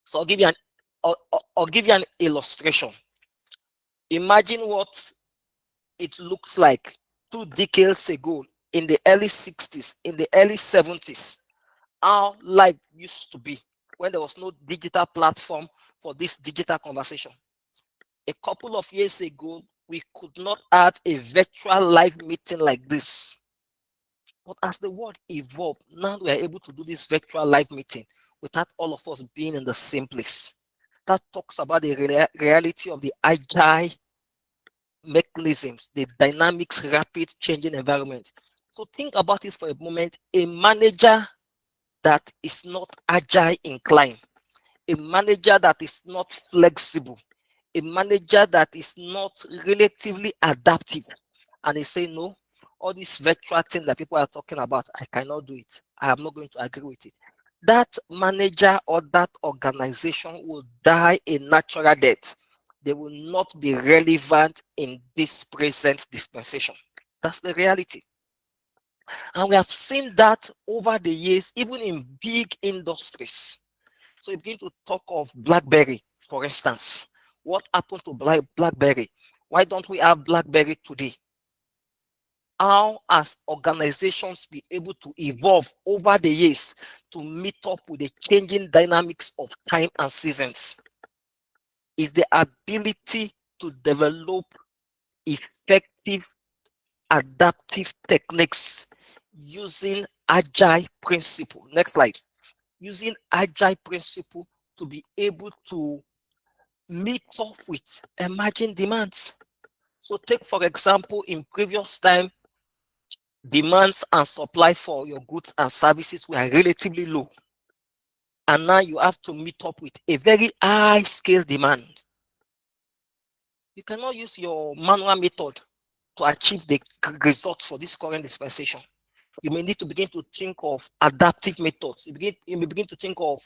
So I'll give you an illustration. Imagine what it looks like 2 decades ago, in the early 60s, in the early 70s, how life used to be when there was no digital platform for this digital conversation. A couple of years ago, we could not have a virtual live meeting like this. But as the world evolved, now we are able to do this virtual live meeting without all of us being in the same place. That talks about the reality of the agile mechanisms, the dynamics, rapid changing environment. So think about it for a moment. A manager that is not agile inclined, a manager that is not flexible, a manager that is not relatively adaptive, and they say, no, all this virtual thing that people are talking about, I cannot do it. I am not going to agree with it. That manager or that organization will die a natural death. They will not be relevant in this present dispensation. That's the reality. And we have seen that over the years, even in big industries. So you begin to talk of BlackBerry, for instance. What happened to BlackBerry? Why don't we have BlackBerry today? How has organizations been able to evolve over the years to meet up with the changing dynamics of time and seasons? Is the ability to develop effective adaptive techniques using agile principle. Next slide. Using agile principle to be able to meet up with emerging demands. So take, for example, in previous time, demands and supply for your goods and services were relatively low. And now you have to meet up with a very high scale demand. You cannot use your manual method to achieve the results for this current dispensation. You may need to begin to think of adaptive methods. You may begin to think of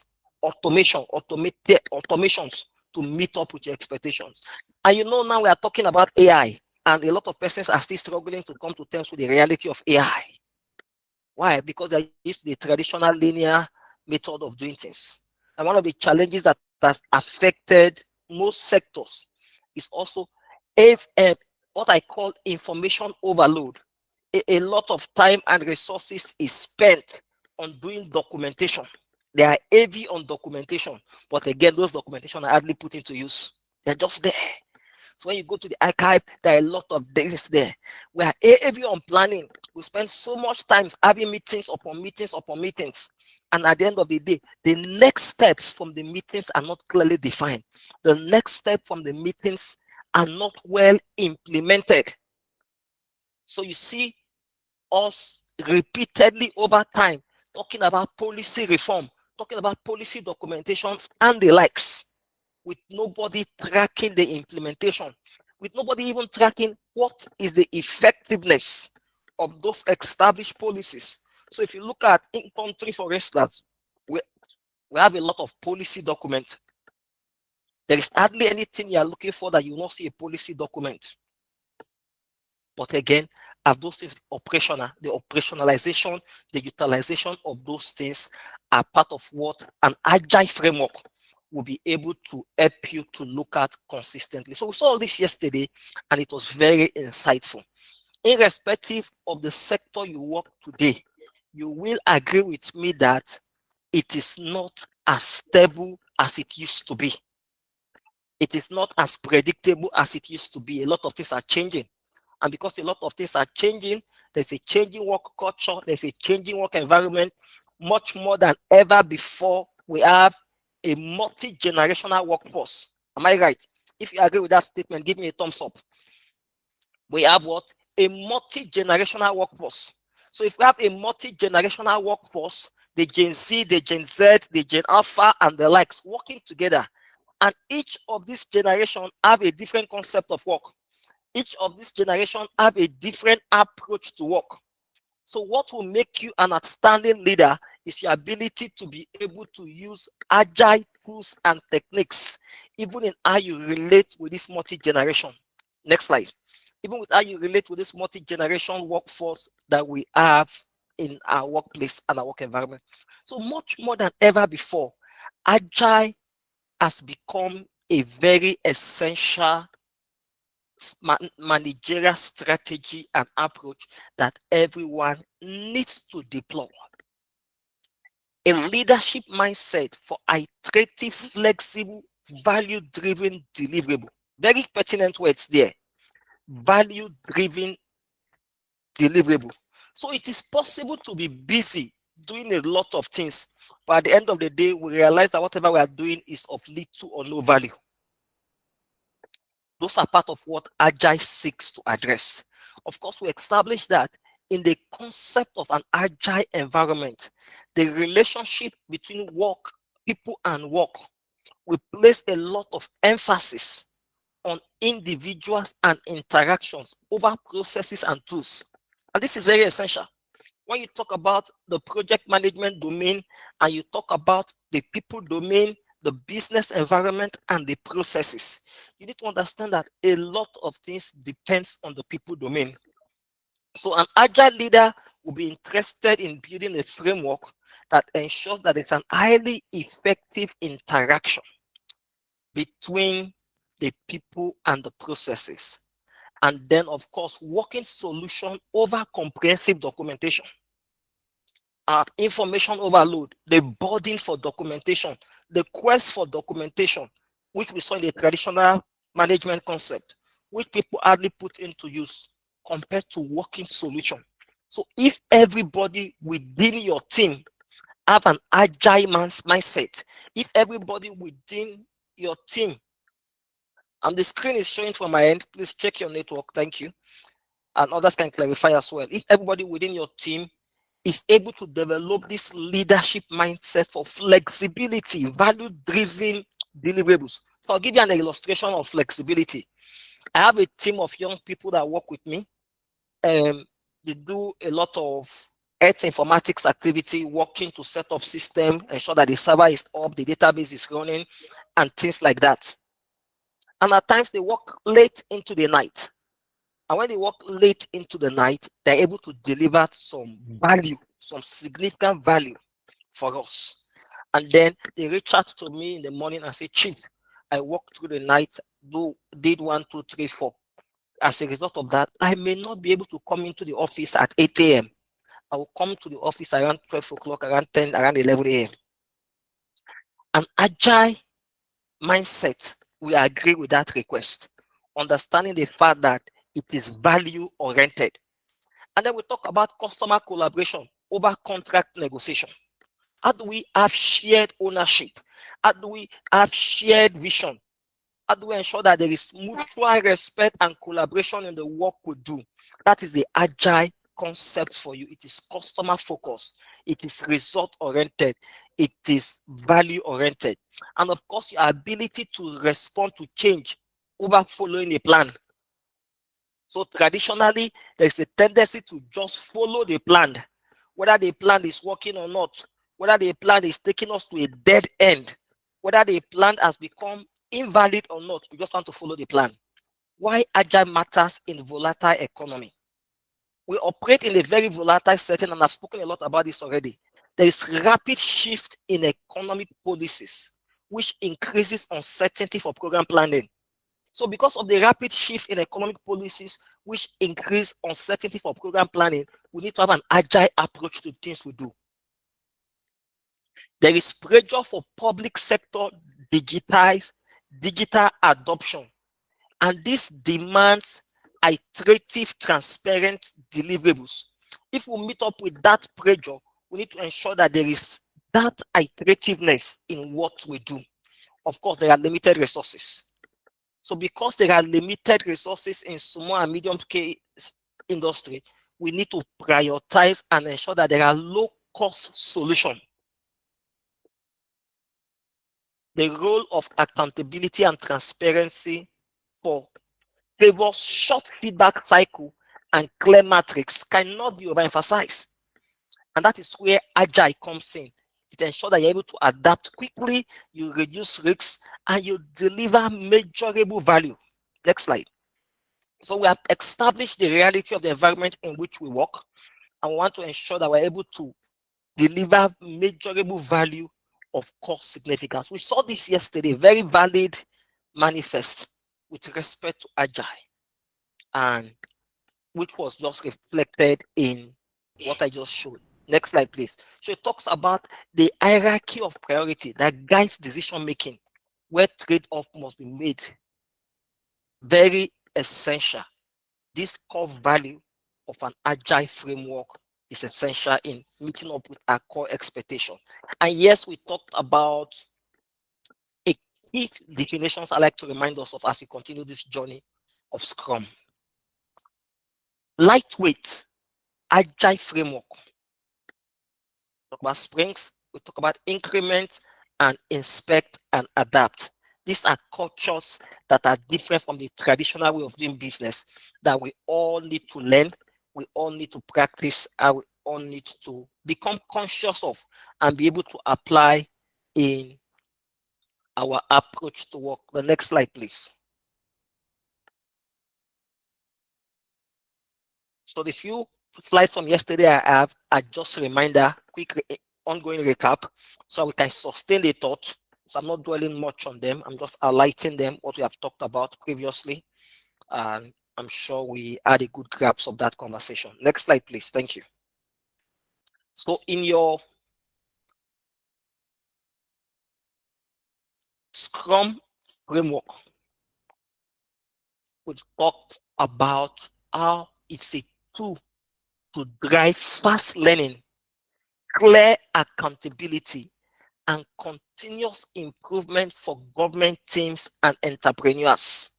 automations to meet up with your expectations. And you know, now we are talking about AI, and a lot of persons are still struggling to come to terms with the reality of AI. Why? Because they're used to the traditional linear method of doing things. And one of the challenges that has affected most sectors is also if, what I call information overload. A lot of time and resources is spent on doing documentation. They are heavy on documentation, but again, those documentation are hardly put into use. They're just there. So when you go to the archive, there are a lot of things there. We are heavy on planning. We spend so much time having meetings upon meetings upon meetings. And at the end of the day, the next steps from the meetings are not clearly defined. The next step from the meetings are not well implemented. So you see us repeatedly over time talking about policy reform, talking about policy documentations and the likes, with nobody tracking the implementation, with nobody even tracking what is the effectiveness of those established policies. So if you look at in country, for instance, we have a lot of policy document. There is hardly anything you are looking for that you will not see a policy document. But again, have those things operational, the operationalization, the utilization of those things are part of what an agile framework will be able to help you to look at consistently. So we saw this yesterday, and it was very insightful. Irrespective of the sector you work today, you will agree with me that it is not as stable as it used to be. It is not as predictable as it used to be. A lot of things are changing. And because a lot of things are changing, there's a changing work culture, there's a changing work environment, much more than ever before. We have a multi-generational workforce. Am I right? If you agree with that statement, give me a thumbs up. We have what? A multi-generational workforce. So if we have a multi-generational workforce, the Gen Z, the Gen Z, the Gen Alpha, and the likes working together, and each of these generations have a different concept of work. Each of these generations have a different approach to work. So what will make you an outstanding leader is your ability to be able to use agile tools and techniques, even in how you relate with this multi-generation. Next slide. Even with how you relate with this multi-generation workforce that we have in our workplace and our work environment. So much more than ever before, agile has become a very essential managerial strategy and approach that everyone needs to deploy. A leadership mindset for iterative, flexible, value-driven deliverable. Very pertinent words there. Value-driven deliverable. So it is possible to be busy doing a lot of things, but at the end of the day, we realize that whatever we are doing is of little or no value. Those are part of what Agile seeks to address. Of course, we established that in the concept of an Agile environment, the relationship between work, people, and work, we place a lot of emphasis on individuals and interactions over processes and tools. And this is very essential. When you talk about the project management domain and you talk about the people domain, the business environment, and the processes, you need to understand that a lot of things depends on the people domain. So an agile leader will be interested in building a framework that ensures that it's an highly effective interaction between the people and the processes. And then, of course, working solution over comprehensive documentation. Information overload, the burden for documentation, the quest for documentation, which we saw in the traditional management concept, which people hardly put into use compared to working solution. So if everybody within your team have an agile mindset, if everybody within your team, and the screen is showing from my end, please check your network, thank you, and others can clarify as well. If everybody within your team is able to develop this leadership mindset for flexibility, value-driven deliverables. So I'll give you an illustration of flexibility. I have a team of young people that work with me. They do a lot of earth informatics activity, working to set up system, ensure that the server is up, the database is running, and things like that. And at times they work late into the night. And when they work late into the night, they're able to deliver some value, some significant value for us. And then they reach out to me in the morning and say, Chief, I worked through the night, did 1, 2, 3, 4. As a result of that, I may not be able to come into the office at 8 a.m. I will come to the office around 12 o'clock, around 10, around 11 a.m. An agile mindset, we agree with that request, understanding the fact that it is value oriented. And then we talk about customer collaboration over contract negotiation. How do we have shared ownership? How do we have shared vision? How do we ensure that there is mutual respect and collaboration in the work we do? That is the agile concept for you. It is customer focused. It is result oriented. It is value oriented. And of course, your ability to respond to change over following a plan. So traditionally, there's a tendency to just follow the plan, whether the plan is working or not, whether the plan is taking us to a dead end, whether the plan has become invalid or not. We just want to follow the plan. Why agile matters in volatile economy? We operate in a very volatile setting, and I've spoken a lot about this already. There is rapid shift in economic policies, which increases uncertainty for program planning. So because of the rapid shift in economic policies, which increase uncertainty for program planning, we need to have an agile approach to things we do. There is pressure for public sector digital adoption, and this demands iterative, transparent deliverables. If we meet up with that pressure, we need to ensure that there is that iterativeness in what we do. Of course, there are limited resources. So because there are limited resources in small and medium scale industry, we need to prioritize and ensure that there are low cost solutions. The role of accountability and transparency for favors short feedback cycle and clear matrix cannot be overemphasized. And that is where Agile comes in. It ensures that you're able to adapt quickly, you reduce risks, and you deliver measurable value. Next slide. So we have established the reality of the environment in which we work, and we want to ensure that we're able to deliver measurable value of core significance. We saw this yesterday, very valid manifest with respect to Agile, and which was just reflected in what I just showed. Next slide, please. So it talks about the hierarchy of priority that guides decision making, where trade-off must be made. Very essential. This core value of an agile framework is essential in meeting up with our core expectation. And yes, we talked about a key definitions I like to remind us of as we continue this journey of Scrum. Lightweight, agile framework. Talk about sprints, we talk about increment and inspect and adapt. These are cultures that are different from the traditional way of doing business that we all need to learn, we all need to practice, and we all need to become conscious of and be able to apply in our approach to work. The next slide, please. So the few slides from yesterday I have are just a reminder, quick ongoing recap, so we can sustain the thought. So I'm not dwelling much on them. I'm just highlighting them, what we have talked about previously. And I'm sure we had a good grasp of that conversation. Next slide, please. Thank you. So in your Scrum framework, we talked about how it's a tool to drive fast learning, clear accountability, and continuous improvement for government teams and entrepreneurs.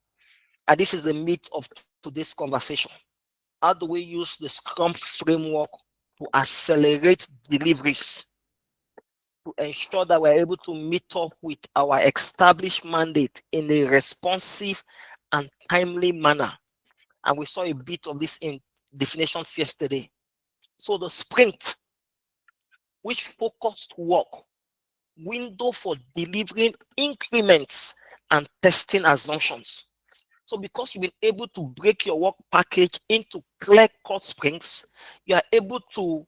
And this is the meat of today's conversation. How do we use the Scrum framework to accelerate deliveries, to ensure that we're able to meet up with our established mandate in a responsive and timely manner? And we saw a bit of this in definitions yesterday. So the sprint, which focused work, window for delivering increments and testing assumptions. So because you've been able to break your work package into clear-cut sprints, you are able to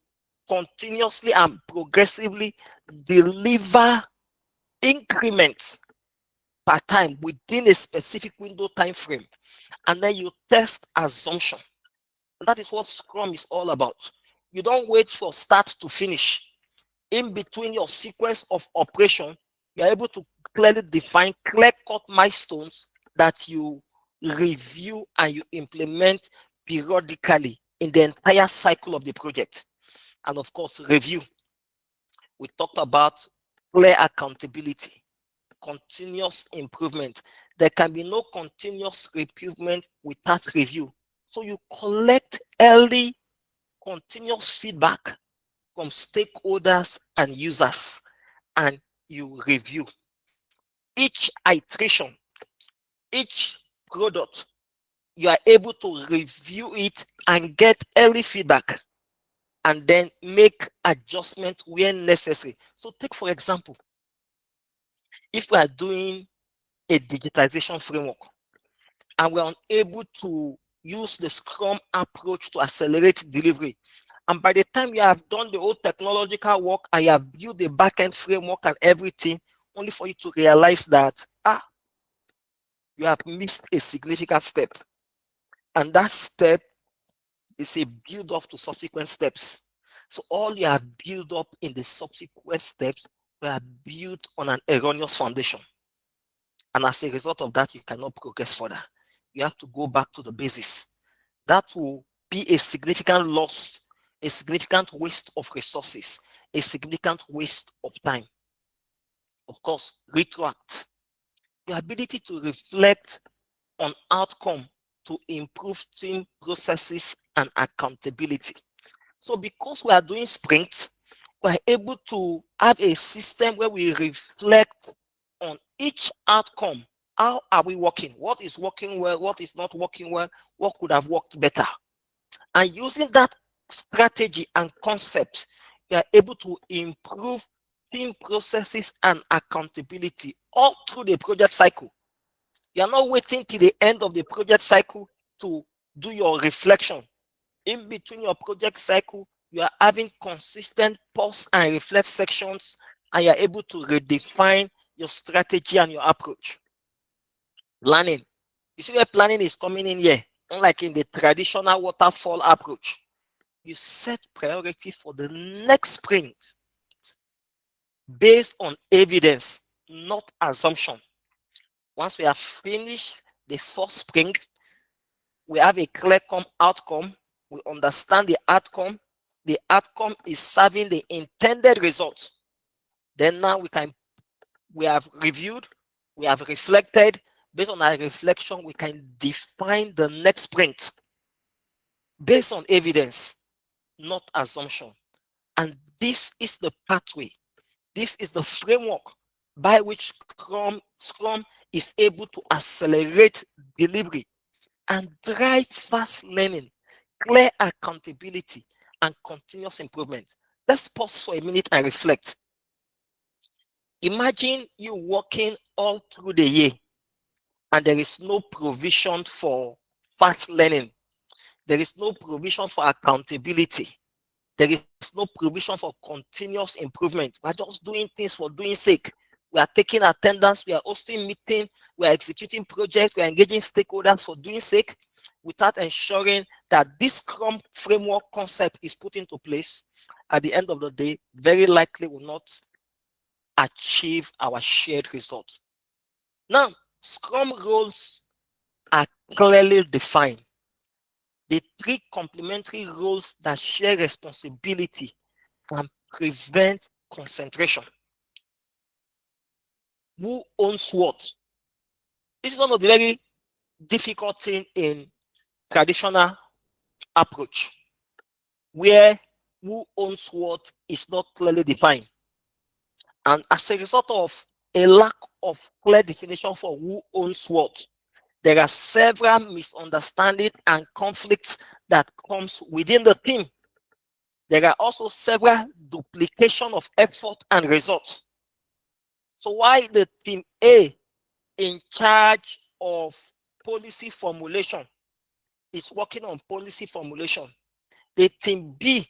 continuously and progressively deliver increments per time within a specific window time frame. And then you test assumption. And that is what Scrum is all about. You don't wait for start to finish. In between your sequence of operation, you are able to clearly define clear-cut milestones that you review and you implement periodically in the entire cycle of the project. And of course, review. We talked about clear accountability, continuous improvement. There can be no continuous improvement without review. So you collect early continuous feedback from stakeholders and users, and you review each iteration, each product. You are able to review it and get early feedback and then make adjustment where necessary. So take, for example, if we are doing a digitization framework and we're unable to use the Scrum approach to accelerate delivery, and by the time you have done the whole technological work and you have built the backend framework and everything, only for you to realize that you have missed a significant step. And that step is a build up to subsequent steps. So all you have built up in the subsequent steps were built on an erroneous foundation. And as a result of that, you cannot progress further. You have to go back to the basis. That will be a significant loss, a significant waste of resources, a significant waste of time. Of course, retroact. Your ability to reflect on outcome to improve team processes and accountability. So because we are doing sprints, we're able to have a system where we reflect on each outcome. How are we working? What is working well? What is not working well? What could have worked better? And using that strategy and concept, we are able to improve team processes and accountability all through the project cycle. You are not waiting till the end of the project cycle to do your reflection. In between your project cycle, you are having consistent pause and reflect sections and you're able to redefine your strategy and your approach. Planning. You see where planning is coming in here? Unlike in the traditional waterfall approach, you set priority for the next sprint based on evidence, not assumption. Once we have finished the first sprint, we have a clear outcome. We understand the outcome. The outcome is serving the intended result. Then now we have reviewed, we have reflected. Based on our reflection, we can define the next sprint based on evidence, not assumption. And this is the pathway. This is the framework by which Scrum is able to accelerate delivery and drive fast learning, clear accountability, and continuous improvement. Let's pause for a minute and reflect. Imagine you working all through the year and there is no provision for fast learning. There is no provision for accountability. There is no provision for continuous improvement. We're just doing things for doing sake. We are taking attendance, we are hosting meetings, we are executing projects, we are engaging stakeholders for doing sake without ensuring that this Scrum framework concept is put into place. At the end of the day, very likely will not achieve our shared results. Now, Scrum roles are clearly defined. The three complementary roles that share responsibility and prevent concentration. Who owns what? This is one of the very difficult things in traditional approach, where who owns what is not clearly defined. And as a result of a lack of clear definition for who owns what, there are several misunderstandings and conflicts that comes within the team. There are also several duplication of effort and result. So why the team A in charge of policy formulation is working on policy formulation, the team B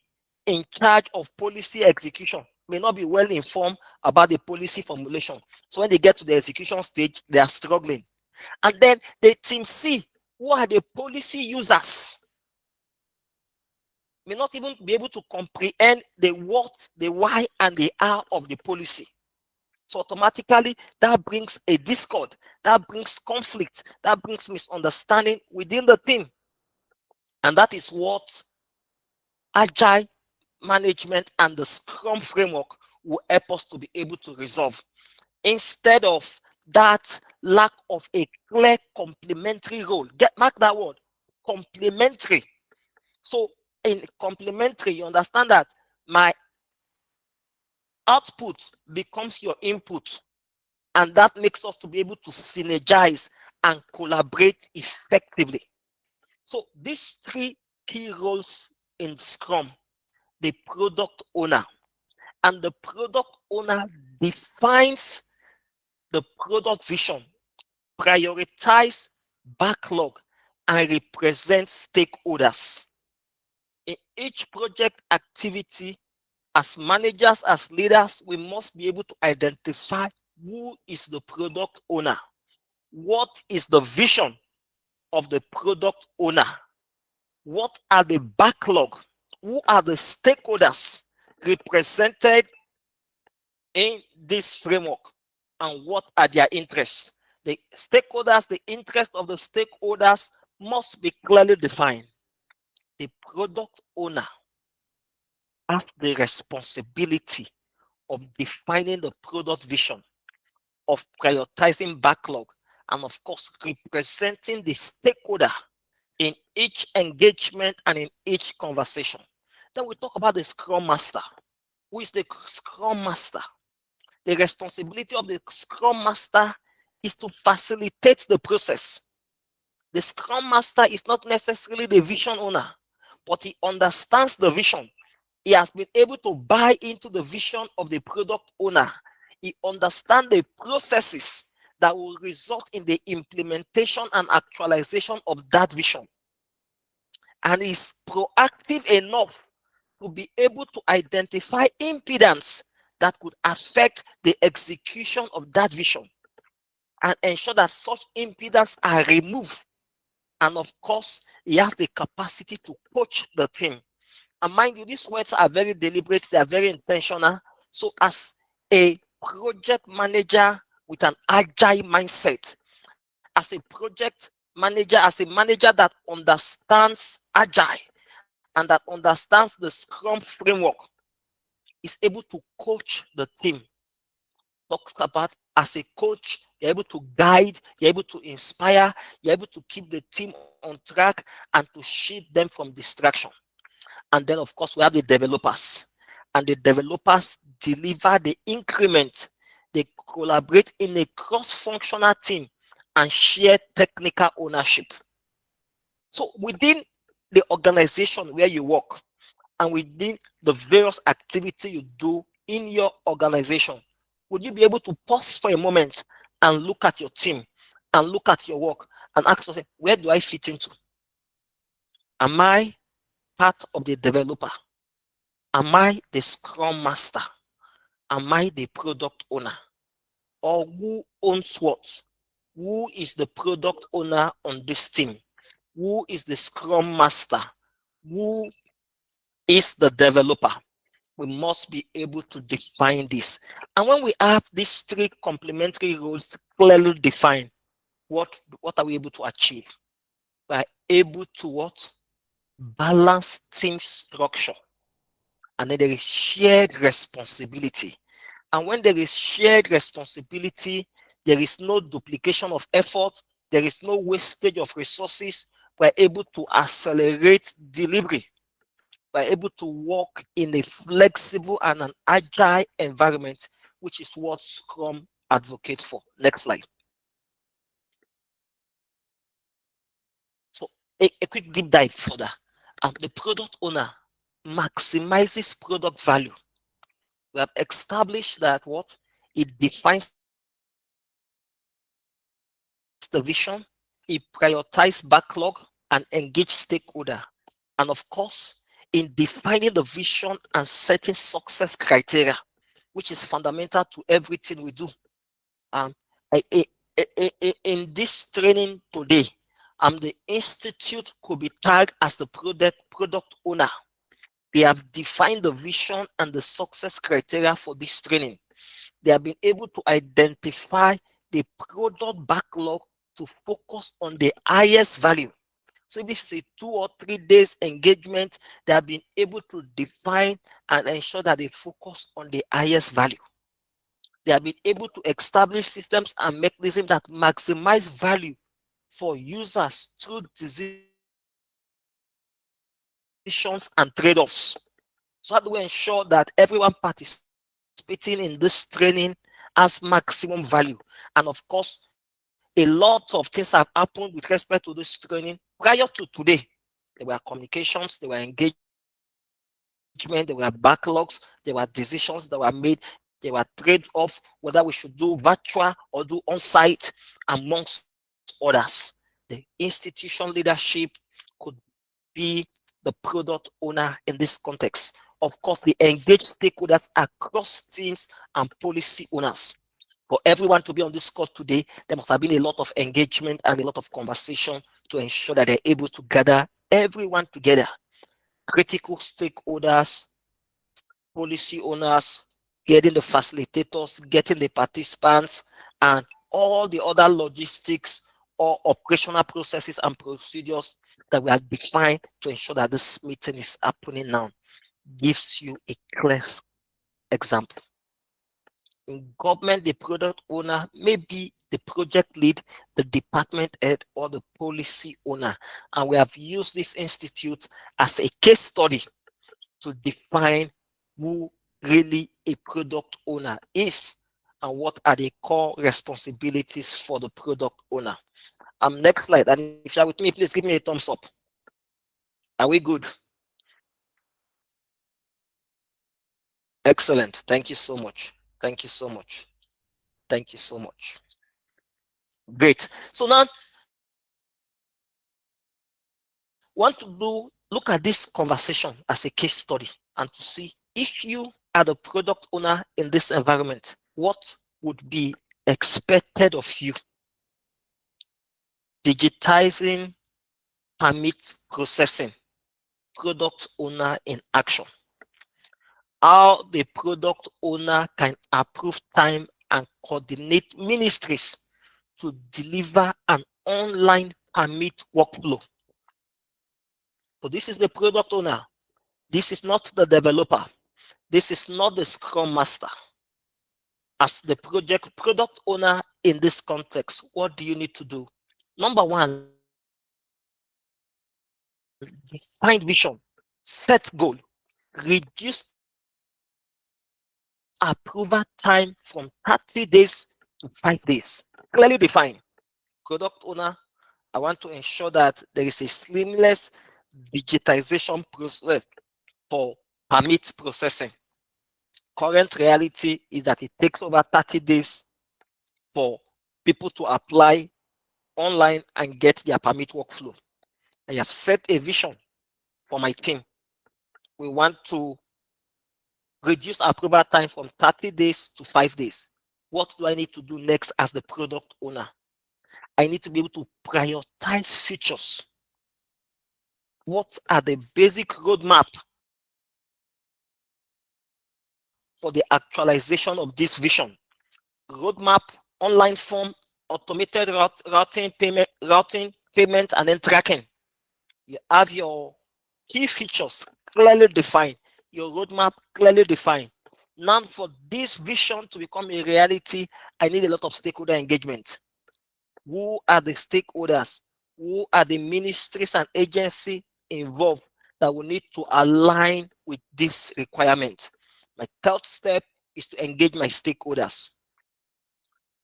in charge of policy execution may not be well informed about the policy formulation. So when they get to the execution stage, they are struggling. And then the team C, who are the policy users, may not even be able to comprehend the what, the why, and the how of the policy. So automatically, that brings a discord, that brings conflict, that brings misunderstanding within the team. And that is what Agile management and the Scrum framework will help us to be able to resolve. Instead of that lack of a clear complementary role. Mark that word, complementary. So in complementary, you understand that my output becomes your input, and that makes us to be able to synergize and collaborate effectively. So these three key roles in Scrum: the product owner, and the product owner defines the product vision, prioritize backlog, and represent stakeholders. In each project activity, as managers, as leaders, we must be able to identify who is the product owner, what is the vision of the product owner, what are the backlog, who are the stakeholders represented in this framework, and what are their interests. The stakeholders, the interest of the stakeholders must be clearly defined. The product owner has the responsibility of defining the product vision, of prioritizing backlog, and of course, representing the stakeholder in each engagement and in each conversation. Then we talk about the Scrum Master. Who is the Scrum Master? The responsibility of the Scrum Master is to facilitate the process. The Scrum Master is not necessarily the vision owner, but he understands the vision. He has been able to buy into the vision of the product owner. He understands the processes that will result in the implementation and actualization of that vision, and is proactive enough to be able to identify impedance that could affect the execution of that vision and ensure that such impedance are removed. And of course, he has the capacity to coach the team. And mind you, these words are very deliberate, they are very intentional. So, as a project manager with an agile mindset, as a project manager, as a manager that understands agile and that understands the Scrum framework, is able to coach the team. Talks about as a coach, you're able to guide, you're able to inspire, you're able to keep the team on track and to shield them from distraction. And then, of course, we have the developers. And the developers deliver the increment. They collaborate in a cross-functional team and share technical ownership. So within the organization where you work and within the various activity you do in your organization, would you be able to pause for a moment and look at your team and look at your work and ask yourself, where do I fit into? Am I part of the developer? Am I the scrum master? Am I the product owner? Or who owns what? Who is the product owner on this team? Who is the scrum master? Who is the developer? We must be able to define this. And when we have these three complementary roles clearly defined, what are we able to achieve? We are able to what? Balance team structure. And then there is shared responsibility. And when there is shared responsibility, there is no duplication of effort, there is no wastage of resources. We're able to accelerate delivery. We're able to work in a flexible and an agile environment, which is what Scrum advocates for. Next slide. So a quick deep dive further. The product owner maximizes product value. We have established that what? It defines the vision, it prioritizes backlog and engage stakeholder. And of course, in defining the vision and setting success criteria, which is fundamental to everything we do. Um, in this training today, the institute could be tagged as the product owner. They have defined the vision and the success criteria for this training. They have been able to identify the product backlog to focus on the highest value. So if this is a 2 or 3 days engagement, they have been able to define and ensure that they focus on the highest value. They have been able to establish systems and mechanisms that maximize value for users through decisions and trade-offs. So how do we ensure that everyone participating in this training has maximum value? And of course, a lot of things have happened with respect to this training prior to today. There were communications, there were engagements, there were backlogs, there were decisions that were made, there were trade-off, whether we should do virtual or do on-site, amongst others. The institution leadership could be the product owner in this context. Of course, the engaged stakeholders across teams and policy owners. For everyone to be on this call today, there must have been a lot of engagement and a lot of conversation to ensure that they're able to gather everyone together. Critical stakeholders, policy owners, getting the facilitators, getting the participants, and all the other logistics or operational processes and procedures that we have defined to ensure that this meeting is happening now gives you a clear example. In government, the product owner may be the project lead, the department head, or the policy owner. And we have used this institute as a case study to define who really a product owner is and what are the core responsibilities for the product owner. Next slide. And if you're with me, please give me a thumbs up. Are we good? Excellent. Thank you so much. Thank you so much. Thank you so much. Great. So now, want to look at this conversation as a case study and to see if you are the product owner in this environment, what would be expected of you? Digitizing permit processing, product owner in action. How the product owner can approve time and coordinate ministries to deliver an online permit workflow. So this is the product owner. This is not the developer. This is not the Scrum Master. As the product owner in this context, what do you need to do? Number one, define vision, set goal, reduce approval time from 30 days to 5 days. Clearly define. Product owner, I want to ensure that there is a seamless digitization process for permit processing. Current reality is that it takes over 30 days for people to apply online and get their permit workflow. I have set a vision for my team. We want to reduce approval time from 30 days to 5 days. What do I need to do next as the product owner? I need to be able to prioritize features. What are the basic roadmap for the actualization of this vision? Roadmap, online form, automated routing, payment, and then tracking. You have your key features clearly defined, your roadmap clearly defined. Now, for this vision to become a reality, I need a lot of stakeholder engagement. Who are the stakeholders? Who are the ministries and agencies involved that will need to align with this requirement? My third step is to engage my stakeholders.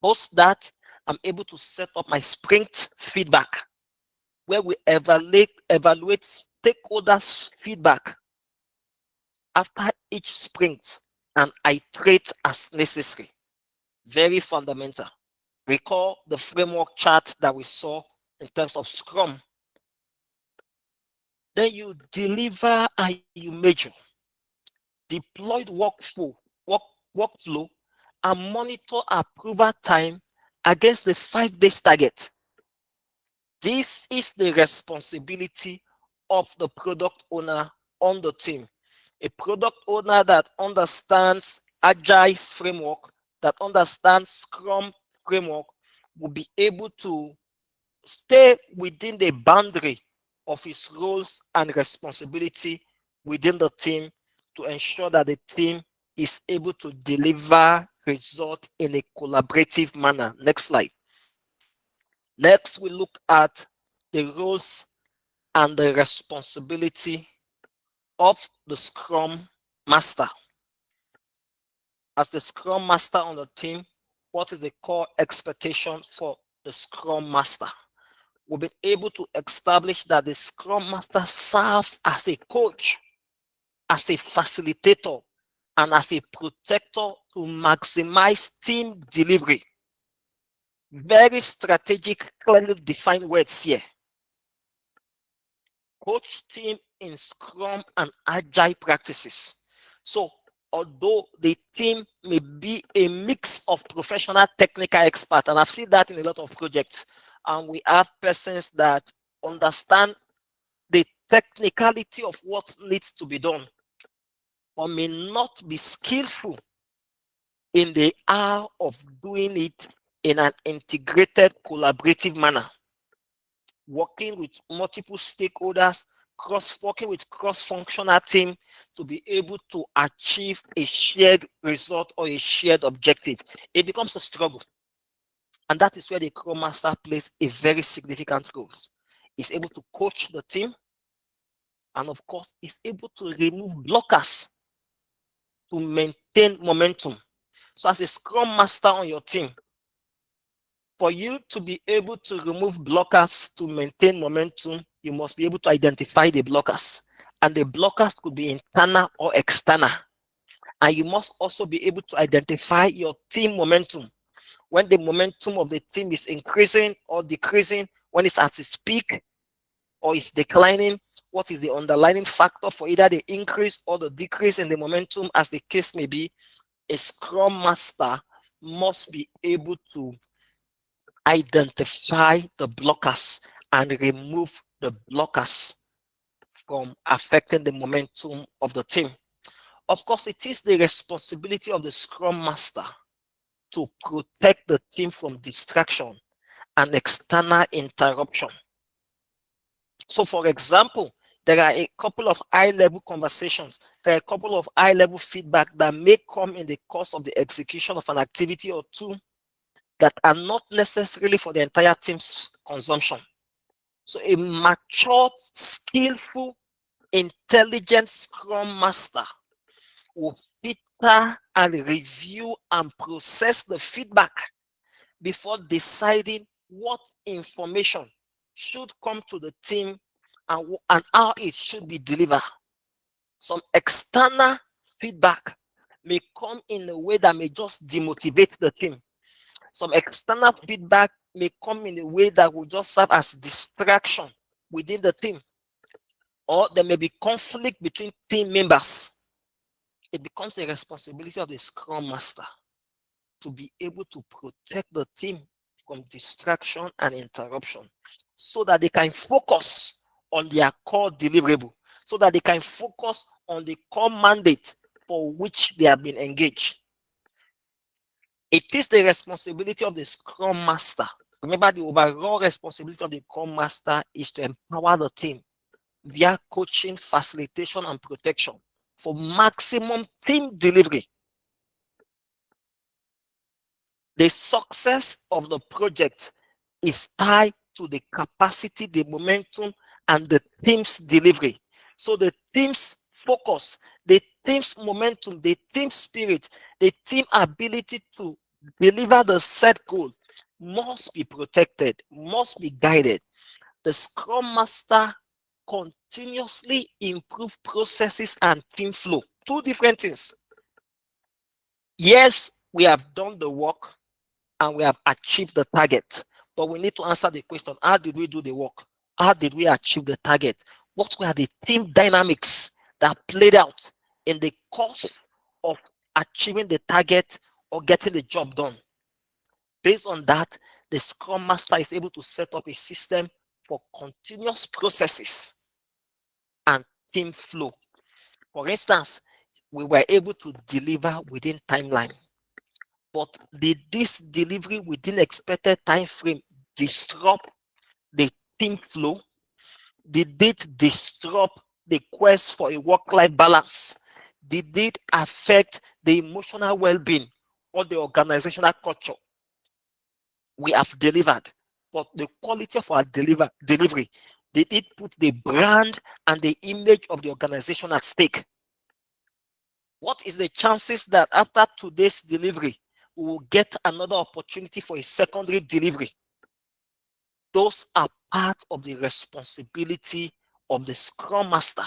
Post that, I'm able to set up my sprint feedback, where we evaluate stakeholders' feedback after each sprint and iterate as necessary. Very fundamental. Recall the framework chart that we saw in terms of Scrum. Then you deliver and you measure. Deployed workflow and monitor approval time against the 5 days target. This is the responsibility of the product owner on the team. A product owner that understands Agile framework, that understands Scrum framework, will be able to stay within the boundary of his roles and responsibility within the team to ensure that the team is able to deliver result in a collaborative manner. Next slide. Next, we look at the roles and the responsibility of the Scrum Master. As the Scrum Master on the team, what is the core expectation for the Scrum Master? We've been able to establish that the Scrum Master serves as a coach, as a facilitator, and as a protector to maximize team delivery. Very strategic, clearly defined words here. Coach team in Scrum and Agile practices. So, although the team may be a mix of professional technical experts, and I've seen that in a lot of projects, and we have persons that understand the technicality of what needs to be done, but may not be skillful in the art of doing it in an integrated, collaborative manner. Working with multiple stakeholders, working with cross-functional team to be able to achieve a shared result or a shared objective. It becomes a struggle. And that is where the Scrum Master plays a very significant role. He's able to coach the team, and of course, is able to remove blockers to maintain momentum. So as a Scrum Master on your team, for you to be able to remove blockers to maintain momentum, you must be able to identify the blockers. And the blockers could be internal or external. And you must also be able to identify your team momentum. When the momentum of the team is increasing or decreasing, when it's at its peak or it's declining, what is the underlying factor for either the increase or the decrease in the momentum, as the case may be, a Scrum Master must be able to identify the blockers and remove the blockers from affecting the momentum of the team. Of course, it is the responsibility of the Scrum Master to protect the team from distraction and external interruption. So, for example, there are a couple of high-level conversations, there are a couple of high-level feedback that may come in the course of the execution of an activity or two that are not necessarily for the entire team's consumption. So a mature, skillful, intelligent Scrum Master will filter and review and process the feedback before deciding what information should come to the team and how it should be delivered. Some external feedback may come in a way that may just demotivate the team. Some external feedback may come in a way that will just serve as distraction within the team. Or there may be conflict between team members. It becomes a responsibility of the Scrum Master to be able to protect the team from distraction and interruption so that they can focus on their core deliverable, so that they can focus on the core mandate for which they have been engaged. It is the responsibility of the Scrum Master. Remember, the overall responsibility of the Scrum Master is to empower the team via coaching, facilitation, and protection for maximum team delivery. The success of the project is tied to the capacity, the momentum, and the team's delivery. So the team's focus, the team's momentum, the team spirit, the team ability to deliver the set goal must be protected, must be guided. The Scrum Master continuously improve processes and team flow. Two different things. Yes, we have done the work and we have achieved the target, but we need to answer the question: how did we do the work? How did we achieve the target? What were the team dynamics that played out in the course of achieving the target or getting the job done? Based on that, the Scrum Master is able to set up a system for continuous processes and team flow. For instance, we were able to deliver within timeline, but did this delivery within expected time frame disrupt the team flow? Did it disrupt the quest for a work-life balance? Did it affect the emotional well-being or the organizational culture? We have delivered, but the quality of our delivery, did it put the brand and the image of the organization at stake? What is the chances that after today's delivery, we will get another opportunity for a secondary delivery? Those are part of the responsibility of the Scrum Master,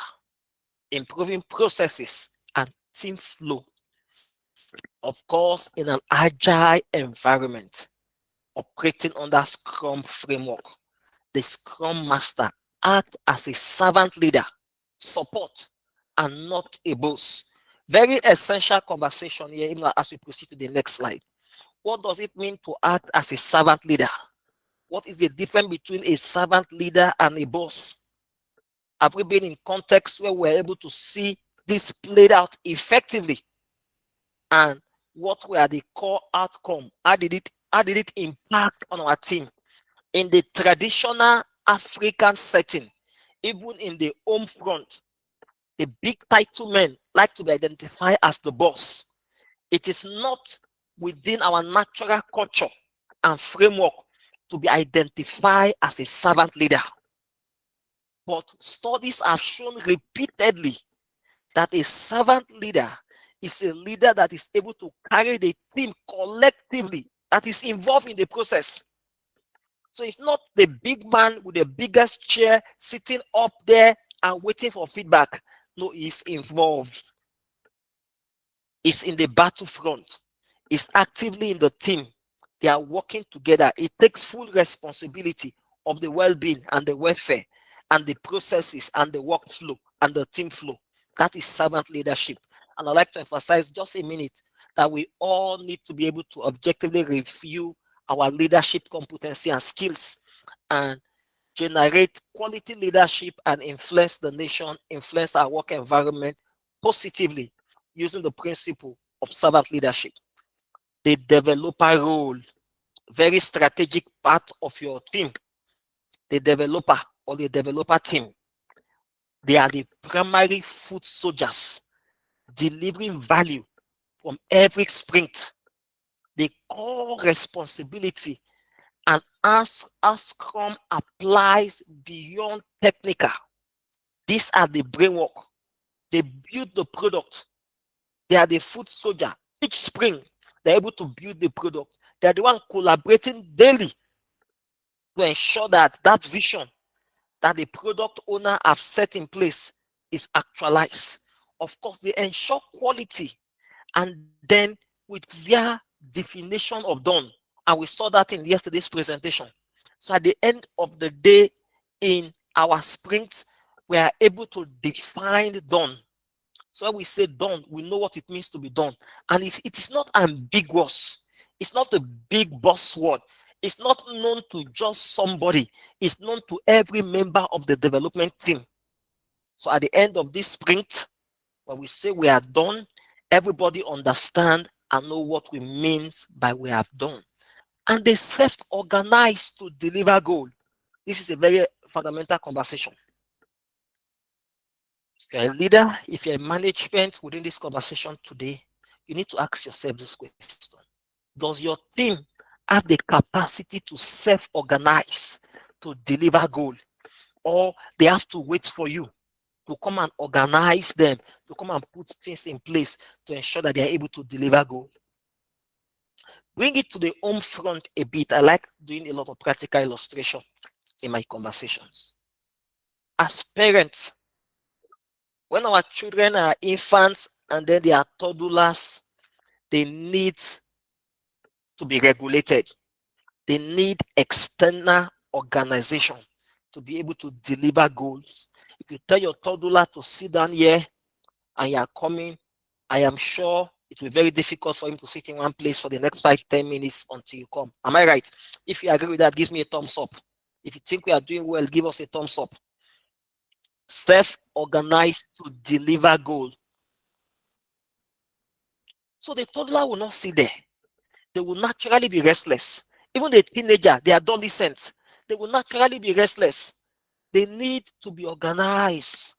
improving processes and team flow. Of course, in an agile environment, operating under Scrum framework, the Scrum Master acts as a servant leader, support, and not a boss. Very essential conversation here, even as we proceed to the next slide. What does it mean to act as a servant leader? What is the difference between a servant leader and a boss? Have we been in contexts where we're able to see this played out effectively? And what were the core outcome? How did it impact on our team? In the traditional African setting, even in the home front, the big title men like to be identified as the boss. It is not within our natural culture and framework to be identified as a servant leader. But studies have shown repeatedly that a servant leader is a leader that is able to carry the team collectively, that is involved in the process. So it's not the big man with the biggest chair sitting up there and waiting for feedback. No, he's involved. He's in the battlefront. He's actively in the team. They are working together. It takes full responsibility of the well-being and the welfare and the processes and the workflow and the team flow. That is servant leadership. And I'd like to emphasize just a minute that we all need to be able to objectively review our leadership competency and skills and generate quality leadership and influence the nation, influence our work environment positively using the principle of servant leadership. The developer role, very strategic part of your team. The developer or the developer team, they are the primary foot soldiers delivering value from every sprint. The core responsibility, and as Scrum applies beyond technical, these are the brainwork. They build the product. They are the foot soldier. Each spring, they're able to build the product. They are the one collaborating daily to ensure that that vision that the product owner have set in place is actualized. Of course, they ensure quality and then with their definition of done. And we saw that in yesterday's presentation. So at the end of the day, in our sprints, we are able to define done. So when we say done, we know what it means to be done. And it is not ambiguous. It's not a big buzzword. It's not known to just somebody. It's known to every member of the development team. So at the end of this sprint, when we say we are done, everybody understand and know what we mean by we have done. And they self-organize to deliver goal. This is a very fundamental conversation. If you're a leader, if you're a management within this conversation today, you need to ask yourself this question. Does your team have the capacity to self-organize to deliver goal? Or they have to wait for you to come and organize them, to come and put things in place to ensure that they are able to deliver goal? Bring it to the home front a bit. I like doing a lot of practical illustration in my conversations. As parents, when our children are infants and then they are toddlers, they need to be regulated. They need external organization to be able to deliver goals. If you tell your toddler to sit down here and you are coming, I am sure it will be very difficult for him to sit in one place for the next 5-10 minutes until you come. Am I right? If you agree with that, give me a thumbs up. If you think we are doing well, give us a thumbs up. Self-organized to deliver goal. So the toddler will not sit there. They will naturally be restless. Even the teenager, the adolescents, they will naturally be restless. They need to be organized.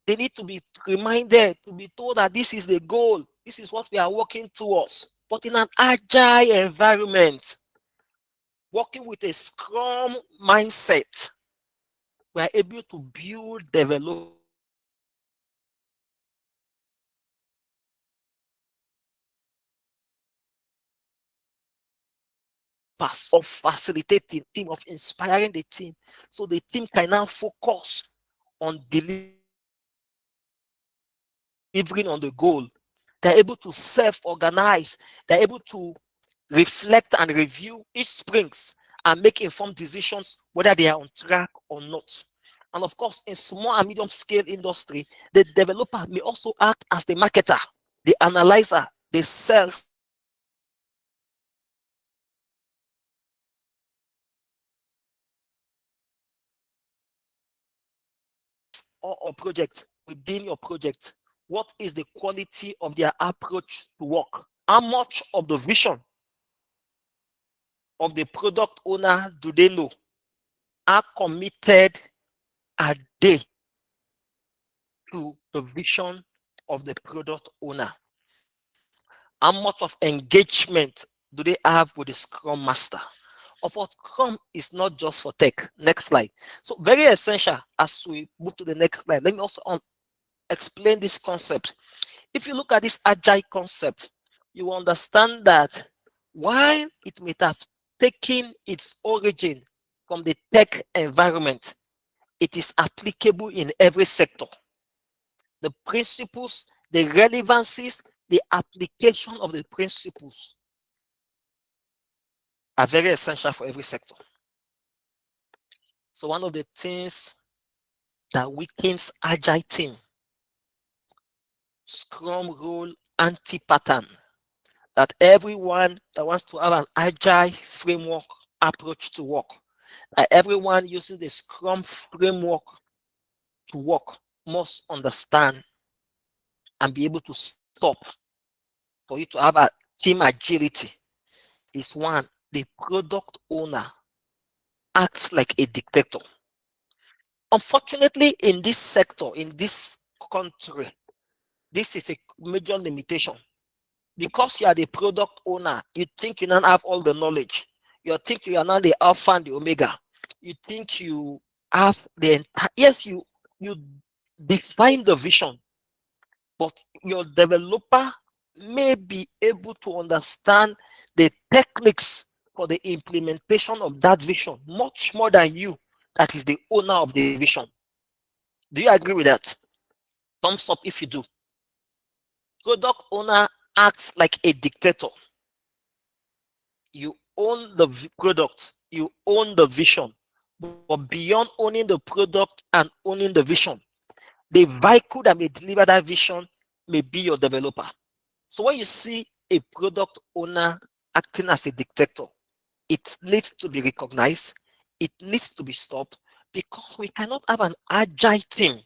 They need to be reminded, to be told that this is the goal. This is what we are working towards. But in an agile environment, working with a Scrum mindset, we are able to build, develop, of facilitating team, of inspiring the team, so the team can now focus on delivering on the goal. They're able to self-organize. They're able to reflect and review each sprint and make informed decisions whether they are on track or not. And of course, in small and medium scale industry, the developer may also act as the marketer, the analyzer, the sales or a project within your project. What is the quality of their approach to work? How much of the vision of the product owner do they know? How committed are they to the vision of the product owner? How much of engagement do they have with the Scrum Master? Of what Scrum is not just for tech. Next slide. So very essential as we move to the next slide. Let me also explain this concept. If you look at this agile concept, you understand that while it may have taken its origin from the tech environment, it is applicable in every sector. The principles, the relevancies, the application of the principles are very essential for every sector. So one of the things that weakens agile team. Scrum role anti-pattern, that everyone that wants to have an agile framework approach to work, that everyone using the Scrum framework to work must understand and be able to stop. For you to have a team agility is one, the product owner acts like a dictator. Unfortunately, in this sector, in this country, this is a major limitation. Because you are the product owner, you think you don't have all the knowledge. You think you are not the alpha and the omega. You think you have the entire, yes, you define the vision, but your developer may be able to understand the techniques for the implementation of that vision much more than you, that is the owner of the vision. Do you agree with that? Thumbs up if you do. Product owner acts like a dictator. You own the product, you own the vision, but beyond owning the product and owning the vision, the vehicle that may deliver that vision may be your developer. So when you see a product owner acting as a dictator, it needs to be recognized, it needs to be stopped, because we cannot have an agile team.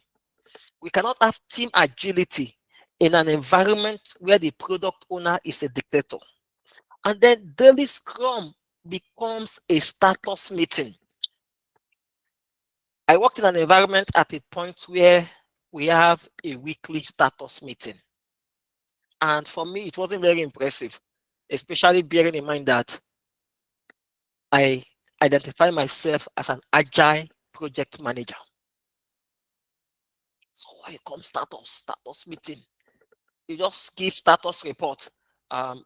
We cannot have team agility in an environment where the product owner is a dictator. And then daily scrum becomes a status meeting. I worked in an environment at a point where we have a weekly status meeting. And for me, it wasn't very impressive, especially bearing in mind that I identify myself as an agile project manager. So when it comes status meeting, you just give status report.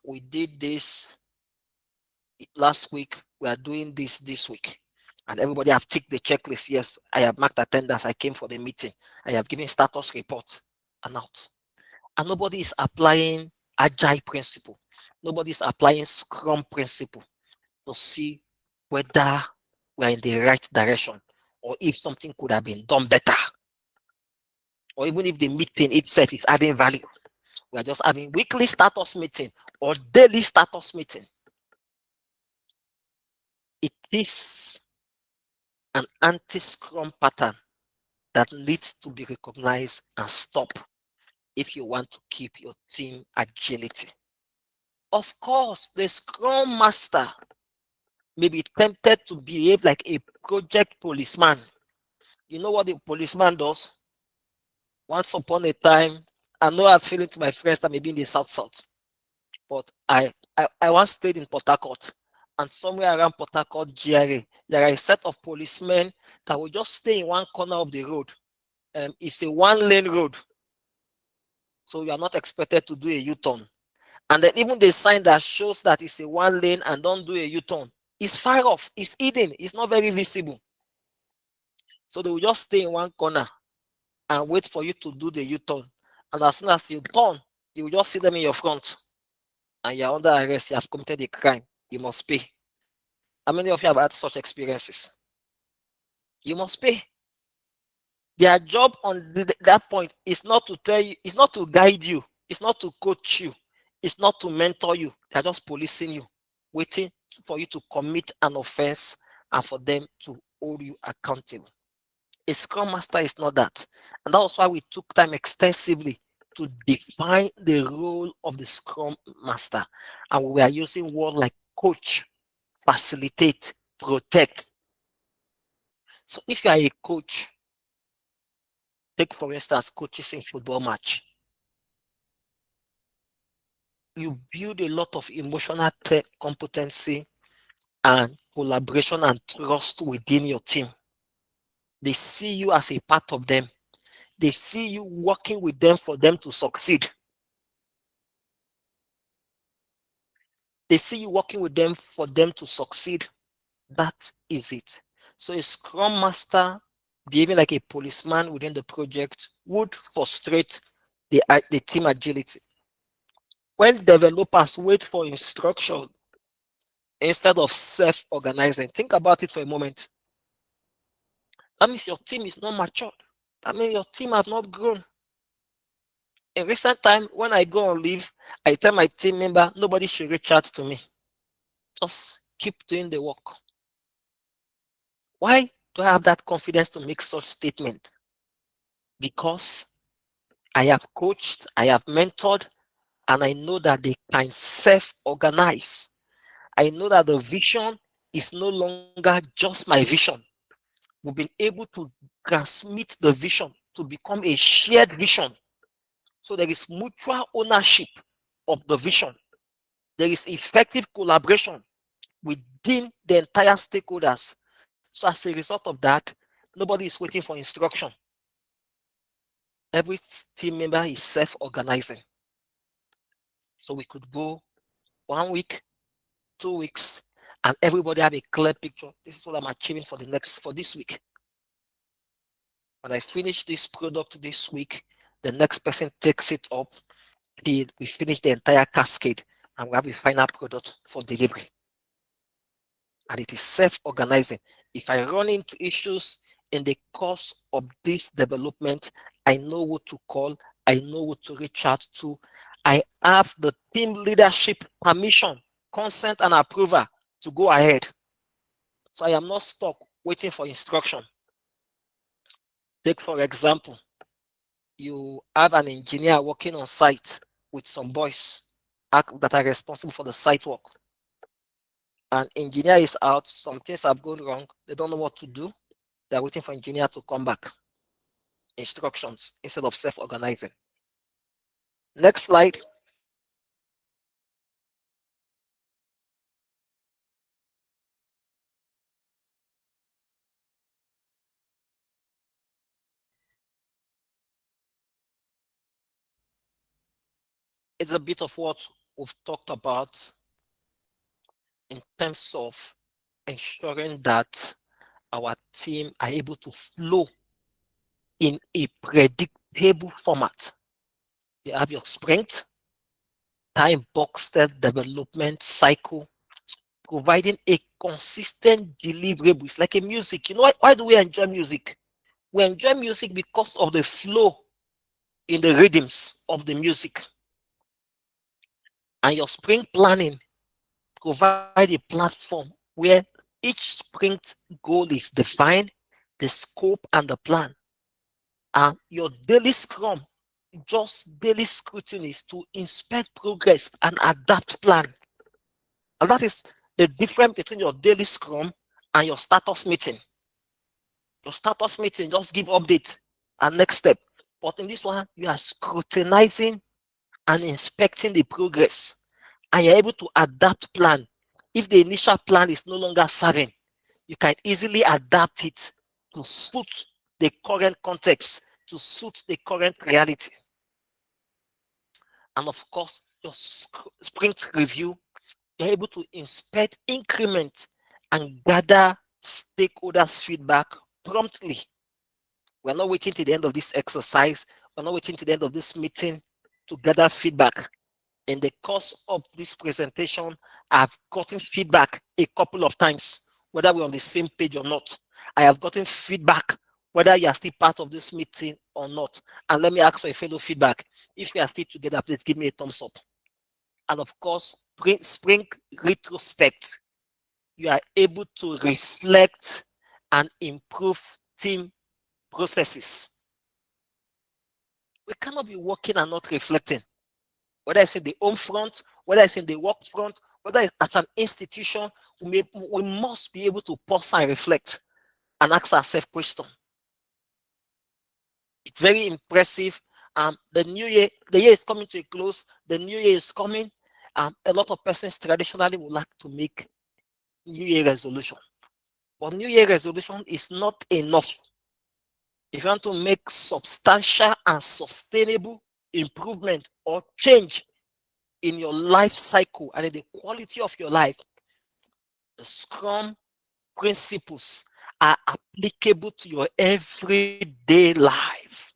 We did this last week. We are doing this week. And everybody have ticked the checklist. Yes, I have marked attendance. I came for the meeting. I have given status report and out. And nobody is applying agile principle. Nobody is applying scrum principle to see whether we're in the right direction or if something could have been done better. Or even if the meeting itself is adding value. We are just having weekly status meeting or daily status meeting. It is an anti-scrum pattern that needs to be recognized and stopped if you want to keep your team agility. Of course, the scrum master may be tempted to behave like a project policeman. You know what the policeman does? Once upon a time, I know I'm feeling to my friends that may be in the south, but I once stayed in Port Harcourt, and somewhere around Port Harcourt GRA, there are a set of policemen that will just stay in one corner of the road. It's a one-lane road, so you are not expected to do a U-turn. And then even the sign that shows that it's a one lane and don't do a U-turn, it's far off, it's hidden, it's not very visible. So they will just stay in one corner and wait for you to do the U-turn. And as soon as you turn, you will just see them in your front. And you're under arrest, you have committed a crime, you must pay. How many of you have had such experiences? You must pay. Their job on that point is not to tell you, it's not to guide you, it's not to coach you, it's not to mentor you. They're just policing you, waiting for you to commit an offense and for them to hold you accountable. A scrum master is not that. And that was why we took time extensively to define the role of the scrum master. And we were using words like coach, facilitate, protect. So if you are a coach, take for instance coaches in football match, you build a lot of emotional competency and collaboration and trust within your team. They see you as a part of them. They see you working with them for them to succeed. They see you working with them for them to succeed. That is it. So a scrum master behaving like a policeman within the project would frustrate the team agility. When developers wait for instruction instead of self-organizing, think about it for a moment. That means your team is not matured. That means your team have not grown. In recent time, when I go on leave, I tell my team member, nobody should reach out to me. Just keep doing the work. Why do I have that confidence to make such statements? Because I have coached, I have mentored, and I know that they can self-organize. I know that the vision is no longer just my vision. We've been able to transmit the vision to become a shared vision. So there is mutual ownership of the vision. There is effective collaboration within the entire stakeholders. So as a result of that, nobody is waiting for instruction. Every team member is self-organizing. So we could go 1 week, 2 weeks, and everybody have a clear picture. This is what I'm achieving for this week. When I finish this product this week, the next person takes it up till we finish the entire cascade and we have a final product for delivery. And it is self-organizing. If I run into issues in the course of this development, I know who to call, I know who to reach out to. I have the team leadership permission, consent, and approval to go ahead. So I am not stuck waiting for instruction. Take, for example, you have an engineer working on site with some boys that are responsible for the site work. An engineer is out, some things have gone wrong, they don't know what to do. They're waiting for engineer to come back. Instructions instead of self-organizing. Next slide. It's a bit of what we've talked about in terms of ensuring that our team are able to flow in a predictable format. You have your sprint, time boxed development cycle, providing a consistent deliverable. It's like a music. You know why do we enjoy music? We enjoy music because of the flow in the rhythms of the music. And your sprint planning provide a platform where each sprint goal is defined, the scope and the plan. And your daily scrum, just daily scrutiny to inspect progress and adapt plan. And that is the difference between your daily scrum and your status meeting. Your status meeting, just give update and next step. But in this one, you are scrutinizing and inspecting the progress. And you're able to adapt plan. If the initial plan is no longer serving, you can easily adapt it to suit the current context, to suit the current reality. And of course, your sprint review, you're able to inspect increment and gather stakeholders' feedback promptly. We're not waiting to the end of this exercise. We're not waiting to the end of this meeting to gather feedback. In the course of this presentation, I've gotten feedback a couple of times, whether we're on the same page or not. I have gotten feedback whether you are still part of this meeting or not. And let me ask for a fellow feedback. If you are still together, please give me a thumbs up. And of course, spring retrospect. You are able to reflect and improve team processes. We cannot be working and not reflecting. Whether it's in the home front, whether it's in the work front, whether it's as an institution, we must be able to pause and reflect and ask ourselves questions. It's very impressive. The new year, the year is coming to a close. The new year is coming. A lot of persons traditionally would like to make New Year resolution. But New Year resolution is not enough. If you want to make substantial and sustainable improvement or change in your life cycle and in the quality of your life, the Scrum principles are applicable to your everyday life.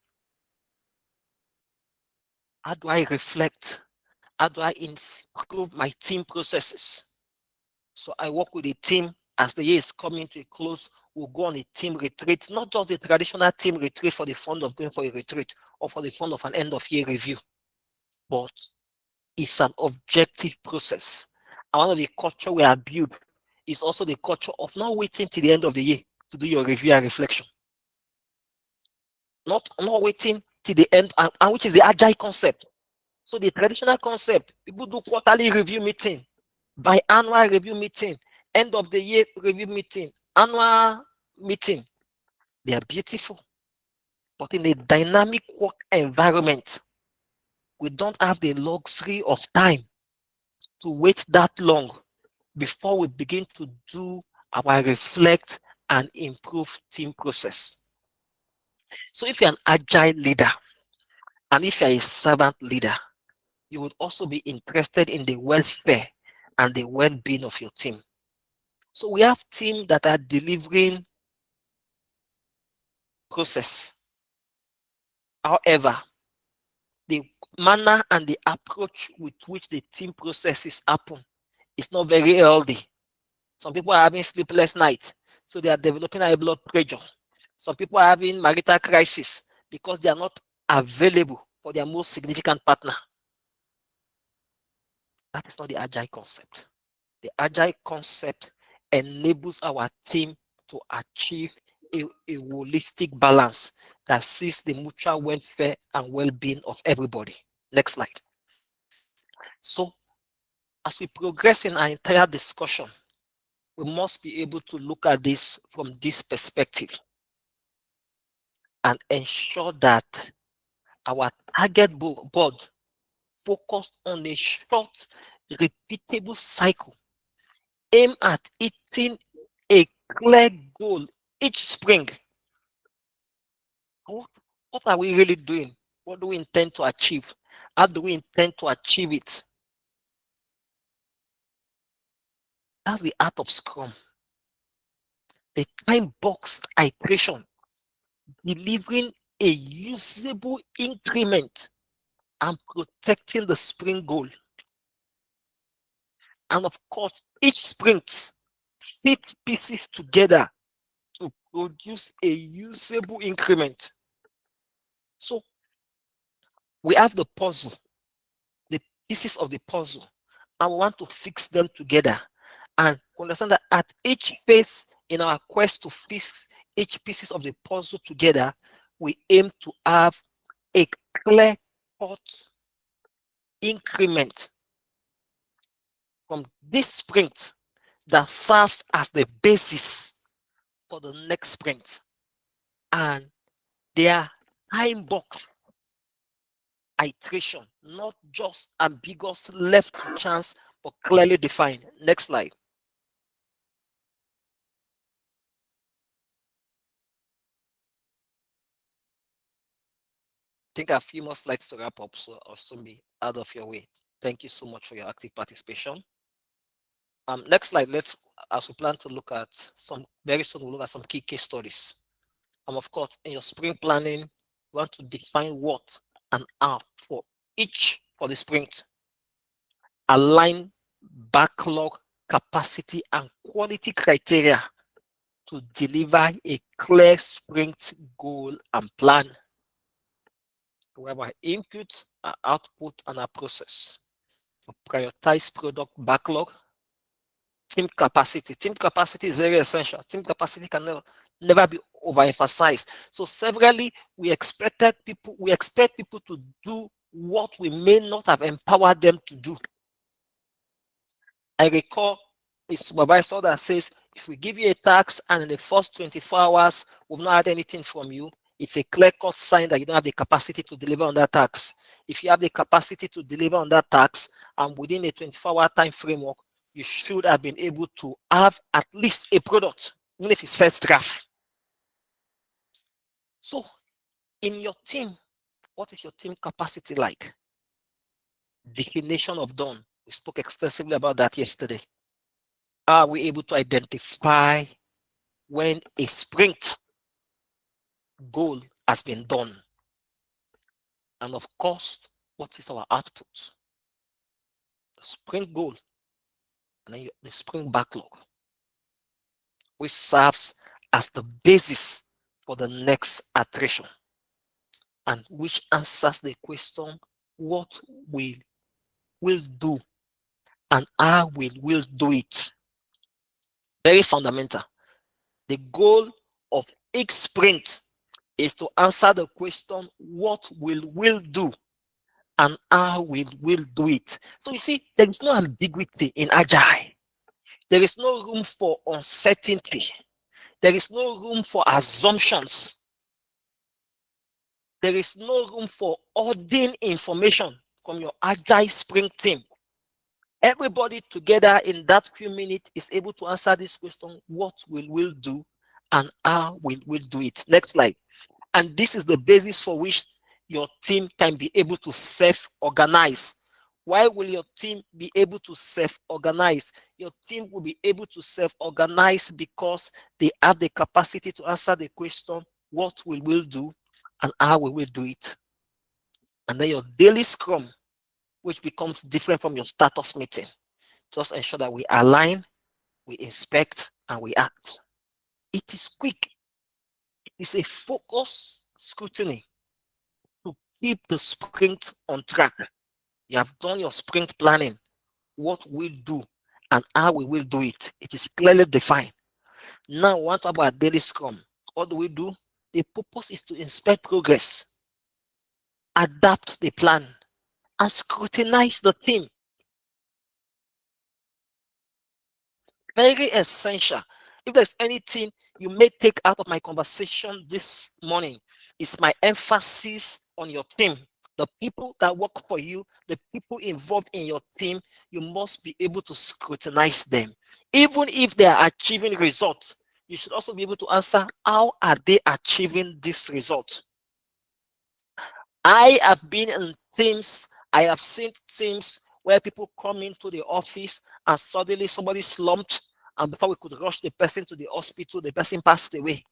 How do I reflect? How do I improve my team processes? So I work with a team as the year is coming to a close, we'll go on a team retreat, not just the traditional team retreat for the fun of going for a retreat or for the fun of an end of year review, but it's an objective process. And one of the culture we have built is also the culture of not waiting till the end of the year to do your review and reflection. Not waiting till the end, and which is the agile concept. So the traditional concept, people do quarterly review meeting, biannual review meeting, end of the year review meeting, annual meeting. They are beautiful. But in a dynamic work environment, we don't have the luxury of time to wait that long before we begin to do our reflect and improve team process. So if you're an agile leader and if you're a servant leader, you would also be interested in the welfare and the well-being of your team. So we have teams that are delivering process. However, the manner and the approach with which the team processes happen is not very healthy. Some people are having sleepless nights, so they are developing high blood pressure. Some people are having marital crisis because they are not available for their most significant partner. That is not the agile concept. The agile concept enables our team to achieve a holistic balance that sees the mutual welfare and well-being of everybody. Next slide. So, as we progress in our entire discussion, we must be able to look at this from this perspective and ensure that our target board focused on a short, repeatable cycle aim at hitting a clear goal each spring. What are we really doing? What do we intend to achieve? How do we intend to achieve it? That's the art of Scrum. The time-boxed iteration, delivering a usable increment and protecting the sprint goal. And of course, each sprint fits pieces together to produce a usable increment. So we have the puzzle, the pieces of the puzzle, and we want to fix them together and understand that at each phase in our quest to fix each pieces of the puzzle together, we aim to have a clear-cut increment from this sprint that serves as the basis for the next sprint. And they are time box iteration, not just ambiguous left to chance, but clearly defined. Next slide. I think a few more slides to wrap up, so I'll soon be out of your way. Thank you so much for your active participation. Next slide, as we plan to look at very soon we'll look at some key case studies. Of course, in your sprint planning, you want to define what and how for the sprint. Align backlog, capacity, and quality criteria to deliver a clear sprint goal and plan. We have our input, our output, and our process. To prioritize product backlog. Team capacity. Team capacity is very essential. Team capacity can never be overemphasized. So severally, we expect people to do what we may not have empowered them to do. I recall a supervisor that says, if we give you a task and in the first 24 hours, we've not had anything from you, it's a clear-cut sign that you don't have the capacity to deliver on that task. If you have the capacity to deliver on that task, and within a 24-hour time framework, you should have been able to have at least a product, even if it's first draft. So, in your team, what is your team capacity like? Definition of done. We spoke extensively about that yesterday. Are we able to identify when a sprint goal has been done? And of course, what is our output? The sprint goal and then the sprint backlog. which serves as the basis for the next iteration and which answers the question what will do and how will do it. Very fundamental. The goal of each sprint is to answer the question what will do and how will do it. So you see, there is no ambiguity in Agile. There is no room for uncertainty. There is no room for assumptions. There is no room for hoarding information from your Agile sprint team. Everybody together in that few minutes is able to answer this question, what will do and how will do it. Next slide. And this is the basis for which your team can be able to self-organize. Why will your team be able to self-organize? Your team will be able to self-organize because they have the capacity to answer the question, what will do and how we will do it. And then your daily scrum, which becomes different from your status meeting. Just ensure that we align, we inspect, and we act. It is quick. It is a focused scrutiny to keep the sprint on track. You have done your sprint planning, what we do and how we will do it. It is clearly defined. Now, what about daily scrum? What do we do? The purpose is to inspect progress, adapt the plan, and scrutinize the team. Very essential. If there's anything you may take out of my conversation this morning, it's my emphasis on your team. The people that work for you, the people involved in your team, you must be able to scrutinize them. Even if they are achieving results, you should also be able to answer, how are they achieving this result? I have been in teams, I have seen teams where people come into the office and suddenly somebody slumped, and before we could rush the person to the hospital, the person passed away.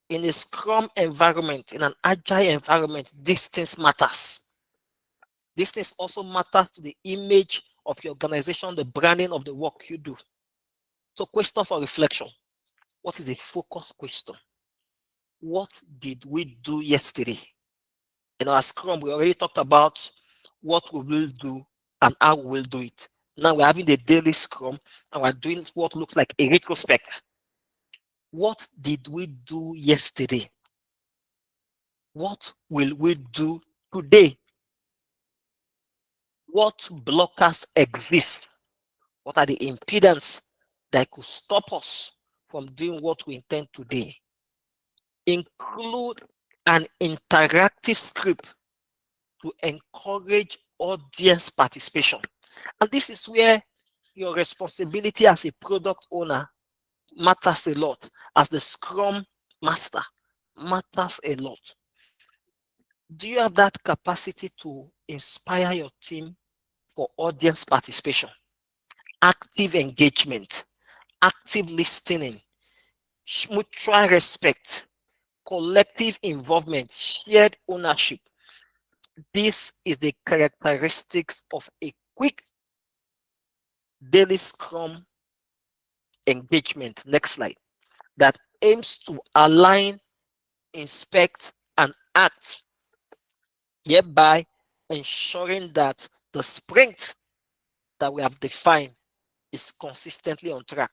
In a Scrum environment, in an Agile environment, these things matters. These things also matters to the image of your organization, the branding of the work you do. So question for reflection. What is a focus question? What did we do yesterday? In our Scrum, we already talked about what we will do and how we will do it. Now we're having the daily Scrum and we're doing what looks like a retrospect. What did we do yesterday? What will we do today? What blockers exist? What are the impediments that could stop us from doing what we intend today? Include an interactive script to encourage audience participation. And this is where your responsibility as a product owner matters a lot, as the Scrum Master matters a lot. Do you have that capacity to inspire your team for audience participation, active engagement, active listening, mutual respect, collective involvement, shared ownership? This is the characteristics of a quick daily Scrum engagement. Next slide. That aims to align, inspect, and act, hereby ensuring that the sprint that we have defined is consistently on track.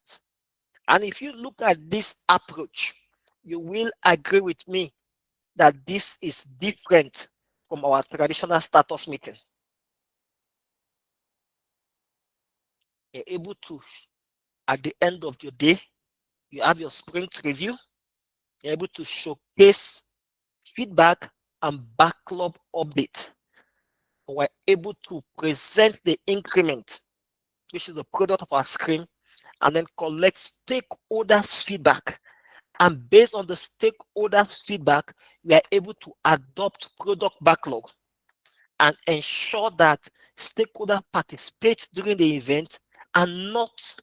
And if you look at this approach, you will agree with me that this is different from our traditional status meeting. You're able to, at the end of your day, you have your sprint review, you're able to showcase feedback and backlog update. We're able to present the increment, which is the product of our Scrum, and then collect stakeholders' feedback. And based on the stakeholders' feedback, we are able to adopt product backlog and ensure that stakeholders participate during the event and not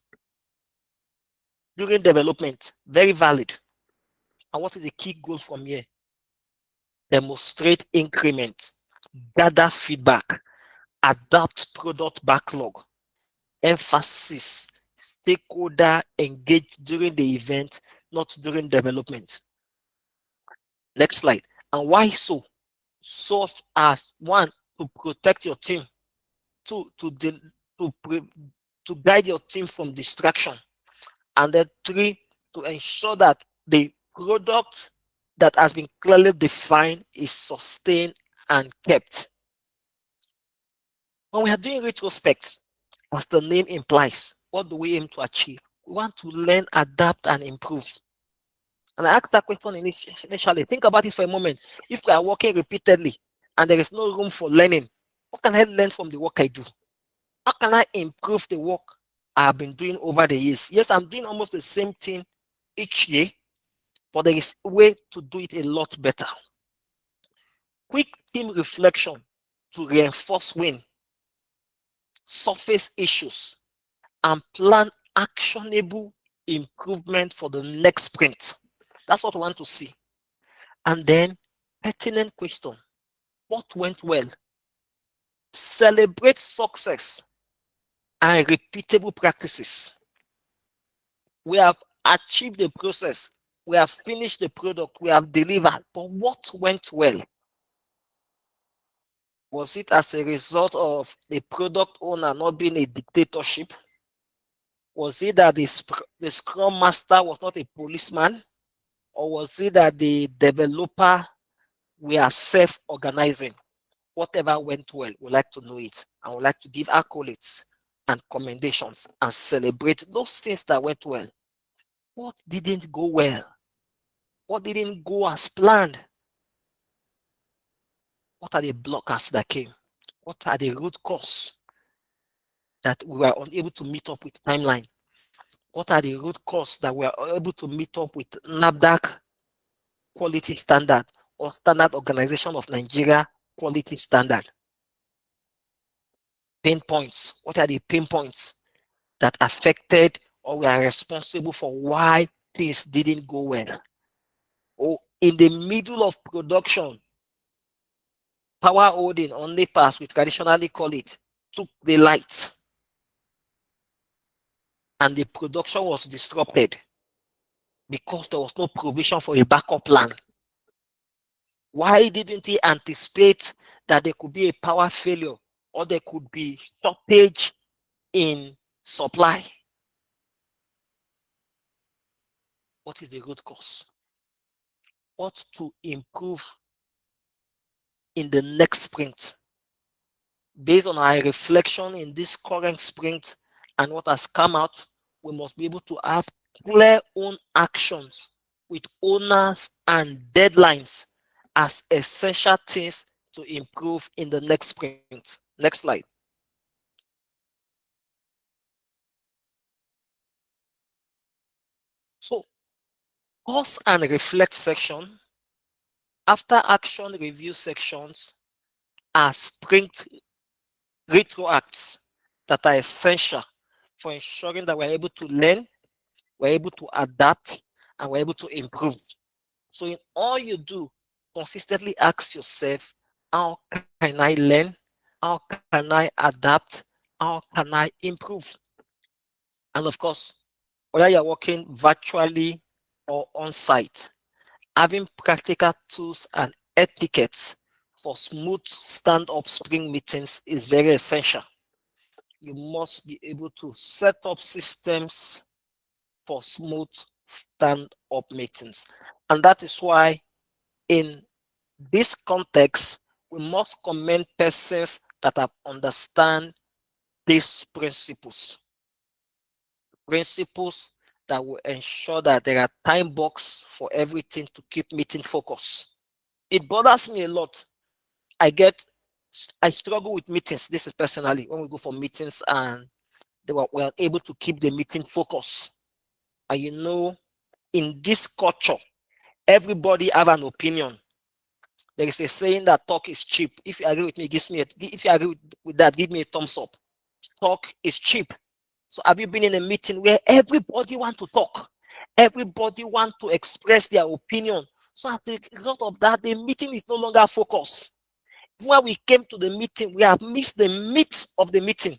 during development. Very valid. And what is the key goal from here? Demonstrate increment, gather feedback, adapt product backlog, emphasis, stakeholder engaged during the event, not during development. Next slide. And why so? So as one, to protect your team, two, to guide your team from distraction, and then three, to ensure that the product that has been clearly defined is sustained and kept. When we are doing retrospects, as the name implies, what do we aim to achieve? We want to learn, adapt, and improve. And I asked that question initially. Think about it for a moment. If we are working repeatedly and there is no room for learning, what can I learn from the work I do? How can I improve the work I have been doing over the years? Yes, I'm doing almost the same thing each year, but there is a way to do it a lot better. Quick team reflection to reinforce win, surface issues, and plan actionable improvement for the next sprint. That's what we want to see. And then, pertinent question: what went well? Celebrate success and repeatable practices. We have achieved the process, we have finished the product, we have delivered, but what went well? Was it as a result of the product owner not being a dictatorship? Was it that the Scrum Master was not a policeman? Or was it that the developer were self-organizing? Whatever went well, we'd like to know it. And we'd like to give accolades and commendations and celebrate those things that went well. What didn't go well? What didn't go as planned? What are the blockers that came? What are the root cause that we were unable to meet up with timeline? What are the root cause that we are able to meet up with NAFDAC quality standard or Standard Organization of Nigeria quality standard? Pain points. What are the pain points that affected or were responsible for why things didn't go well? Or in the middle of production, power holding on NEPAs, we traditionally call it, took the light and the production was disrupted because there was no provision for a backup plan. Why didn't he anticipate that there could be a power failure or there could be shortage in supply? What is the root cause? What to improve in the next sprint? Based on our reflection in this current sprint and what has come out, we must be able to have clear own actions with owners and deadlines as essential things to improve in the next sprint. Next slide. So, pause and reflect section. After action review sections are sprint retroacts that are essential for ensuring that we're able to learn, we're able to adapt, and we're able to improve. So in all you do, consistently ask yourself, how can I learn? How can I adapt? How can I improve? And of course, whether you're working virtually or on site, having practical tools and etiquettes for smooth stand-up sprint meetings is very essential. You must be able to set up systems for smooth stand-up meetings. And that is why in this context, we must commend persons that have understand these principles. Principles that will ensure that there are time blocks for everything to keep meeting focus. It bothers me a lot. I struggle with meetings. This is personally when we go for meetings and we are able to keep the meeting focus. And you know, in this culture, everybody have an opinion. There is a saying that talk is cheap. If you agree with me, if you agree with that, give me a thumbs up. Talk is cheap. So have you been in a meeting where everybody want to talk? Everybody want to express their opinion. So as a result of that, the meeting is no longer focused. When we came to the meeting, we have missed the meat of the meeting.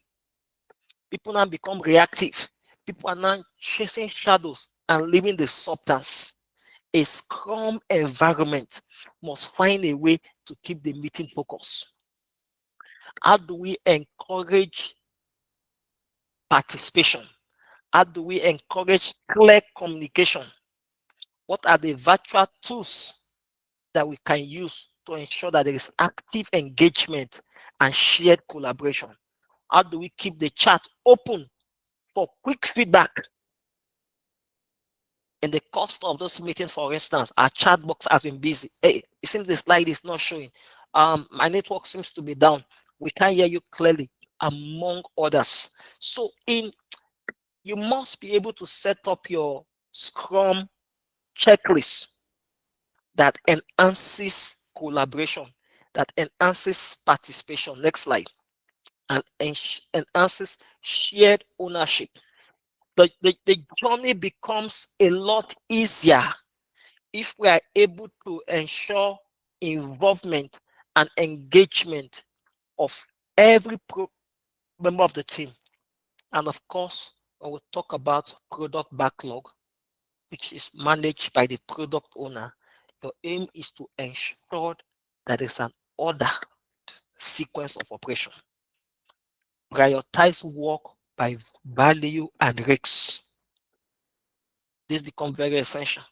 People now become reactive. People are now chasing shadows and leaving the substance. A Scrum environment must find a way to keep the meeting focused. How do we encourage participation? How do we encourage clear communication? What are the virtual tools that we can use to ensure that there is active engagement and shared collaboration? How do we keep the chat open for quick feedback? In the course of those meetings, for instance, our chat box has been busy. Hey, it seems the slide is not showing. My network seems to be down. We can't hear you clearly, among others. So you must be able to set up your Scrum checklist that enhances collaboration, that enhances participation. Next slide. And enhances shared ownership. The journey becomes a lot easier if we are able to ensure involvement and engagement of every member of the team. And of course, when we talk about product backlog, which is managed by the product owner, your aim is to ensure that there's an order sequence of operation. Prioritize work by value and risks. This becomes very essential.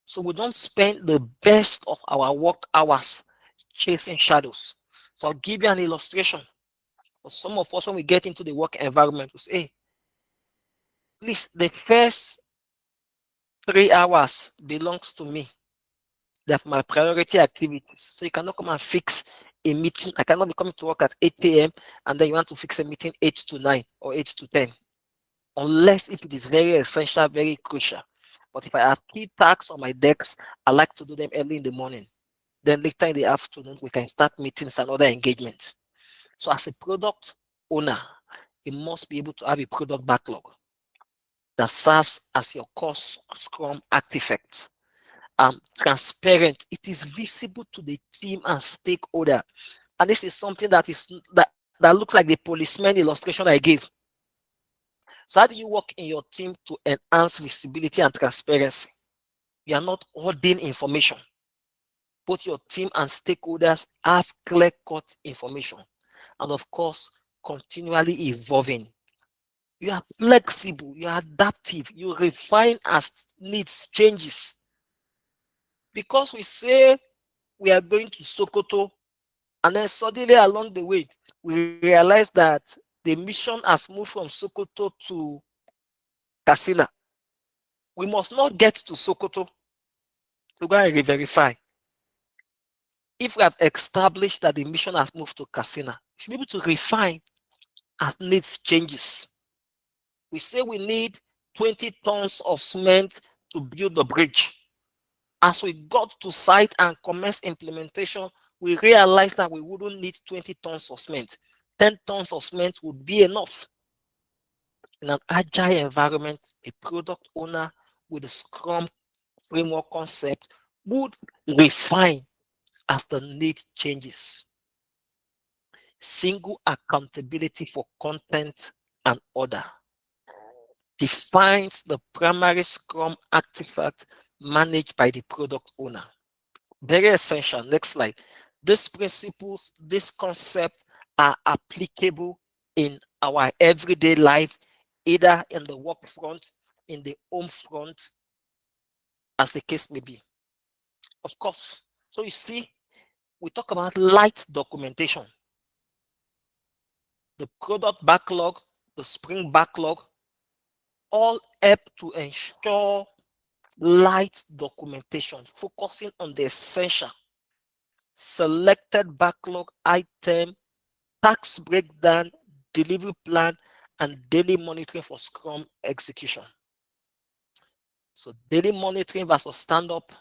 So we don't spend the best of our work hours chasing shadows. So I'll give you an illustration. For some of us, when we get into the work environment, we say, hey, please, the first 3 hours belongs to me. They're my priority activities. So you cannot come and fix a meeting. I cannot be coming to work at 8 a.m. and then you want to fix a meeting 8 to 9 or 8 to 10. Unless if it is very essential, very crucial. But if I have key tasks on my desk, I like to do them early in the morning. Then later in the afternoon, we can start meetings and other engagements. So as a product owner, you must be able to have a product backlog that serves as your core Scrum artifact. Transparent. It is visible to the team and stakeholder. And this is something that looks like the policeman illustration I gave. So how do you work in your team to enhance visibility and transparency? You are not hoarding information. Both your team and stakeholders have clear-cut information. And of course, continually evolving. You are flexible, you are adaptive, you refine as needs changes. Because we say we are going to Sokoto, and then suddenly along the way, we realize that the mission has moved from Sokoto to Katsina. We must not get to Sokoto to go and re-verify. If we have established that the mission has moved to Katsina, we should be able to refine as needs changes. We say we need 20 tons of cement to build the bridge. As we got to site and commenced implementation, we realized that we wouldn't need 20 tons of cement. 10 tons of cement would be enough. In an agile environment, a product owner with a Scrum framework concept would refine as the need changes. Single accountability for content and order defines the primary Scrum artifact managed by the product owner. Very essential. Next slide. These principles, this concept are applicable in our everyday life, either in the work front, in the home front, as the case may be. Of course. So you see, we talk about light documentation. The product backlog, the sprint backlog, all help to ensure light documentation, focusing on the essential. Selected backlog item, task breakdown, delivery plan, and daily monitoring for Scrum execution. So daily monitoring versus stand-up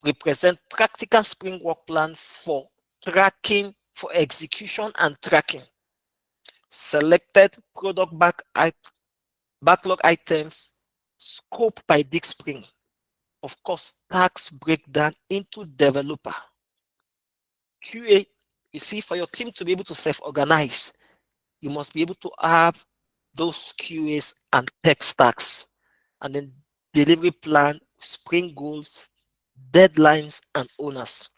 represent practical sprint work plan for tracking, for execution and tracking. Selected product backlog items, scope by Dick Spring. Of course, task breakdown into developer. QA, you see, for your team to be able to self-organize, you must be able to have those QAs and tech stacks, and then delivery plan, sprint goals, deadlines, and owners.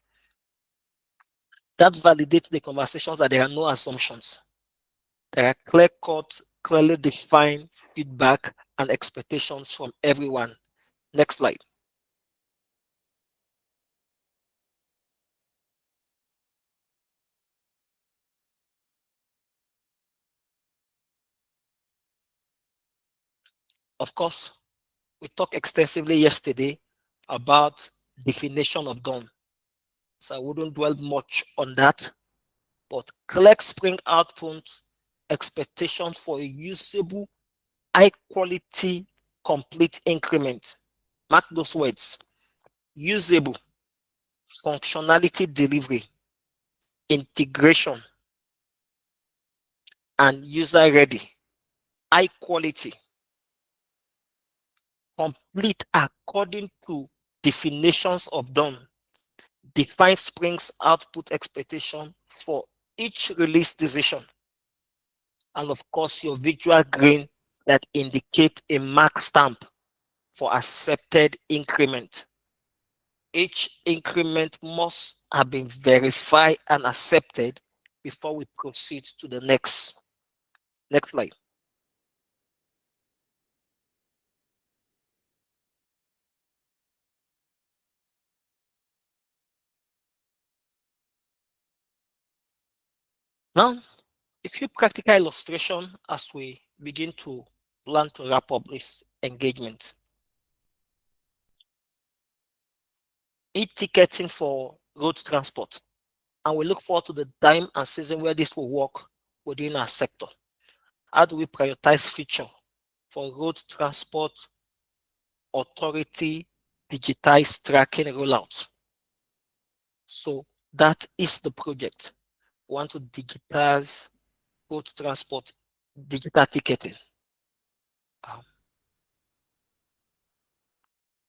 That validates the conversations that there are no assumptions. There are clear cut, clearly defined feedback and expectations from everyone. Next slide. Of course, we talked extensively yesterday about definition of done. So I wouldn't dwell much on that, but clear sprint output, expectation for a usable, high quality, complete increment. Mark those words: usable, functionality delivery, integration, and user ready. High quality, complete according to definitions of done. Define sprints output expectation for each release decision. And of course, your visual green that indicate a mark stamp for accepted increment. Each increment must have been verified and accepted before we proceed to the next. Next slide. Now, a few practical illustration as we begin to plan to wrap up this engagement. E-ticketing for road transport. And we look forward to the time and season where this will work within our sector. How do we prioritize feature for road transport authority digitized tracking rollout? So that is the project. We want to digitize road transport digital ticketing. Um,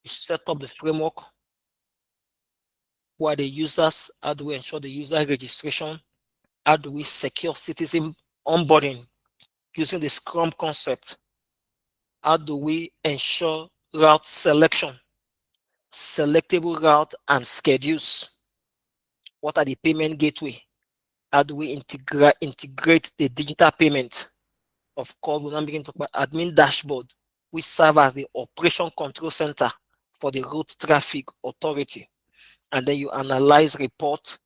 we set up the framework. Who are the users? How do we ensure the user registration? How do we secure citizen onboarding using the Scrum concept? How do we ensure route selection, selectable route and schedules? What are the payment gateway? How do we integrate the digital payment? Of course, we're now beginning to talk about admin dashboard, which serve as the operation control center for the road traffic authority. And then you analyze report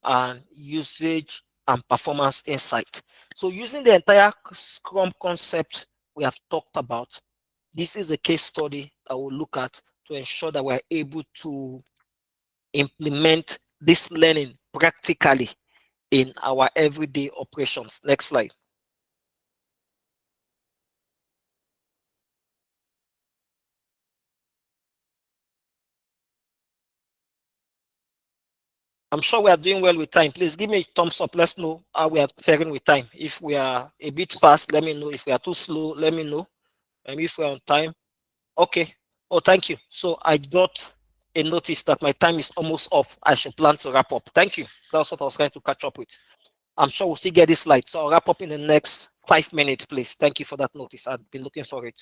and usage and performance insight. So using the entire Scrum concept we have talked about, this is a case study that we'll look at to ensure that we're able to implement this learning practically in our everyday operations. Next slide. I'm sure we are doing well with time. Please give me a thumbs up. Let's know how we are faring with time. If we are a bit fast, let me know. If we are too slow, let me know. And if we're on time, okay. Oh, thank you. So I got a notice that my time is almost up. I should plan to wrap up. Thank you. That's what I was trying to catch up with. I'm sure we'll still get this slide. So I'll wrap up in the next 5 minutes, please. Thank you for that notice. I've been looking for it.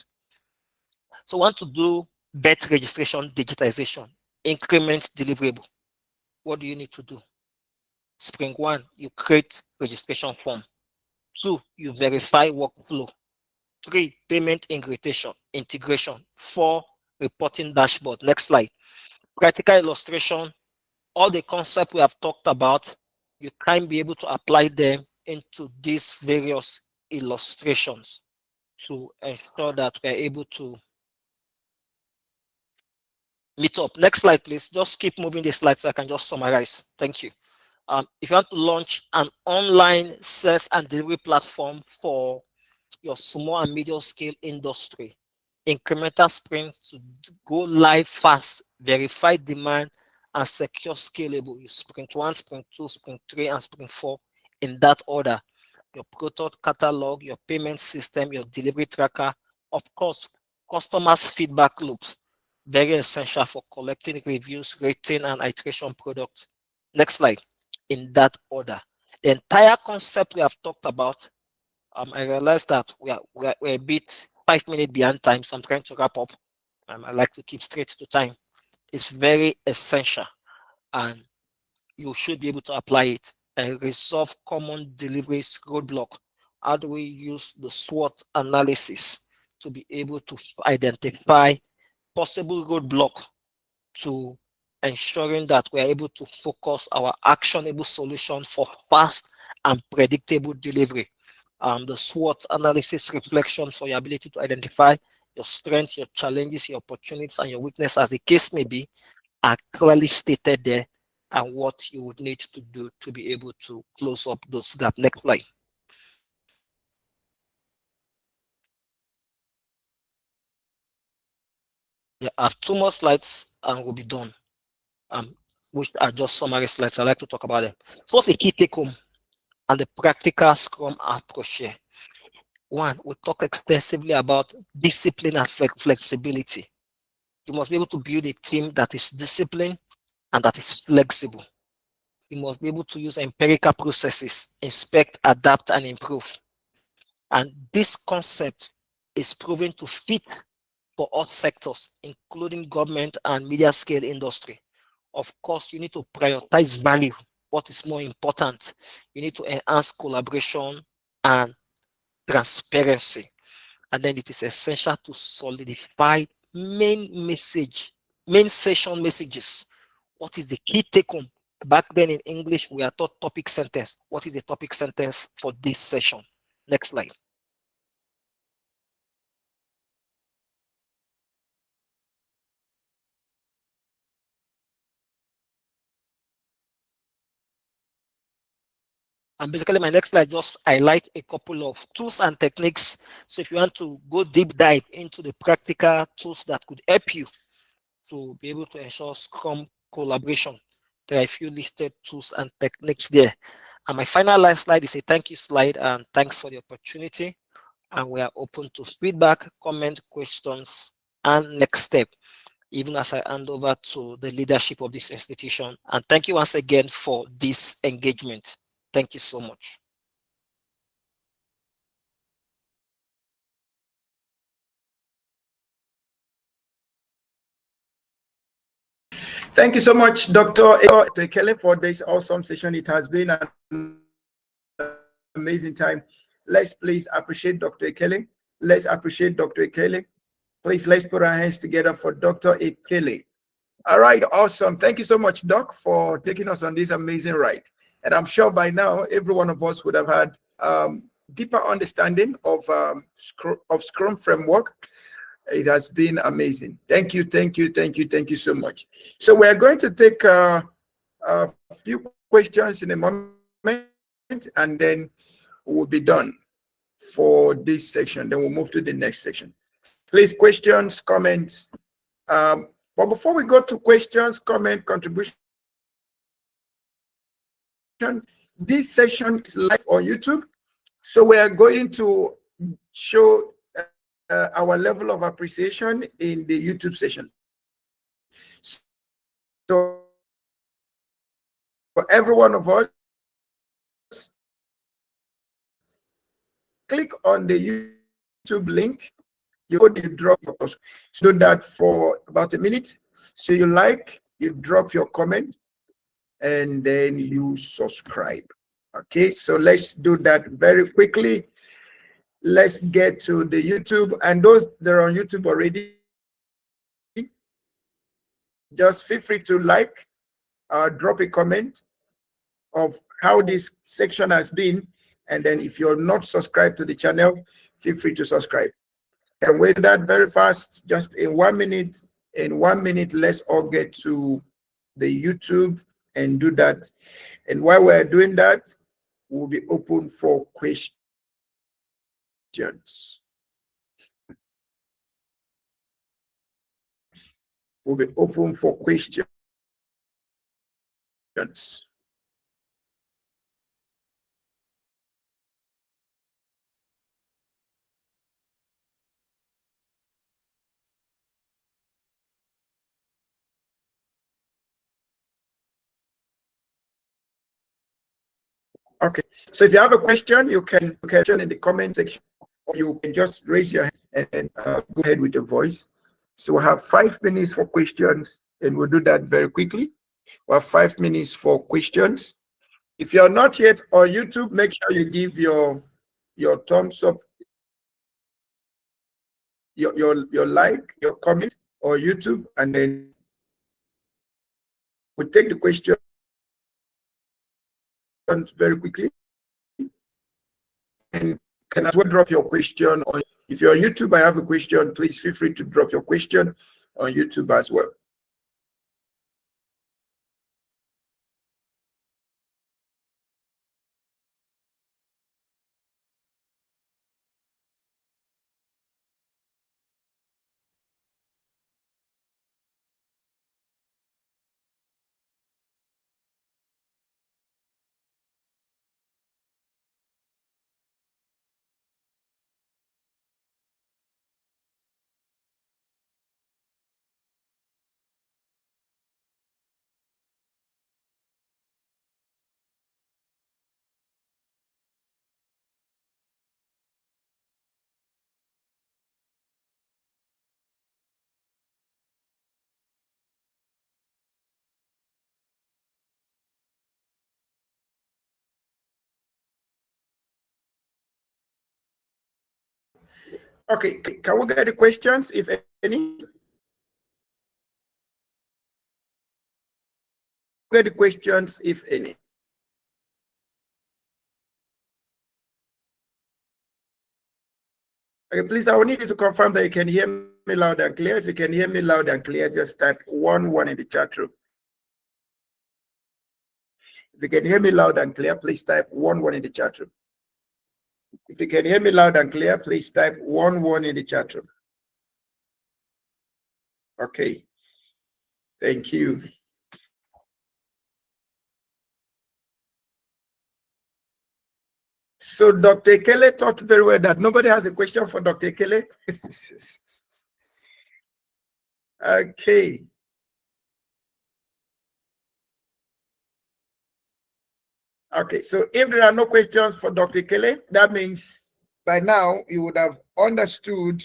So I want to do bet registration digitization, increment deliverable. What do you need to do? Spring one, you create registration form. Two, you verify workflow. Three, payment integration. Four, reporting dashboard. Next slide. Practical illustration. All the concepts we have talked about, you can be able to apply them into these various illustrations to ensure that we're able to meet up. Next slide, please. Just keep moving the slide so I can just summarize. Thank you. If you want to launch an online sales and delivery platform for your small and medium scale industry, incremental sprints to go live fast, verify demand, and secure scalable. You sprint one, sprint two, sprint three, and sprint four in that order. Your product catalog, your payment system, your delivery tracker, of course, customers' feedback loops, very essential for collecting reviews, rating, and iteration product. Next slide. In that order. The entire concept we have talked about I realized that we're a bit 5 minutes behind time, so I'm trying to wrap up. I like to keep straight to time. It's very essential, and you should be able to apply it and resolve common deliveries roadblock. How do we use the SWOT analysis to be able to identify possible roadblock to ensuring that we are able to focus our actionable solution for fast and predictable delivery? The SWOT analysis reflection for your ability to identify your strengths, your challenges, your opportunities, and your weakness, as the case may be, are clearly stated there, and what you would need to do to be able to close up those gaps. Next slide. Yeah, I have two more slides and we'll be done. Um, which are just summary slides. I like to talk about them. So what's the key take home and the practical Scrum approach here? One, we talk extensively about discipline and flexibility. You must be able to build a team that is disciplined and that is flexible. You must be able to use empirical processes, inspect, adapt, and improve. And this concept is proven to fit for all sectors, including government and media scale industry. Of course, you need to prioritize value. What is more important? You need to enhance collaboration and transparency. And then it is essential to solidify main session messages. What is the key take home? Back then in English, we are taught topic sentence. What is the topic sentence for this session? Next slide. And basically, my next slide just highlight a couple of tools and techniques. So if you want to go deep dive into the practical tools that could help you to be able to ensure Scrum collaboration, there are a few listed tools and techniques there. And my final last slide is a thank you slide, and thanks for the opportunity. And we are open to feedback, comment, questions, and next step, even as I hand over to the leadership of this institution. And thank you once again for this engagement. Thank you so much. Thank you so much, Dr. Kelly, for this awesome session. It has been an amazing time. Let's please appreciate Dr. Kelly. Let's appreciate Dr. Kelly. Please, let's put our hands together for Dr. Kelly. All right, awesome. Thank you so much, Doc, for taking us on this amazing ride. And I'm sure by now, every one of us would have had deeper understanding of Scrum framework. It has been amazing. Thank you, thank you, thank you, thank you so much. So we're going to take a few questions in a moment, and then we'll be done for this section. Then we'll move to the next section. Please, questions, comments. But before we go to questions, comment, contribution, this session is live on YouTube. So we are going to show our level of appreciation in the YouTube session. So every one of us, click on the YouTube link. You go there, you drop your post. So do that for about a minute. So you like, you drop your comment, and then you subscribe. Okay, so let's do that very quickly. Let's get to the YouTube, and those that are on YouTube already, just feel free to like, drop a comment of how this section has been, and then if you're not subscribed to the channel, feel free to subscribe. And we do that very fast, just in 1 minute. In 1 minute, let's all get to the YouTube and do that. And while we're doing that, we'll be open for questions. We'll be open for questions. Okay. So if you have a question, you can in the comment section, or you can just raise your hand and go ahead with your voice. So we'll have 5 minutes for questions, and we'll do that very quickly. We'll have 5 minutes for questions. If you're not yet on YouTube, make sure you give your thumbs up, your like, your comment, or YouTube, and then we'll take the questions very quickly. And can as well drop your question. Or if you're on YouTube, I have a question, please feel free to drop your question on YouTube as well. Okay, can we get the questions, if any? Get the questions, if any. Okay, please, I will need you to confirm that you can hear me loud and clear. If you can hear me loud and clear, just type 1 in the chat room. If you can hear me loud and clear, please type 1 in the chat room. If you can hear me loud and clear, please type 1 in the chat room. Okay. Thank you. So Dr. Kelly taught very well that nobody has a question for Dr. Kelly. Okay. Okay, so if there are no questions for Dr. Kelly, that means by now you would have understood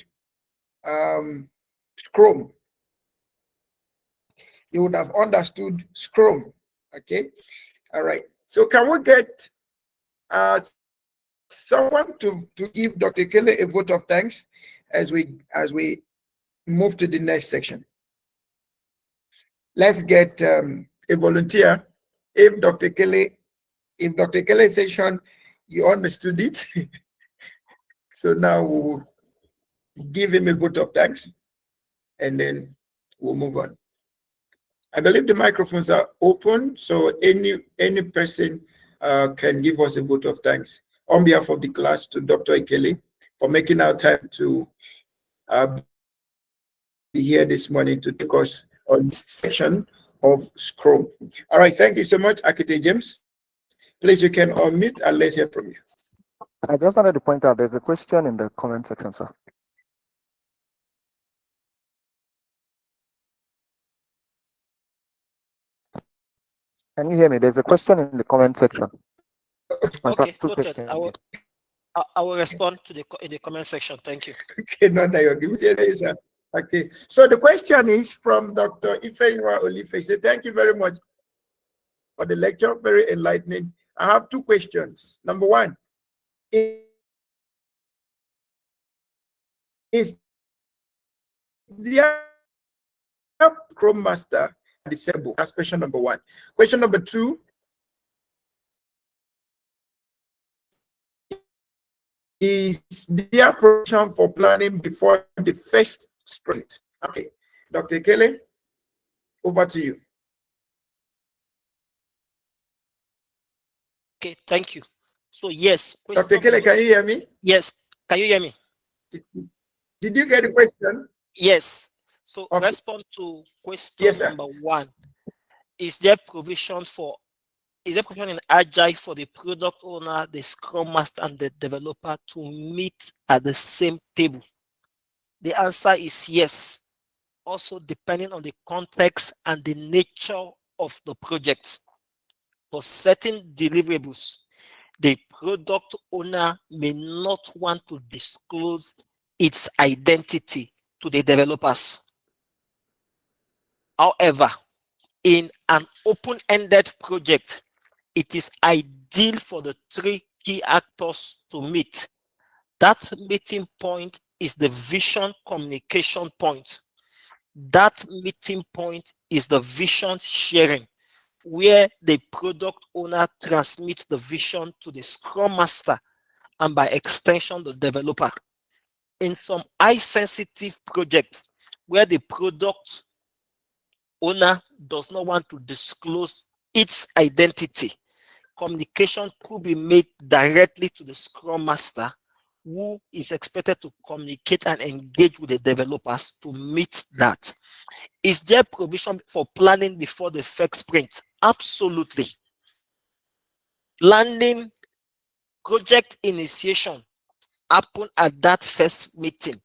Scrum. You would have understood Scrum. Okay. All right. So can we get someone to give Dr. Kelly a vote of thanks as we move to the next section? Let's get a volunteer. If Dr. Kelly's session, you understood it. So now we'll give him a vote of thanks, and then we'll move on. I believe the microphones are open, so any person can give us a vote of thanks on behalf of the class to Dr. Ikele for making our time to be here this morning to take us on this section of Scrum. All right, thank you so much, Architect James. Please, you can unmute and let's hear from you. I just wanted to point out there's a question in the comment section, sir. Can you hear me? There's a question in the comment section. Okay, noted. I will respond to in the comment section. Thank you. Okay, not that you're giving me, sir. Okay, so the question is from Dr. Ifeanyiwa Olife. Say, thank you very much for the lecture, very enlightening. I have 2 questions. Number 1, is the Scrum Master disabled? That's question number 1. Question number 2, is there provision for planning before the first sprint? Okay, Dr. Kelly, over to you. Okay, thank you. So yes, Dr. Kelly, can you hear me? Yes, can you hear me? Did you get the question? Yes. So okay. Respond to question number 1. Is there provision in Agile for the product owner, the Scrum Master, and the developer to meet at the same table? The answer is yes. Also, depending on the context and the nature of the project. For certain deliverables, the product owner may not want to disclose its identity to the developers. However, in an open-ended project, it is ideal for the three key actors to meet. That meeting point is the vision communication point. That meeting point is the vision sharing, where the product owner transmits the vision to the Scrum Master and by extension the developer. In some high sensitive projects where the product owner does not want to disclose its identity, communication could be made directly to the Scrum Master, who is expected to communicate and engage with the developers to meet that. Is there provision for planning before the first sprint? Absolutely. Landing project initiation happen at that first meeting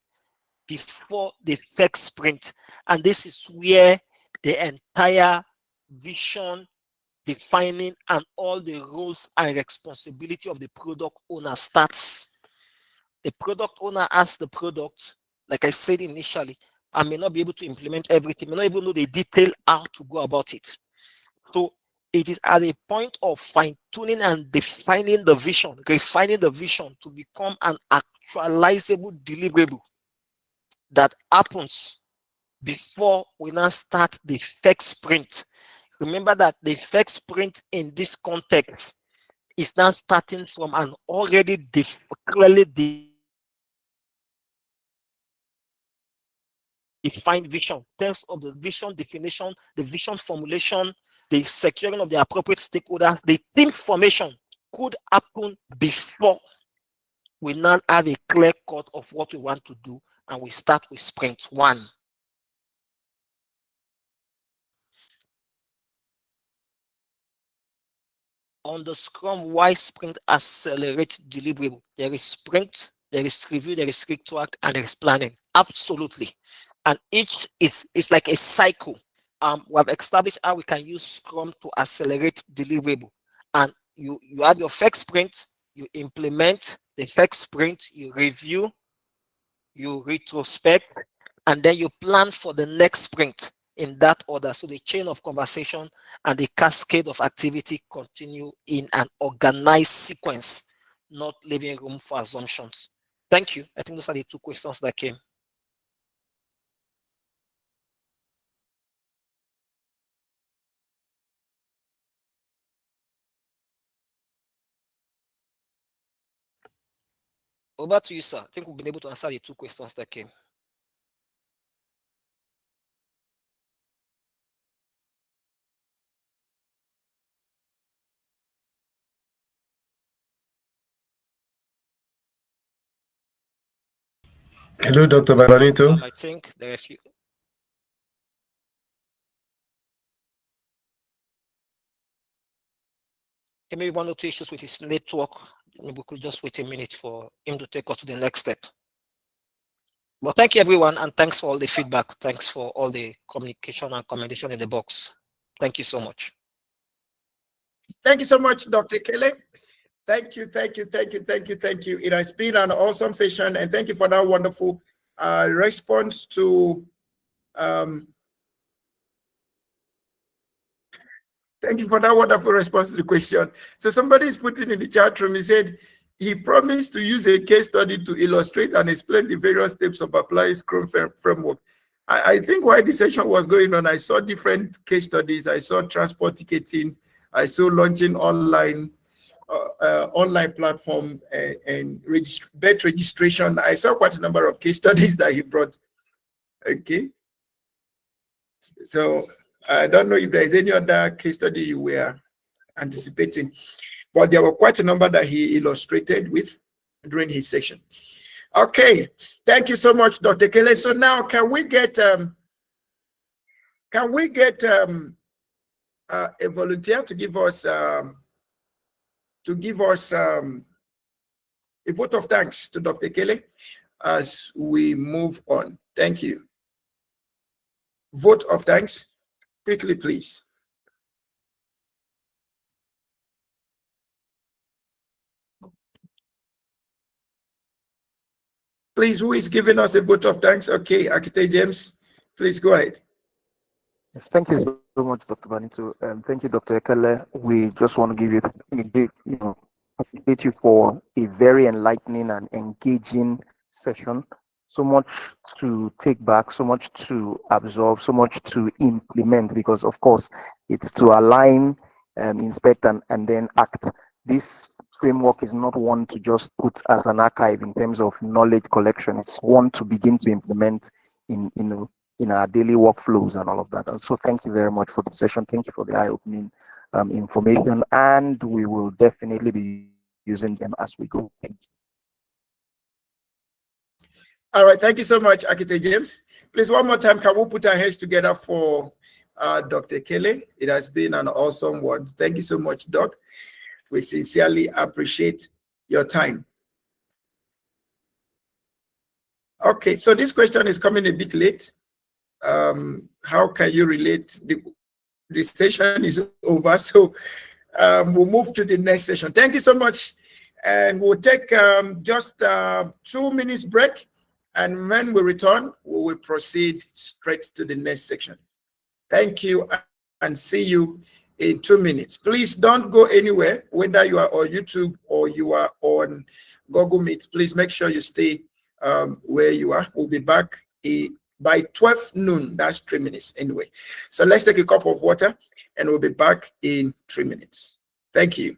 before the first sprint. And this is where the entire vision defining and all the roles and responsibility of the product owner starts. The product owner has the product, like I said initially, and may not be able to implement everything, may not even know the detail how to go about it. So it is at a point of fine-tuning and defining the vision, refining the vision to become an actualizable deliverable that happens before we now start the first sprint. Remember that the first sprint in this context is now starting from an already clearly defined vision in terms of the vision definition, the vision formulation, the securing of the appropriate stakeholders. The team formation could happen before we now have a clear cut of what we want to do, and we start with sprint one. On the Scrum, why sprint accelerate deliverable? There is sprint, there is review, there is retract, and there is planning. Absolutely. And each is like a cycle. We have established how we can use Scrum to accelerate deliverable. And you have your first sprint, you implement the first sprint, you review, you retrospect, and then you plan for the next sprint in that order. So the chain of conversation and the cascade of activity continue in an organized sequence, not leaving room for assumptions. Thank you. I think those are the two questions that came. Over to you, sir. I think we've been able to answer the two questions that came. Hello, Dr. Barbanito. I think there are a few. Okay, maybe one or two issues with his network. Maybe we could just wait a minute for him to take us to the next step. Well, thank you, everyone, and thanks for all the feedback. Thanks for all the communication and commendation in the box. Thank you so much. Thank you so much, Dr. Kelly. Thank you. It has been an awesome session, and thank you for that wonderful response to thank you for that wonderful response to the question. So somebody is putting in the chat room, he said he promised to use a case study to illustrate and explain the various steps of applying Scrum framework. I think while the session was going on, I saw different case studies. I saw transport ticketing. I saw launching online platform and bet registration. I saw quite a number of case studies that he brought. Okay. So I don't know if there is any other case study you were anticipating, but there were quite a number that he illustrated with during his session. Okay, thank you so much, Dr. Kelly. So now, can we get a volunteer to give us a vote of thanks to Dr. Kelly as we move on? Thank you. Vote of thanks, quickly, please. Please, who is giving us a vote of thanks? Okay, Architect James, please go ahead. Yes, thank you so much, Dr. Banito. Thank you, Dr. Ekele. We just want to give you, appreciate you for a very enlightening and engaging session. So much to take back, so much to absorb, so much to implement, because of course it's to align, inspect, and then act. This framework is not one to just put as an archive in terms of knowledge collection. It's one to begin to implement in our daily workflows and all of that. And so thank you very much for the session. Thank you for the eye-opening information, and we will definitely be using them as we go. Thank you. All right, thank you so much, Architect James. Please, one more time, can we put our heads together for Dr. Kelly? It has been an awesome one. Thank you so much, Doc. We sincerely appreciate your time. Okay, so this question is coming a bit late. How can you relate? The session is over, so we'll move to the next session. Thank you so much, and we'll take just 2 minutes break, and when we return, we will proceed straight to the next section. Thank you, and see you in 2 minutes. Please don't go anywhere, whether you are on YouTube or you are on Google Meet. Please make sure you stay where you are. We'll be back by 12 noon. That's 3 minutes anyway. So let's take a cup of water, and we'll be back in 3 minutes. Thank you.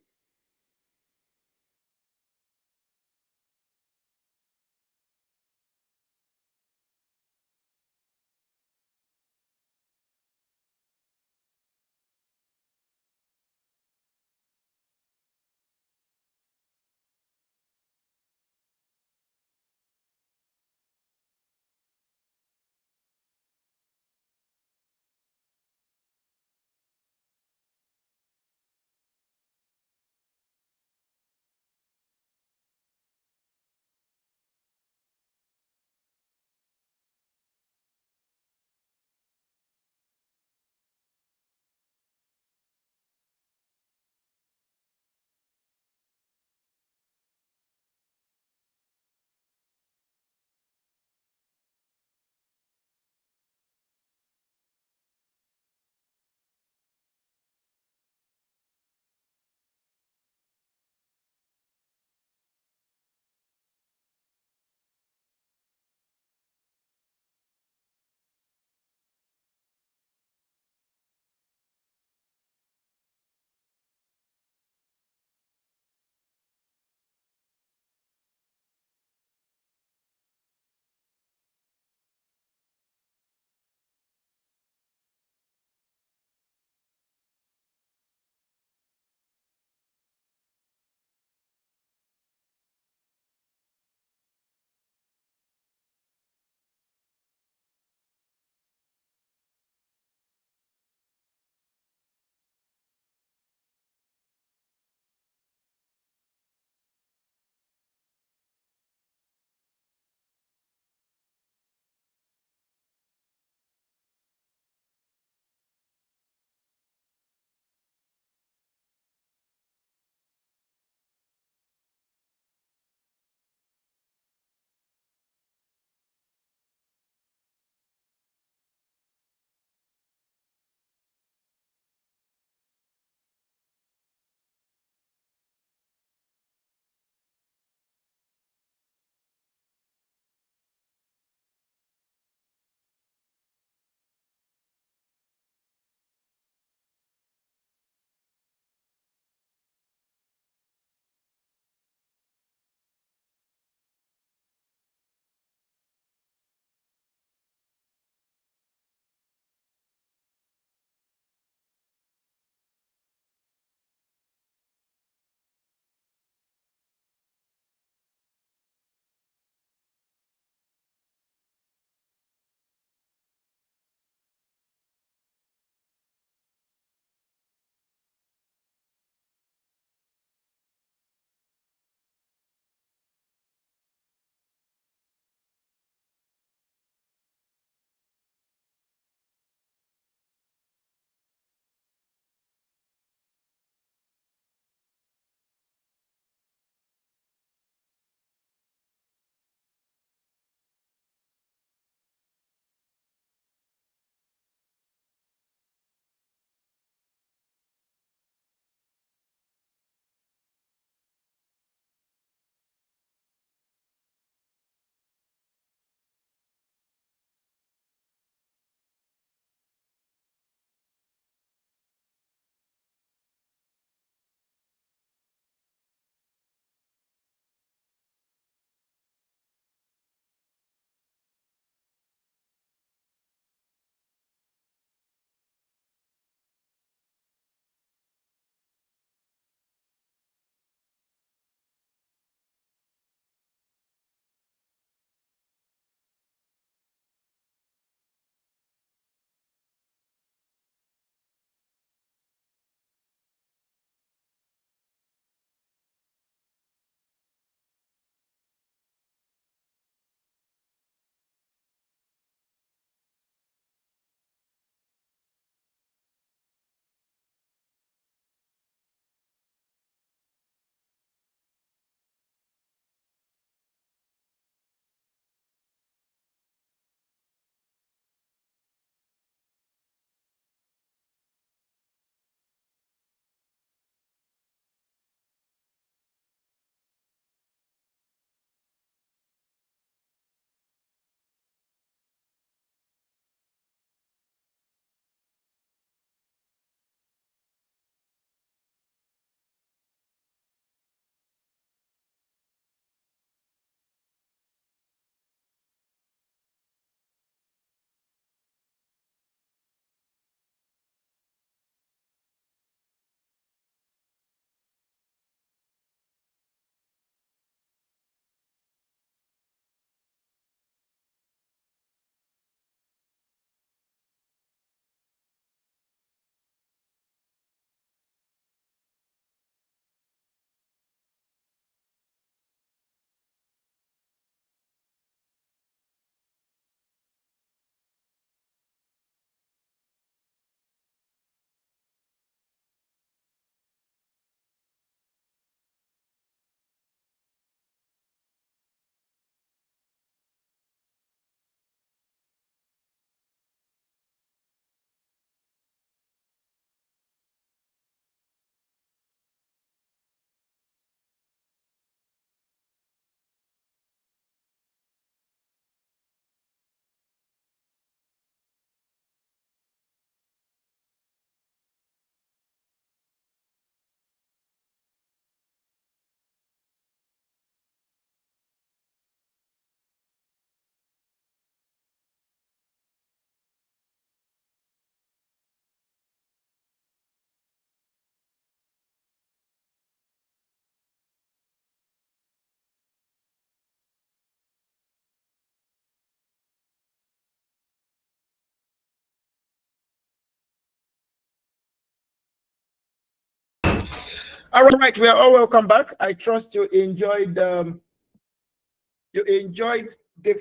All right, we are all welcome back. I trust you enjoyed the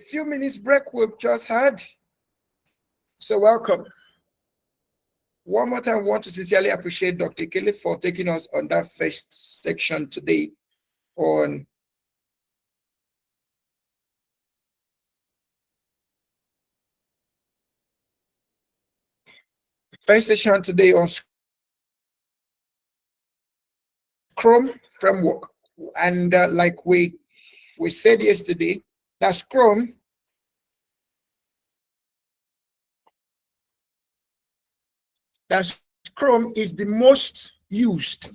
few minutes break we've just had. So welcome. One more time, I want to sincerely appreciate Dr. Kelly for taking us on that first section today on Scrum framework. And like we said yesterday, that Scrum is the most used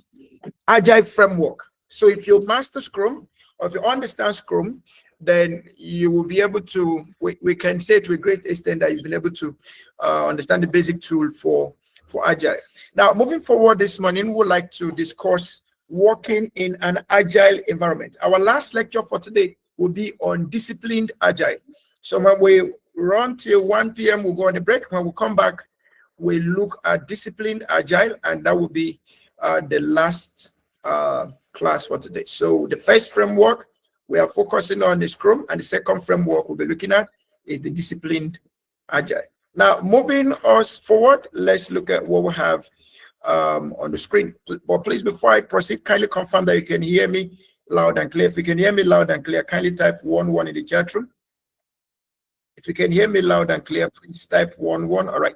Agile framework. So if you master Scrum, or if you understand Scrum, then you will be able to, we can say to a great extent that you've been able to understand the basic tool for Agile. Now, moving forward this morning, we would like to discuss working in an Agile environment. Our last lecture for today will be on disciplined Agile. So when we run till 1 p.m., we'll go on a break. When we come back, we look at disciplined Agile, and that will be the last class for today. So the first framework we are focusing on is Scrum, and the second framework we'll be looking at is the disciplined Agile. Now, moving us forward, let's look at what we have on the screen. But please, before I proceed, kindly confirm that you can hear me loud and clear. If you can hear me loud and clear, kindly type 1-1 in the chat room. If you can hear me loud and clear, please type 1-1. All right.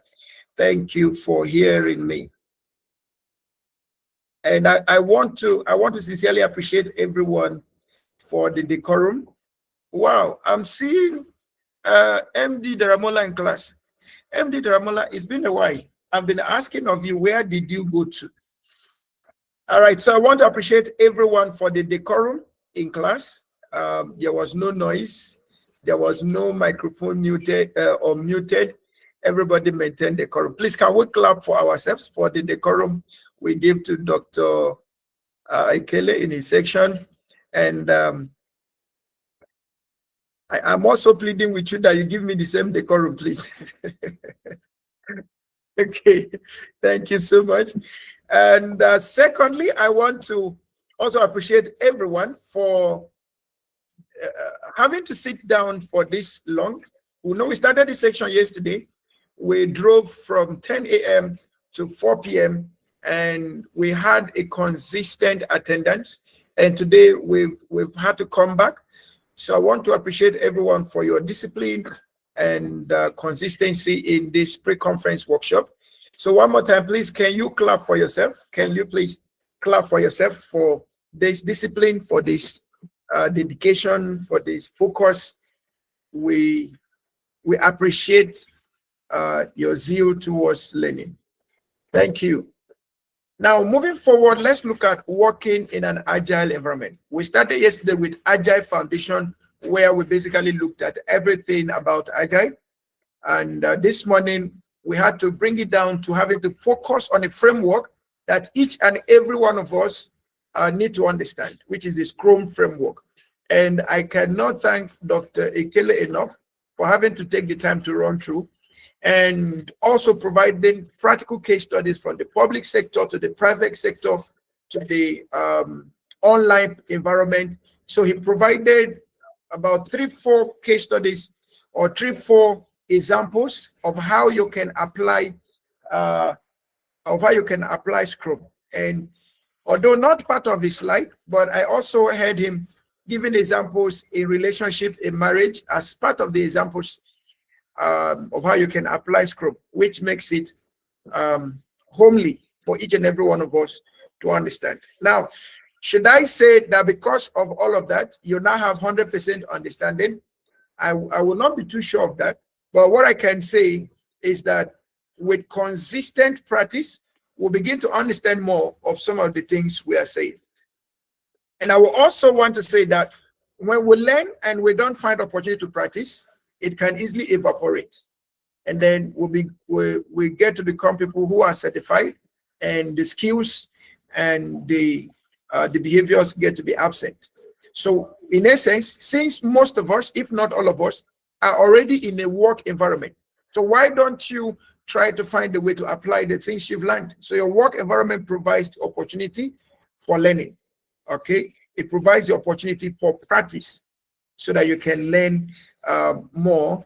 Thank you for hearing me. And I want to sincerely appreciate everyone for the decorum. Wow, I'm seeing MD Daramola in class. MD Daramola, it's been a while. I've been asking of you, where did you go to? All right, so I want to appreciate everyone for the decorum in class. There was no noise. There was no microphone muted or muted. Everybody maintained decorum. Please, can we clap for ourselves for the decorum we give to Dr. Ekele in his section? And I'm also pleading with you that you give me the same decorum, please. Okay, thank you so much. And secondly, I want to also appreciate everyone for having to sit down for this long. We know we started this section yesterday. We drove from 10 a.m. to 4 p.m. and we had a consistent attendance. And today we've had to come back. So I want to appreciate everyone for your discipline and consistency in this pre-conference workshop. So one more time, please, can you clap for yourself? Can you please clap for yourself for this discipline, for this dedication, for this focus? We appreciate your zeal towards learning. Thank you. Now, moving forward, let's look at working in an Agile environment. We started yesterday with Agile Foundation, where we basically looked at everything about Agile. And this morning, we had to bring it down to having to focus on a framework that each and every one of us need to understand, which is the Scrum framework. And I cannot thank Dr. Ekele enough for having to take the time to run through and also providing practical case studies from the public sector to the private sector to the online environment. So he provided about 3-4 case studies or 3-4 examples of how you can apply Scrum. And although not part of his slide, but I also heard him giving examples in relationship, in marriage, as part of the examples of how you can apply Scrum, which makes it homely for each and every one of us to understand. Now, should I say that because of all of that, you now have 100% understanding? I will not be too sure of that. But what I can say is that with consistent practice, we'll begin to understand more of some of the things we are saying. And I will also want to say that when we learn and we don't find opportunity to practice, it can easily evaporate. And then we get to become people who are certified, and the skills and the behaviors get to be absent. So in essence, since most of us, if not all of us, are already in a work environment, so why don't you try to find a way to apply the things you've learned? So your work environment provides the opportunity for learning. Okay, it provides the opportunity for practice so that you can learn more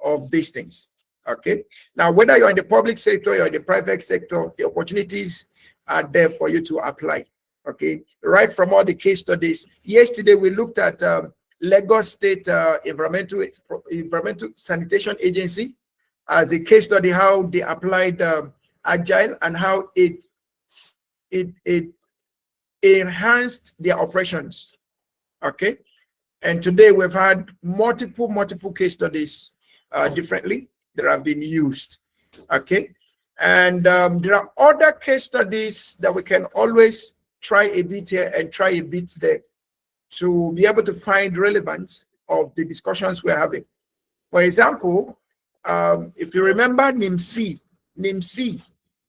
of these things. Okay, now whether you're in the public sector or in the private sector, the opportunities are there for you to apply. Okay, right from all the case studies. Yesterday we looked at Lagos State Environmental Sanitation Agency as a case study, how they applied Agile and how it enhanced their operations. Okay, and today we've had multiple case studies differently that have been used. Okay, and there are other case studies that we can always try a bit here and try a bit there to be able to find relevance of the discussions we're having. For example, if you remember NIMC,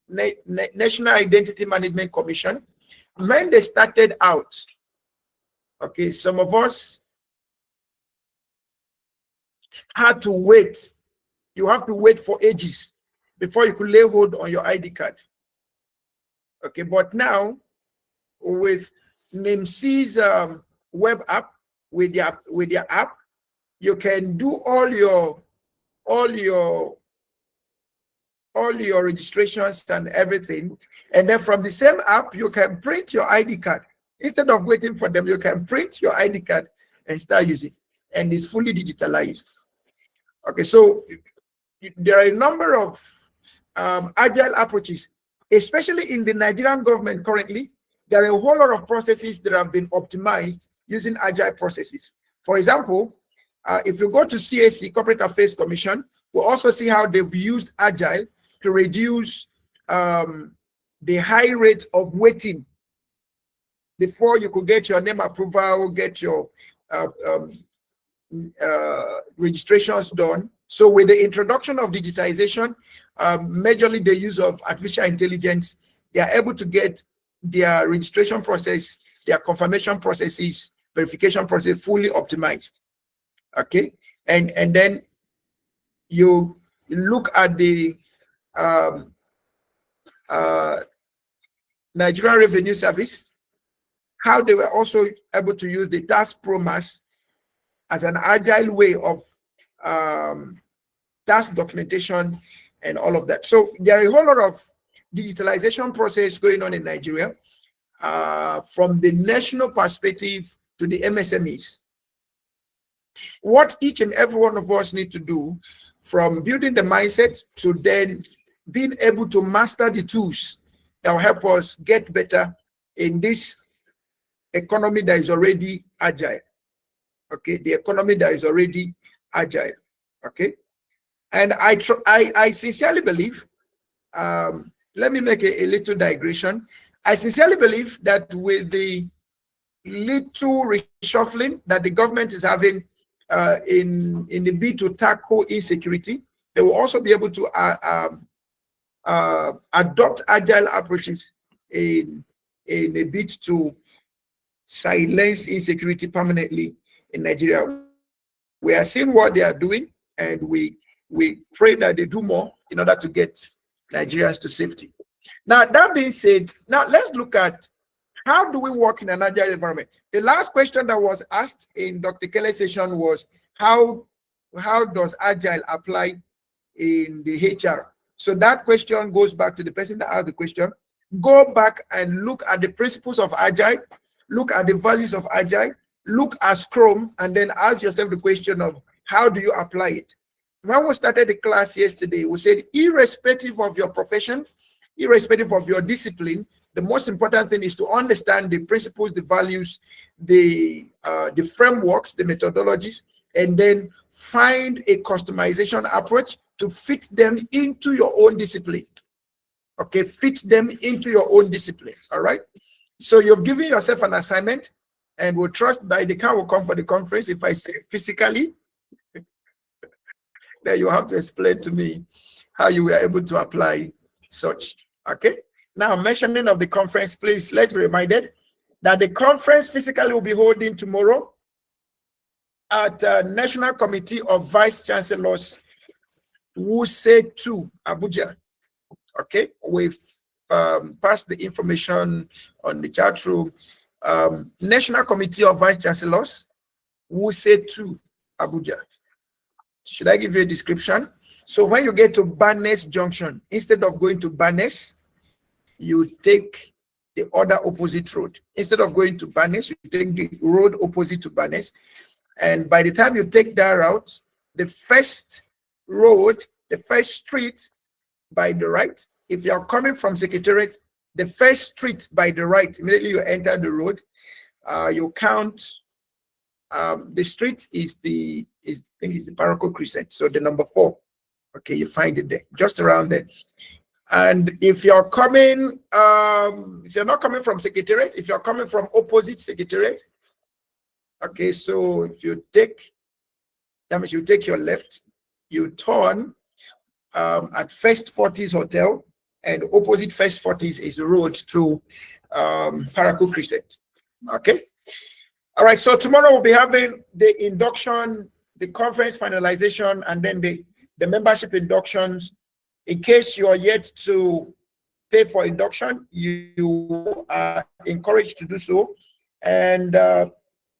National Identity Management Commission, when they started out, okay, some of us had to wait. You have to wait for ages before you could lay hold on your ID card. Okay, but now with NIMC's web app, with your app, you can do all your registrations and everything, and then from the same app you can print your ID card. Instead of waiting for them, you can print your ID card and start using it, and it's fully digitalized. Okay, so there are a number of agile approaches, especially in the Nigerian government currently. There are a whole lot of processes that have been optimized using agile processes. For example, if you go to CAC, Corporate Affairs Commission, we'll also see how they've used agile to reduce the high rate of waiting before you could get your name approval, get your registrations done. So with the introduction of digitization, majorly the use of artificial intelligence, they are able to get their registration process, their confirmation processes, verification process fully optimized. Okay, and then you look at the Nigerian Revenue Service, how they were also able to use the task promise as an agile way of task documentation and all of that. So there are a whole lot of digitalization process going on in Nigeria, from the national perspective to the MSMEs. What each and every one of us need to do, from building the mindset to then being able to master the tools that will help us get better in this economy that is already agile. Okay, the economy that is already agile. Okay, and I sincerely believe, let me make a little digression. I sincerely believe that with the little reshuffling that the government is having in the bid to tackle insecurity, they will also be able to adopt agile approaches in a bid to silence insecurity permanently in Nigeria. We are seeing what they are doing, and we pray that they do more in order to get Nigerians to safety. Now, that being said, now let's look at how do we work in an agile environment. The last question that was asked in Dr. Kelly's session was how does agile apply in the HR? So that question goes back to the person that asked the question. Go back and look at the principles of agile, look at the values of agile, look at Scrum, and then ask yourself the question of how do you apply it? When we started the class yesterday, we said irrespective of your profession, irrespective of your discipline, the most important thing is to understand the principles, the values, the frameworks, the methodologies, and then find a customization approach to fit them into your own discipline. Okay, fit them into your own discipline. All right. So you've given yourself an assignment, and we'll trust by the car will come for the conference. If I say physically, then you have to explain to me how you were able to apply such. Okay. Now, mentioning of the conference, please let's be reminded that the conference physically will be holding tomorrow at National Committee of Vice Chancellors, Wuse 2, Abuja. Okay, with pass the information on the chat room. National Committee of Vice Chancellors, Wuse 2, Abuja. Should I give you a description? So when you get to Barnes Junction, instead of going to Barnes, you take the other opposite road. Instead of going to Barnes, you take the road opposite to Barnes. And by the time you take that route, the first road, the first street by the right, if you are coming from Secretariat, the first street by the right, immediately you enter the road, you count, the street is the Parochial Crescent, so the number 4. Okay, you find it there, just around there. And if you're coming, if you're not coming from Secretariat, if you're coming from opposite Secretariat, okay, so if you take, that means you take your left, you turn at First Forties Hotel, and opposite First Forties is the road to Parochial Crescent. Okay. All right. So tomorrow we'll be having the induction, the conference finalization, and then the membership inductions. In case you are yet to pay for induction, you are encouraged to do so. And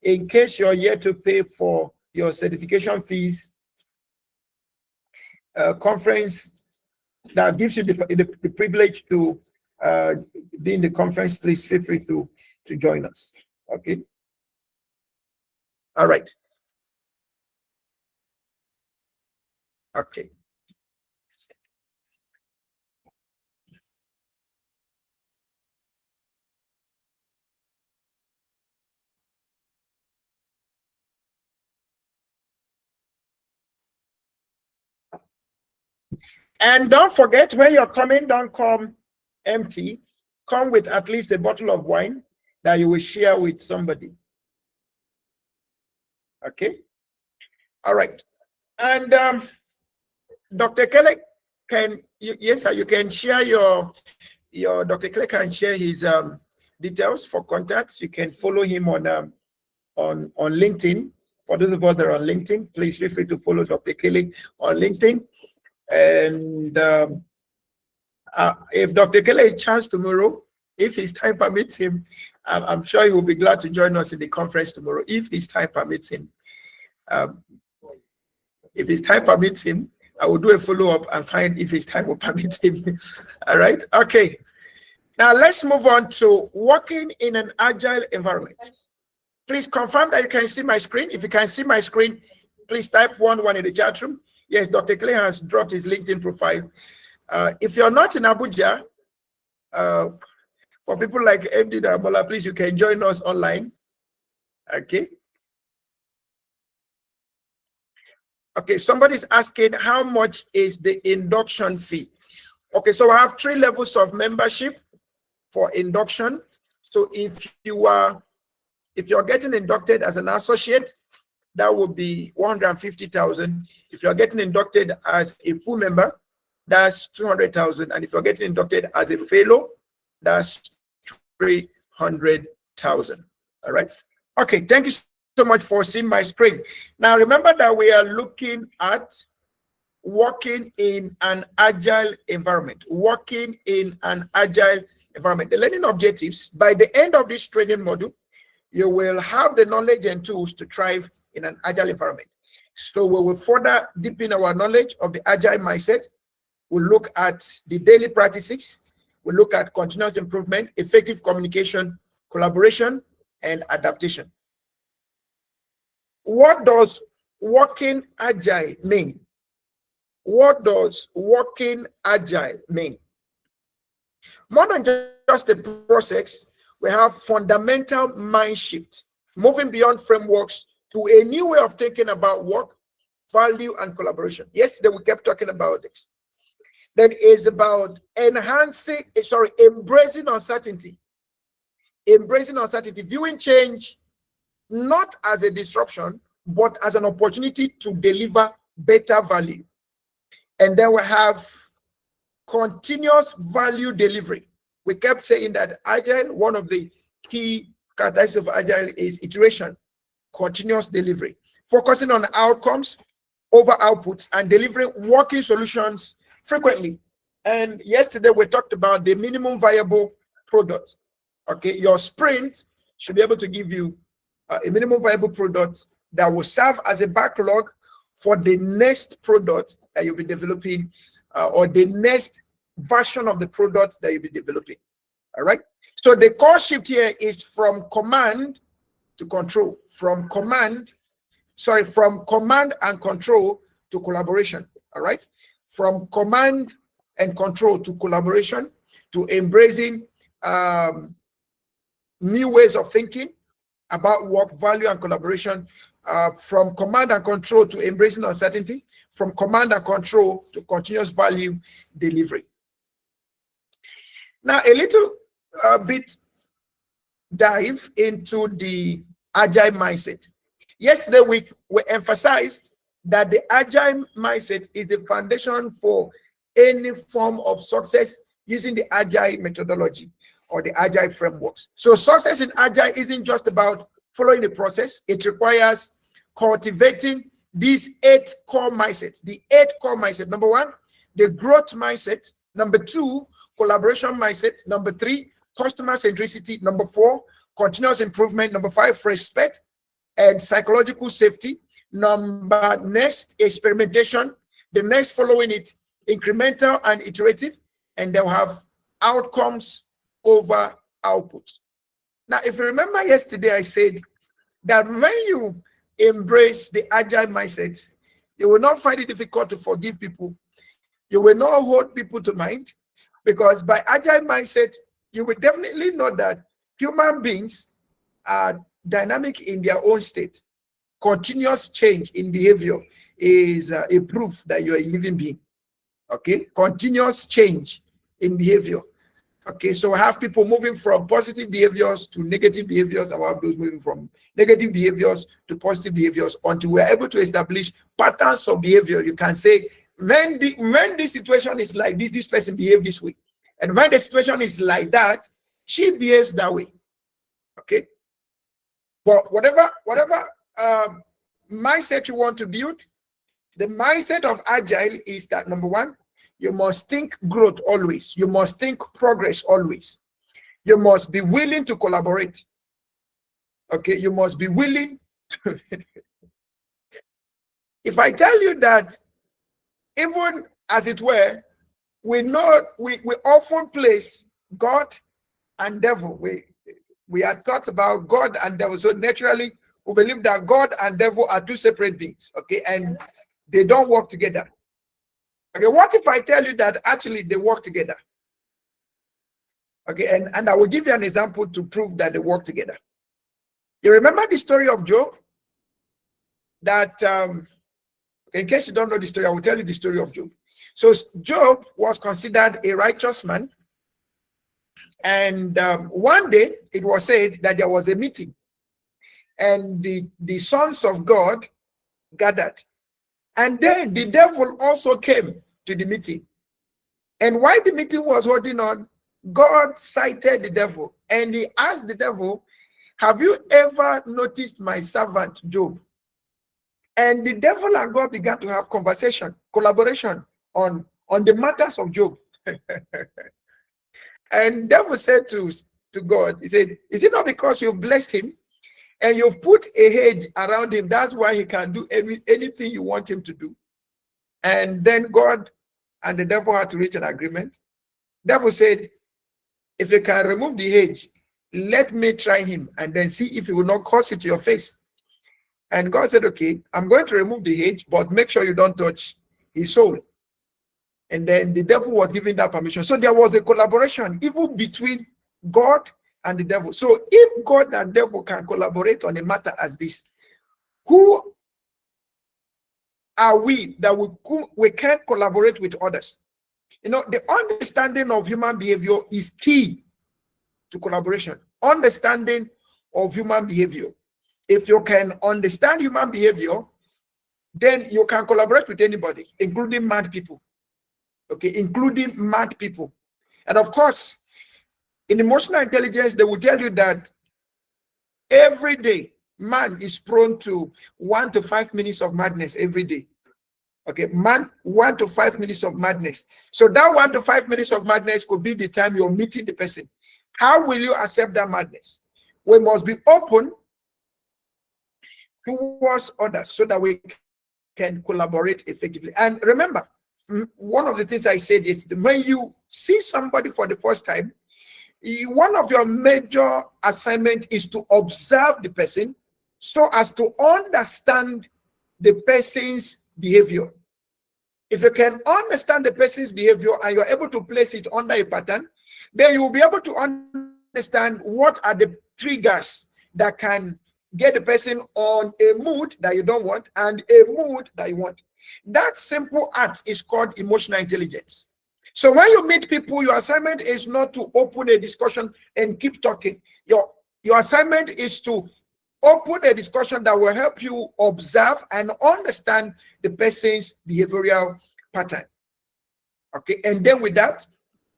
in case you're yet to pay for your certification fees, conference that gives you the privilege to be in the conference, please feel free to join us. Okay. All right. Okay. And don't forget, when you're coming, don't come empty. Come with at least a bottle of wine that you will share with somebody. Okay. All right. And Dr. Kelly, yes, sir, you can share your Dr. Kelly can share his details for contacts. You can follow him on LinkedIn. For those of us that are on LinkedIn, please feel free to follow Dr. Kelly on LinkedIn. And if Dr. Kelly has a chance tomorrow, if his time permits him, I'm sure he will be glad to join us in the conference tomorrow, if his time permits him. If his time permits him, I will do a follow-up and find if his time will permit him. All right. Okay. Now let's move on to working in an agile environment. Please confirm that you can see my screen. If you can see my screen, please type 1 in the chat room. Yes, Dr. Clay has dropped his LinkedIn profile. If you're not in Abuja, for people like MD Daramola, please, you can join us online. Okay. Okay, somebody's asking how much is the induction fee? Okay, so I have 3 levels of membership for induction. So if you're getting inducted as an associate, that would be 150,000. If you're getting inducted as a full member, that's 200,000. And if you're getting inducted as a fellow, that's 300,000. All right. Okay. Thank you so much for seeing my screen. Now, remember that we are looking at working in an agile environment. Working in an agile environment. The learning objectives, by the end of this training module, you will have the knowledge and tools to thrive in an agile environment. So we will further deepen our knowledge of the agile mindset. We'll look at the daily practices. We'll look at continuous improvement, effective communication, collaboration, and adaptation. What does working agile mean? What does working agile mean? More than just a process, we have fundamental mind shift, moving beyond frameworks to a new way of thinking about work, value, and collaboration. Yesterday, we kept talking about this. Then it's about embracing uncertainty. Embracing uncertainty, viewing change not as a disruption, but as an opportunity to deliver better value. And then we have continuous value delivery. We kept saying that Agile, one of the key characteristics of Agile is iteration, continuous delivery, focusing on outcomes over outputs and delivering working solutions frequently And yesterday we talked about the minimum viable product. Okay, your sprint should be able to give you a minimum viable product that will serve as a backlog for the next product that you'll be developing, or the next version of the product that you'll be developing. All right. So the core shift here is from command to control, from command and control to collaboration. All right. From command and control to collaboration, to embracing new ways of thinking about work, value, and collaboration, from command and control to embracing uncertainty, from command and control to continuous value delivery. Now, a little bit dive into the agile mindset. Yesterday, we emphasized that the agile mindset is the foundation for any form of success using the agile methodology or the agile frameworks. So success in agile isn't just about following the process. It requires cultivating these 8 core mindsets. The 8 core mindset. Number 1, the growth mindset. Number 2, collaboration mindset. Number 3, customer centricity. Number 4, continuous improvement. Number 5, respect and psychological safety. Next, experimentation. The next following it, incremental and iterative. And they'll have outcomes over output. Now, if you remember yesterday, I said that when you embrace the agile mindset, you will not find it difficult to forgive people. You will not hold people to mind, because by agile mindset, you will definitely know that human beings are dynamic in their own state. Continuous change in behavior is a proof that you're a living being. Okay, continuous change in behavior. Okay, so we have people moving from positive behaviors to negative behaviors, and we have those moving from negative behaviors to positive behaviors until we're able to establish patterns of behavior. You can say, when the situation is like this, this person behaves this way. And when the situation is like that, she behaves that way. Okay. But whatever mindset you want to build, the mindset of agile is that, number 1, you must think growth always. You must think progress always. You must be willing to collaborate. Okay, you must be willing to. If I tell you that, even as it were, we often place God and devil. We are taught about God and devil. So naturally, we believe that God and devil are 2 separate beings. Okay, and they don't work together. Okay, what if I tell you that actually they work together? Okay, and I will give you an example to prove that they work together. You remember the story of Job? That, in case you don't know the story, I will tell you the story of Job. So Job was considered a righteous man. And one day it was said that there was a meeting. And the sons of God gathered. And then the devil also came to the meeting. And while the meeting was holding on, God cited the devil, and he asked the devil, have you ever noticed my servant Job? And the devil and God began to have collaboration on the matters of Job. And devil said to God, he said, is it not because you've blessed him and you've put a hedge around him, that's why he can do anything you want him to do? And then God and the devil had to reach an agreement. Devil said, if you can remove the hedge, let me try him and then see if he will not curse it to your face. And God said, okay, I'm going to remove the hedge, but make sure you don't touch his soul. And then the devil was given that permission. So there was a collaboration even between God and the devil. So if God and devil can collaborate on a matter as this, who are we that we can't collaborate with others? You know, the understanding of human behavior is key to collaboration. Understanding of human behavior. If you can understand human behavior, then you can collaborate with anybody, including mad people. Okay, including mad people. And of course, in emotional intelligence, they will tell you that every day, man is prone to 1 to 5 minutes of madness every day. Okay, 1 to 5 minutes of madness. So that 1 to 5 minutes of madness could be the time you're meeting the person. How will you accept that madness? We must be open towards others so that we can collaborate effectively. And remember, one of the things I said is when you see somebody for the first time, one of your major assignment is to observe the person so as to understand the person's behavior. If you can understand the person's behavior and you're able to place it under a pattern, then you will be able to understand what are the triggers that can get the person on a mood that you don't want and a mood that you want. That simple act is called emotional intelligence. So when you meet people, your assignment is not to open a discussion and keep talking. Your assignment is to open a discussion that will help you observe and understand the person's behavioral pattern. Okay, and then with that,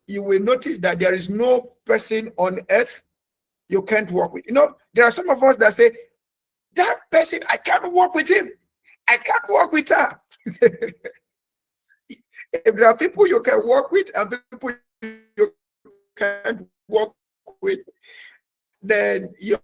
you will notice that there is no person on earth you can't work with. You know, there are some of us that say, that person, I can't work with him. I can't work with her. If there are people you can work with and people you can't work with, then you're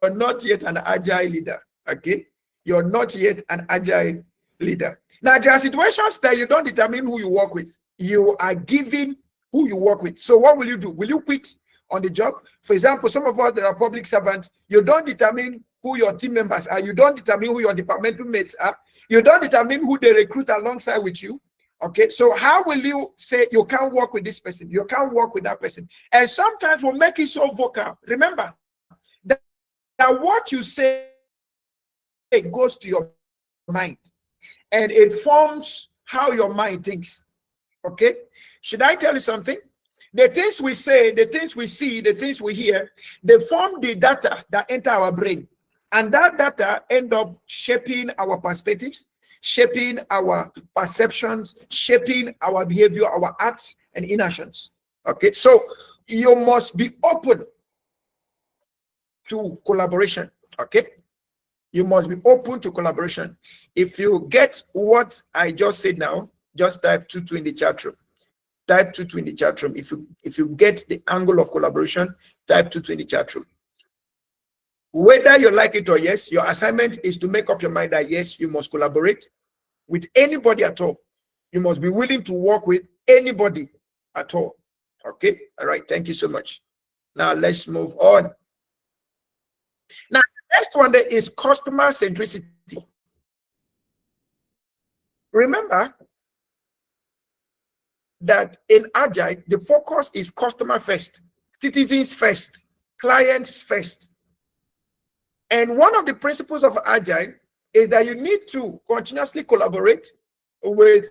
not yet an agile leader. Okay, you're not yet an agile leader. Now there are situations that you don't determine who you work with. You are given who you work with. So what will you do? Will you quit on the job? For example, some of us that are public servants, you don't determine who your team members are. You don't determine who your departmental mates are. You don't determine who they recruit alongside with you. Okay, so how will you say you can't work with this person? You can't work with that person. And sometimes we'll make it so vocal. Remember that what you say goes to your mind and it forms how your mind thinks. Okay, should I tell you something? The things we say, the things we see, the things we hear, they form the data that enter our brain. And that data end up shaping our perspectives, shaping our perceptions, shaping our behavior, our acts and inactions. Okay, so you must be open to collaboration. Okay, you must be open to collaboration. If you get what I just said now, just type 22 in the chat room. Type 22 in the chat room. If you get the angle of collaboration, type 22 in the chat room. Whether you like it or yes, your assignment is to make up your mind that yes, you must collaborate with anybody at all. You must be willing to work with anybody at all. Okay, all right, thank you so much. Now let's move on. Now the next one there is customer centricity. Remember that in Agile, the focus is customer first, citizens first, clients first. And one of the principles of Agile is that you need to continuously collaborate with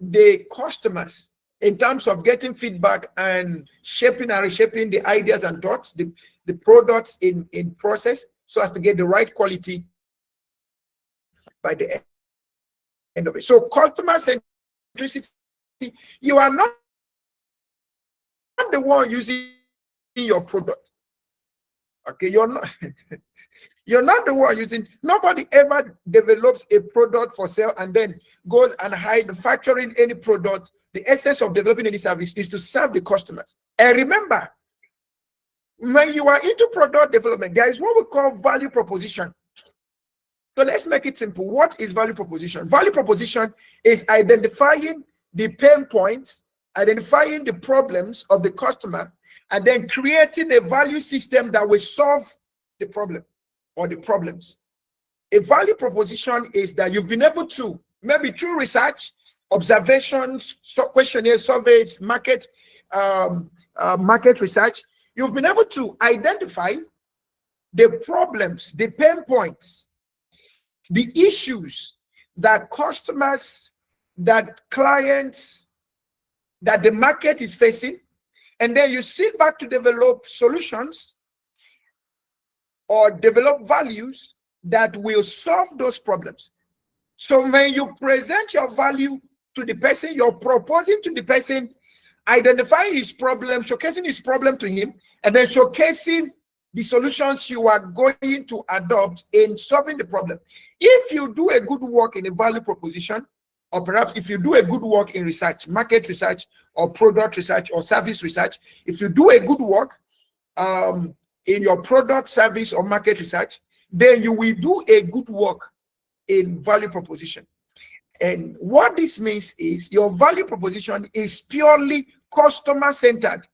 the customers in terms of getting feedback and shaping and reshaping the ideas and thoughts, the products in process, so as to get the right quality by the end of it. So customer centricity, you are not the one using your product. Okay, you're not you're not the one using. Nobody ever develops a product for sale and then goes and hide manufacturing any product. The essence of developing any service is to serve the customers. And remember, when you are into product development, there is what we call value proposition. So let's make it simple. What is value proposition? Value proposition is identifying the pain points, identifying the problems of the customer, and then creating a value system that will solve the problem or the problems. A value proposition is that you've been able to, maybe through research, observations, questionnaires, surveys, market research, you've been able to identify the problems, the pain points, the issues that customers, that clients, that the market is facing, and then you sit back to develop solutions or develop values that will solve those problems. So when you present your value to the person, you're proposing to the person, identifying his problem, showcasing his problem to him, and then showcasing the solutions you are going to adopt in solving the problem. If you do a good work in a value proposition, or perhaps if you do a good work in research, market research, or product research, or service research, if you do a good work in your product, service, or market research, then you will do a good work in value proposition. And what this means is your value proposition is purely customer-centered.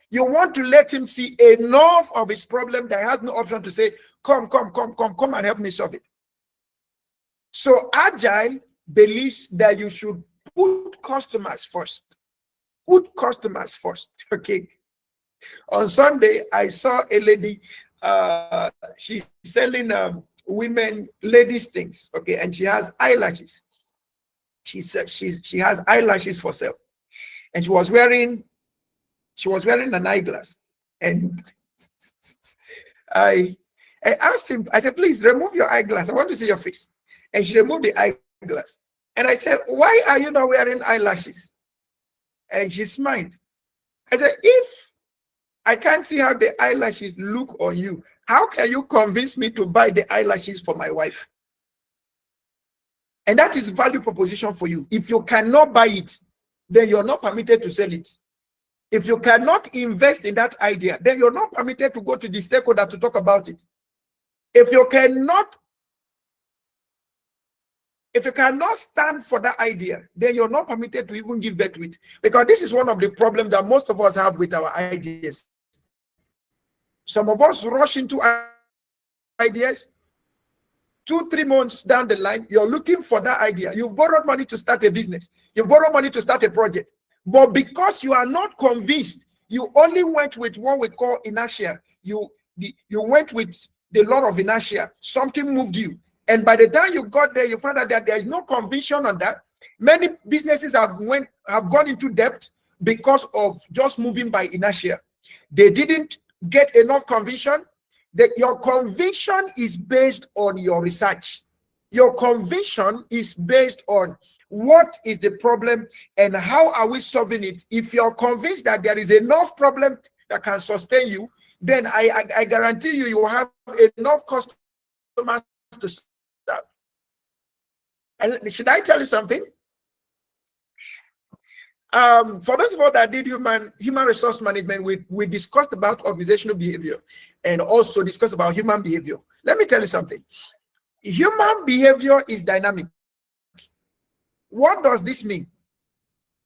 You want to let him see enough of his problem that he has no option to say, come and help me solve it. So Agile believes that you should put customers first. Put customers first. Okay. On Sunday, I saw a lady, she's selling women, ladies things, okay, and she has eyelashes. She said she has eyelashes for sale, and she was wearing an eyeglass. And I asked him, I said, please remove your eyeglass, I want to see your face. And she removed the eyeglass, and I said, why are you not wearing eyelashes? And she smiled. I said, if I can't see how the eyelashes look on you, how can you convince me to buy the eyelashes for my wife? And that is value proposition for you. If you cannot buy it, then you're not permitted to sell it. If you cannot invest in that idea, then you're not permitted to go to the stakeholder to talk about it. If you cannot stand for that idea, then you're not permitted to even give birth to it. Because this is one of the problems that most of us have with our ideas. Some of us rush into ideas. 2-3 months down the line, you're looking for that idea. You've borrowed money to start a business. You've borrowed money to start a project. But because you are not convinced, you only went with what we call inertia. You went with the law of inertia. Something moved you. And by the time you got there, you found out that there is no conviction on that. Many businesses have gone into debt because of just moving by inertia. They didn't get enough conviction. Your conviction is based on your research. Your conviction is based on what is the problem and how are we solving it. If you're convinced that there is enough problem that can sustain you, then I guarantee you will have enough customers to serve. And should I tell you something? For those of us that did human resource management, we discussed about organizational behavior and also discussed about human behavior. Let me tell you something. Human behavior is dynamic. What does this mean?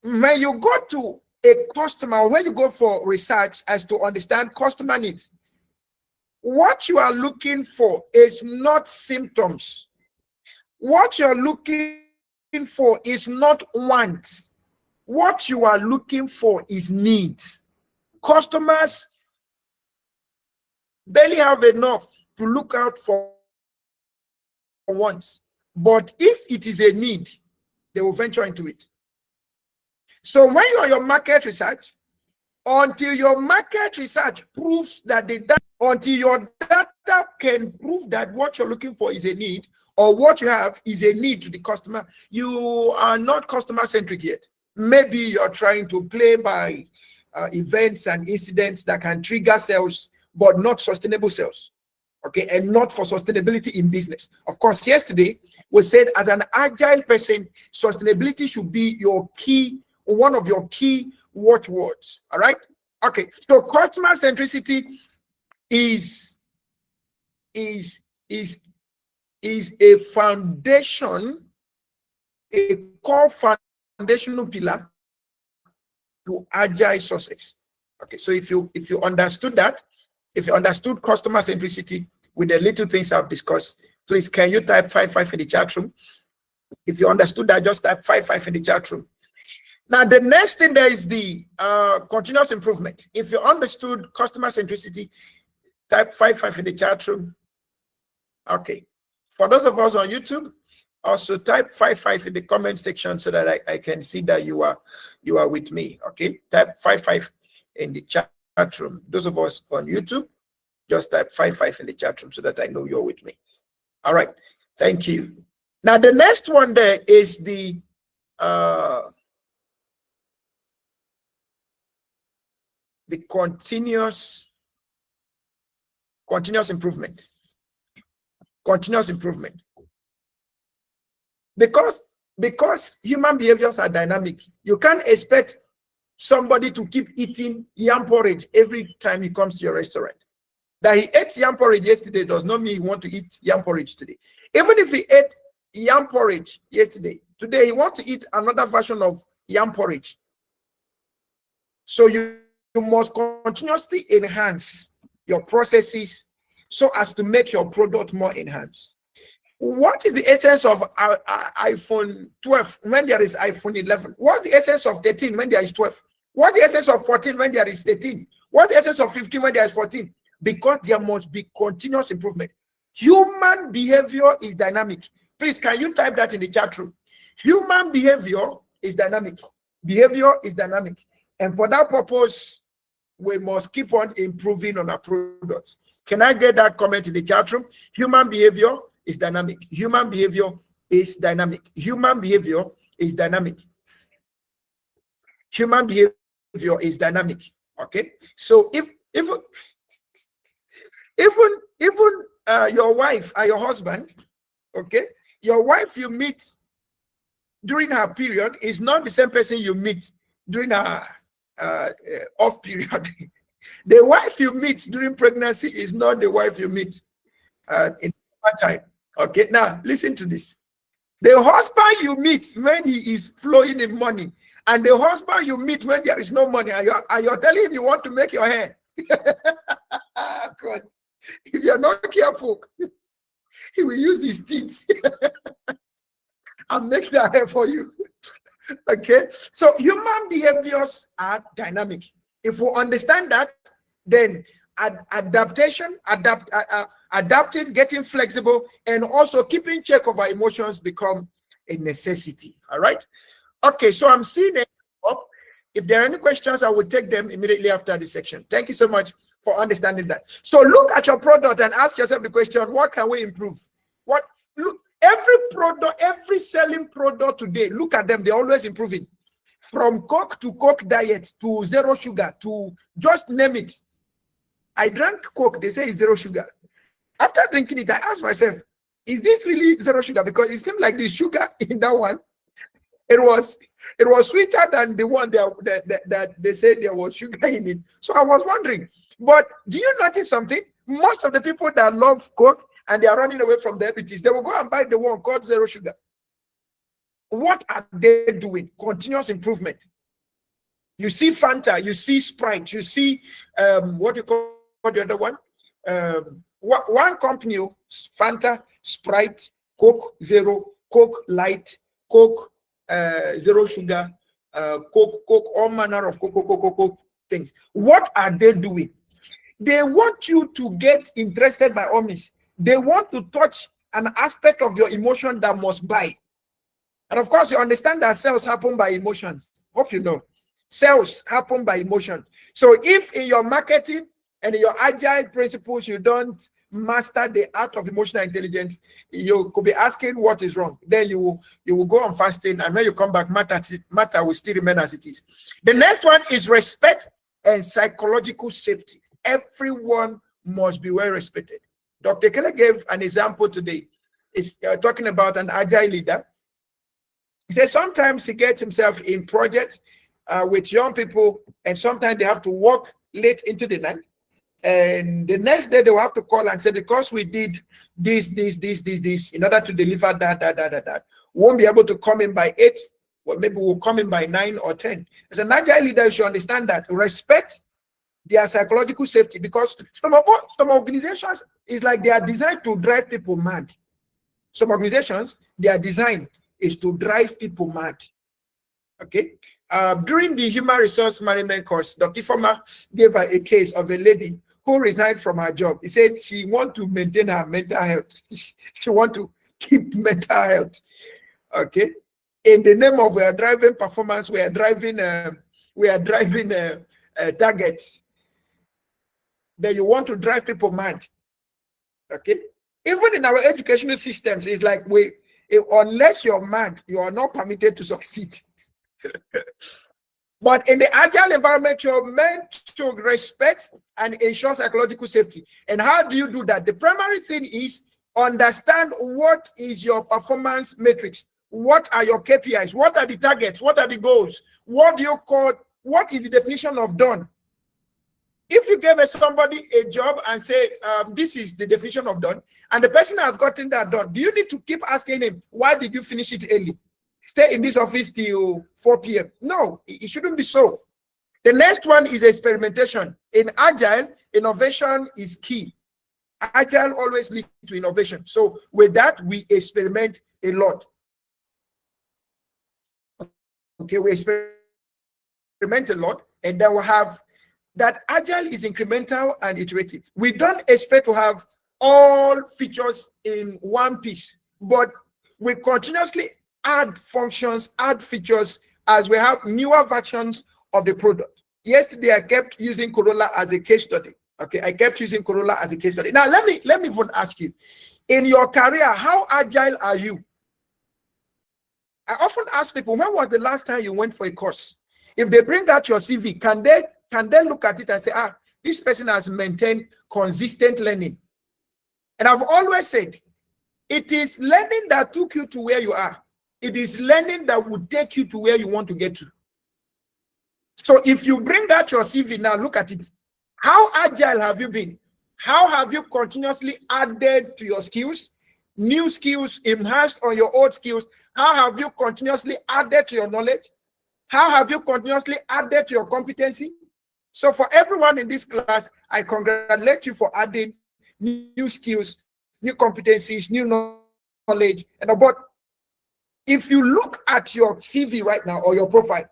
When you go to a customer, when you go for research as to understand customer needs, what you are looking for is not symptoms. What you're looking for is not wants. What you are looking for is needs. Customers barely have enough to look out for wants. But if it is a need, they will venture into it. So when you're on your market research, until your market research proves that until your data can prove that what you're looking for is a need, or what you have is a need to the customer, you are not customer-centric yet. Maybe you're trying to play by events and incidents that can trigger sales, but not sustainable sales, okay, and not for sustainability in business. Of course, yesterday we said as an agile person, sustainability should be your key, one of your key watchwords. All right. Okay. So customer centricity is a foundation, a core foundational pillar to agile success. Okay, so if you understood that, if you understood customer centricity with the little things I've discussed, please can you type 55 in the chat room? If you understood that, just type 55 in the chat room. Now the next thing there is the continuous improvement. If you understood customer centricity, type 55 in the chat room. Okay, for those of us on YouTube, also type 55 in the comment section so that I can see that you are with me. Okay, type 55 in the chat room. Those of us on YouTube, just type 55 in the chat room so that I know you're with me. All right, thank you. Now the next one there is the continuous improvement. Continuous improvement. Because because human behaviors are dynamic, you can't expect somebody to keep eating yam porridge every time he comes to your restaurant. That he ate yam porridge yesterday does not mean he wants to eat yam porridge today. Even if he ate yam porridge yesterday, today he wants to eat another version of yam porridge. So you must continuously enhance your processes so as to make your product more enhanced. What is the essence of iPhone 12 when there is iPhone 11? What's the essence of 13 when there is 12? What's the essence of 14 when there is 13? What's the essence of 15 when there is 14? Because there must be continuous improvement. Human behavior is dynamic. Please, can you type that in the chat room? Human behavior is dynamic. Behavior is dynamic. And for that purpose, we must keep on improving on our products. Can I get that comment in the chat room? Human behavior is dynamic. Human behavior is dynamic. Human behavior is dynamic. Human behavior is dynamic. Okay. So even your wife and your husband, okay, your wife you meet during her period is not the same person you meet during her off period. The wife you meet during pregnancy is not the wife you meet in time. Okay, now listen to this. The husband you meet when he is flowing in money, and the husband you meet when there is no money, and you're telling him you want to make your hair. God. If you're not careful, he will use his teeth and make that hair for you. Okay, so human behaviors are dynamic. If we understand that, then adaptation, adapting, getting flexible, and also keeping check of our emotions become a necessity. All right. Okay, so I'm seeing it up. If there are any questions, I will take them immediately after this section. Thank you so much for understanding that. So look at your product and ask yourself the question: what can we improve? Look, every product, every selling product today, look at them, they're always improving. From Coke to Coke Diet to zero sugar to just name it. I drank Coke, they say it's zero sugar. After drinking it, I asked myself, is this really zero sugar? Because it seemed like the sugar in that one, it was sweeter than the one that they said there was sugar in it. So I was wondering, but do you notice something? Most of the people that love Coke and they are running away from diabetes, they will go and buy the one called zero sugar. What are they doing? Continuous improvement. You see Fanta, you see Sprite, you see what you call the other one? One company, Fanta, Sprite, Coke Zero, Coke Light, Coke Zero Sugar, Coke, all manner of Coke things. What are they doing? They want you to get interested by all means. They want to touch an aspect of your emotion that must buy. And of course, you understand that sales happen by emotions. Hope you know. Sales happen by emotion. So if in your marketing and in your agile principles, you don't master the art of emotional intelligence, you could be asking what is wrong. Then you will go on fasting, and when you come back, matter will still remain as it is. The next one is respect and psychological safety. Everyone must be well respected. Dr. Keller gave an example today. He's talking about an agile leader. He says sometimes he gets himself in projects with young people, and sometimes they have to work late into the night. And the next day they will have to call and say, because we did this, in order to deliver that, won't be able to come in by 8, or maybe we'll come in by 9 or 10. As an agile leader, you should understand that. Respect their psychological safety, because some organizations is like they are designed to drive people mad. Some organizations, their design is to drive people mad. Okay. During the human resource management course, Dr. Ifoma gave her a case of a lady who resigned from her job. He said she wants to maintain her mental health. She wants to keep mental health. Okay. In the name of we are driving performance, we are driving targets. Then you want to drive people mad. Okay. Even in our educational systems, it's like unless you're mad, you are not permitted to succeed. But in the agile environment, you're meant to respect and ensure psychological safety. And how do you do that? The primary thing is understand what is your performance matrix. What are your KPIs? What are the targets? What are the goals? What do you call, what is the definition of done? If you give somebody a job and say, this is the definition of done, and the person has gotten that done, do you need to keep asking him, why did you finish it early? Stay in this office till 4 p.m. No, it shouldn't be so. The next one is experimentation. In Agile, innovation is key. Agile always leads to innovation. So with that, we experiment a lot. Okay, we experiment a lot, and then we'll have that Agile is incremental and iterative. We don't expect to have all features in one piece, but we continuously add functions, add features as we have newer versions of the product. Yesterday, I kept using Corolla as a case study. Okay, I kept using Corolla as a case study. Now, let me even ask you, in your career, how agile are you? I often ask people, when was the last time you went for a course? If they bring out your CV, can they look at it and say, this person has maintained consistent learning? And I've always said, it is learning that took you to where you are. It is learning that would take you to where you want to get to. So if you bring out your CV now, look at it. How agile have you been? How have you continuously added to your skills? New skills enhanced on your old skills? How have you continuously added to your knowledge? How have you continuously added to your competency? So for everyone in this class, I congratulate you for adding new skills, new competencies, new knowledge. And about, if you look at your CV right now or your profile,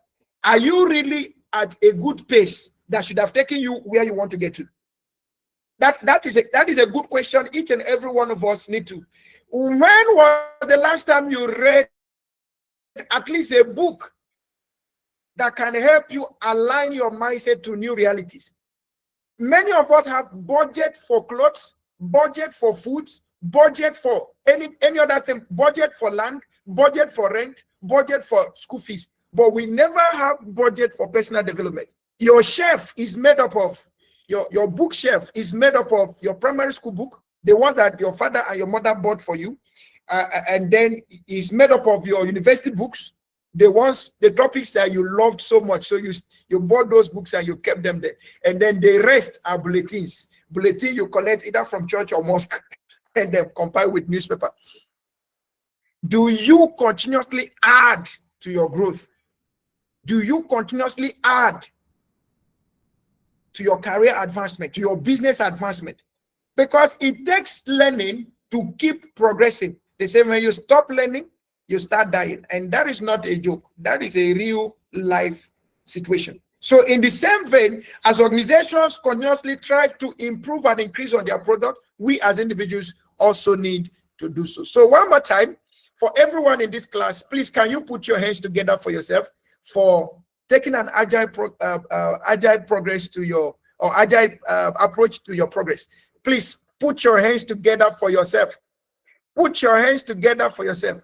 are you really at a good pace that should have taken you where you want to get to? That is a good question each and every one of us need to. When was the last time you read at least a book that can help you align your mindset to new realities? Many of us have budget for clothes, budget for foods, budget for any other thing, budget for land, budget for rent, budget for school fees, but we never have budget for personal development. Your shelf is made up of, your bookshelf is made up of your primary school book, the one that your father and your mother bought for you, and then is made up of your university books, the topics that you loved so much, so you bought those books and you kept them there, and then the rest are bulletins you collect either from church or mosque and then compile with newspaper. Do you continuously add to your growth? Do you continuously add to your career advancement, to your business advancement? Because it takes learning to keep progressing. The same when you stop learning, you start dying. And that is not a joke. That is a real life situation. So in the same vein, as organizations continuously try to improve and increase on their product, we as individuals also need to do so. So one more time, for everyone in this class, please, can you put your hands together for yourself for taking an agile progress to your, or agile approach to your progress? Please put your hands together for yourself. Put your hands together for yourself.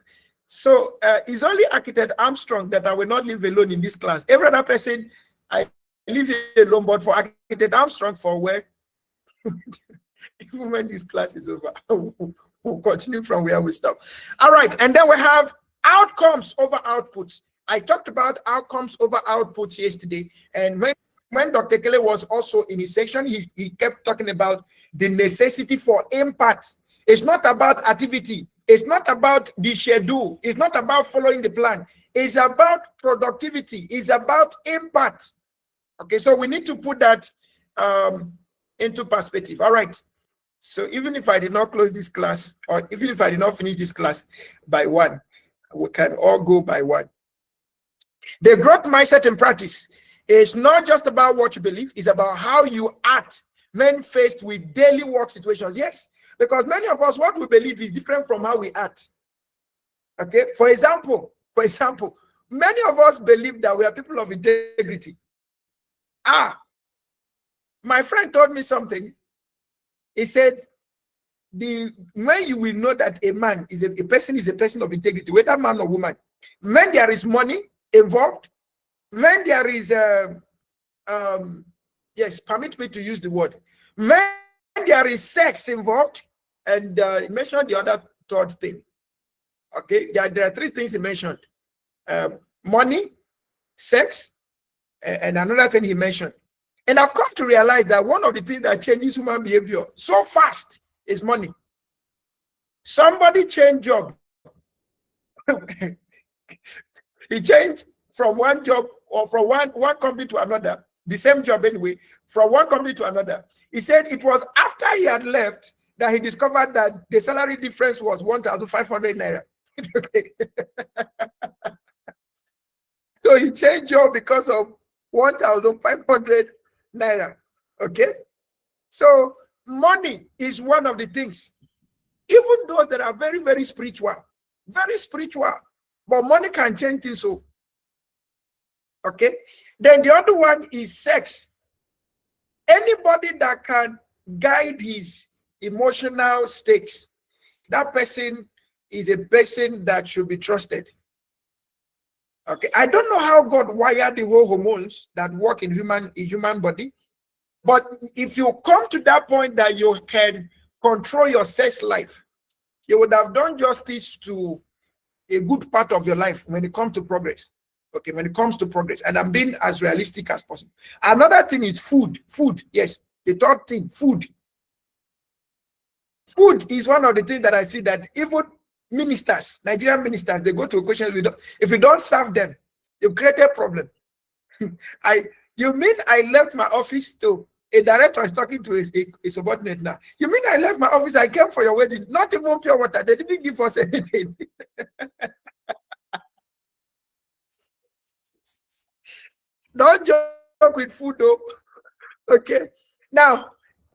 So it's only Architect Armstrong that I will not leave alone in this class. Every other person, I leave you alone, but for Architect Armstrong, for where, even when this class is over, we'll continue from where we stop. All right, and then we have outcomes over outputs. I talked about outcomes over outputs yesterday, and when Dr. Kelly was also in his section, he kept talking about the necessity for impact. It's not about activity. It's not about the schedule. It's not about following the plan. It's about productivity. It's about impact. Okay, so we need to put that into perspective. All right. So even if I did not close this class, or even if I did not finish this class by 1, we can all go by 1. The growth mindset in practice is not just about what you believe, it's about how you act when faced with daily work situations. Yes, because many of us, what we believe is different from how we act. Okay, for example, many of us believe that we are people of integrity. My friend told me something. He said, when you will know that a man is a person is a person of integrity, whether man or woman, when there is money involved, when there is yes, permit me to use the word, when there is sex involved, and mention the other third thing. Okay, there are three things he mentioned: money, sex, and another thing he mentioned. And I've come to realize that one of the things that changes human behavior so fast is money. Somebody changed job. He changed from one job or from one company to another, the same job anyway, from one company to another. He said it was after he had left that he discovered that the salary difference was 1,500 naira. So he changed job because of 1,500 naira. Okay. So money is one of the things. Even those that are very, very spiritual, but money can change things. So, okay. Then the other one is sex. Anybody that can guide his emotional states, that person is a person that should be trusted. Okay, I don't know how God wired the whole hormones that work in human body, but if you come to that point that you can control your sex life, you would have done justice to a good part of your life when it comes to progress. Okay, when it comes to progress, and I'm being as realistic as possible. Another thing is food. Food, yes. The third thing, food. Food is one of the things that I see that even ministers, Nigerian ministers, they go to occasions, if we don't serve them, they've created a problem. You mean I left my office to a director is talking to a subordinate now? You mean I left my office, I came for your wedding, not even pure water, they didn't give us anything. Don't joke with food though. Okay. Now,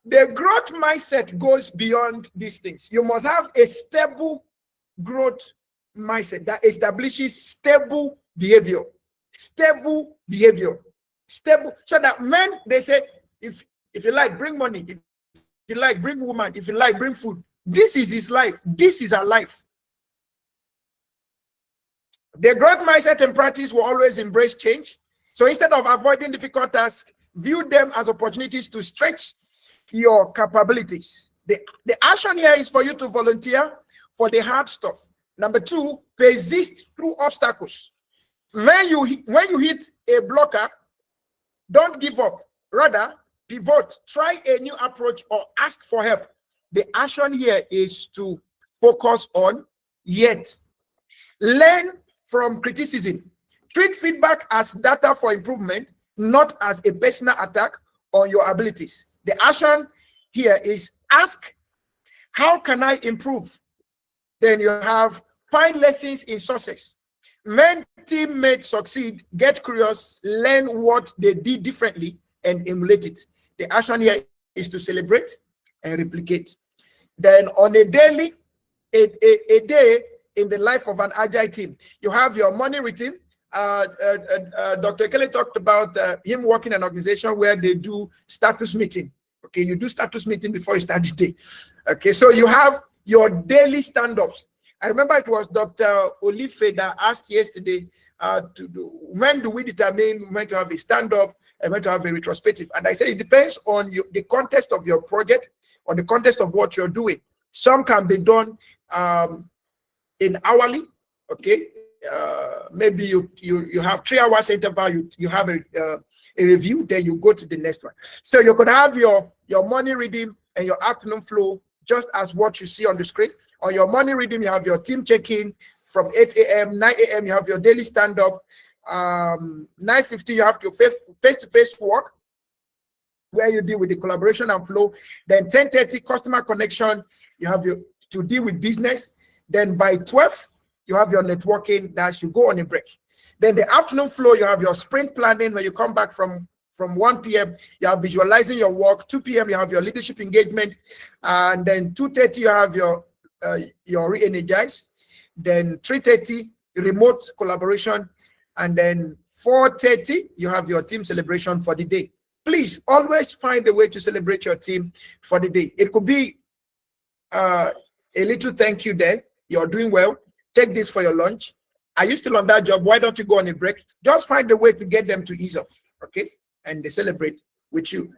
the growth mindset goes beyond these things. You must have a stable growth mindset that establishes stable behavior. Stable behavior. Stable. So that when they say, if you like, bring money. If you like, bring woman. If you like, bring food. This is his life. This is our life. The growth mindset and practice will always embrace change. So instead of avoiding difficult tasks, view them as opportunities to stretch your capabilities. The action here is for you to volunteer for the hard stuff. Number two, persist through obstacles. When you hit a blocker, don't give up. Rather, pivot, try a new approach, or ask for help. The action here is to focus on yet. Learn from criticism. Treat feedback as data for improvement, not as a personal attack on your abilities. The action here is ask, how can I improve? Then you have find lessons in success. When teammates succeed, get curious, learn what they did differently and emulate it. The action here is to celebrate and replicate. Then on a daily, a day in the life of an agile team, you have your morning routine. Dr. Kelly talked about him working in an organization where they do status meeting. Okay, you do status meeting before you start the day. Okay, so you have your daily stand-ups. I remember it was Dr. Olife that asked yesterday, when do we determine when to have a stand-up and when to have a retrospective? And I said it depends on the context of your project or the context of what you're doing. Some can be done in hourly. Okay, maybe you have 3 hours interval, you have a review, then you go to the next one. So you could have your morning reading and your afternoon flow just as what you see on the screen. On your morning reading, you have your team check-in from 8 a.m., 9 a.m., you have your daily stand-up. 9:50, you have your face-to-face work where you deal with the collaboration and flow. Then 10:30, customer connection, you have to deal with business. Then by 12, you have your networking that you go on a break. Then the afternoon flow, you have your sprint planning when you come back from 1 p.m. You have visualizing your work. 2 p.m. you have your leadership engagement, and then 2:30 you have your re-energize. Then 3:30 remote collaboration, and then 4:30 you have your team celebration for the day. Please always find a way to celebrate your team for the day. It could be a little thank you there. You're doing well. Take this for your lunch. Are you still on that job? Why don't you go on a break? Just find a way to get them to ease off, okay? And they celebrate with you.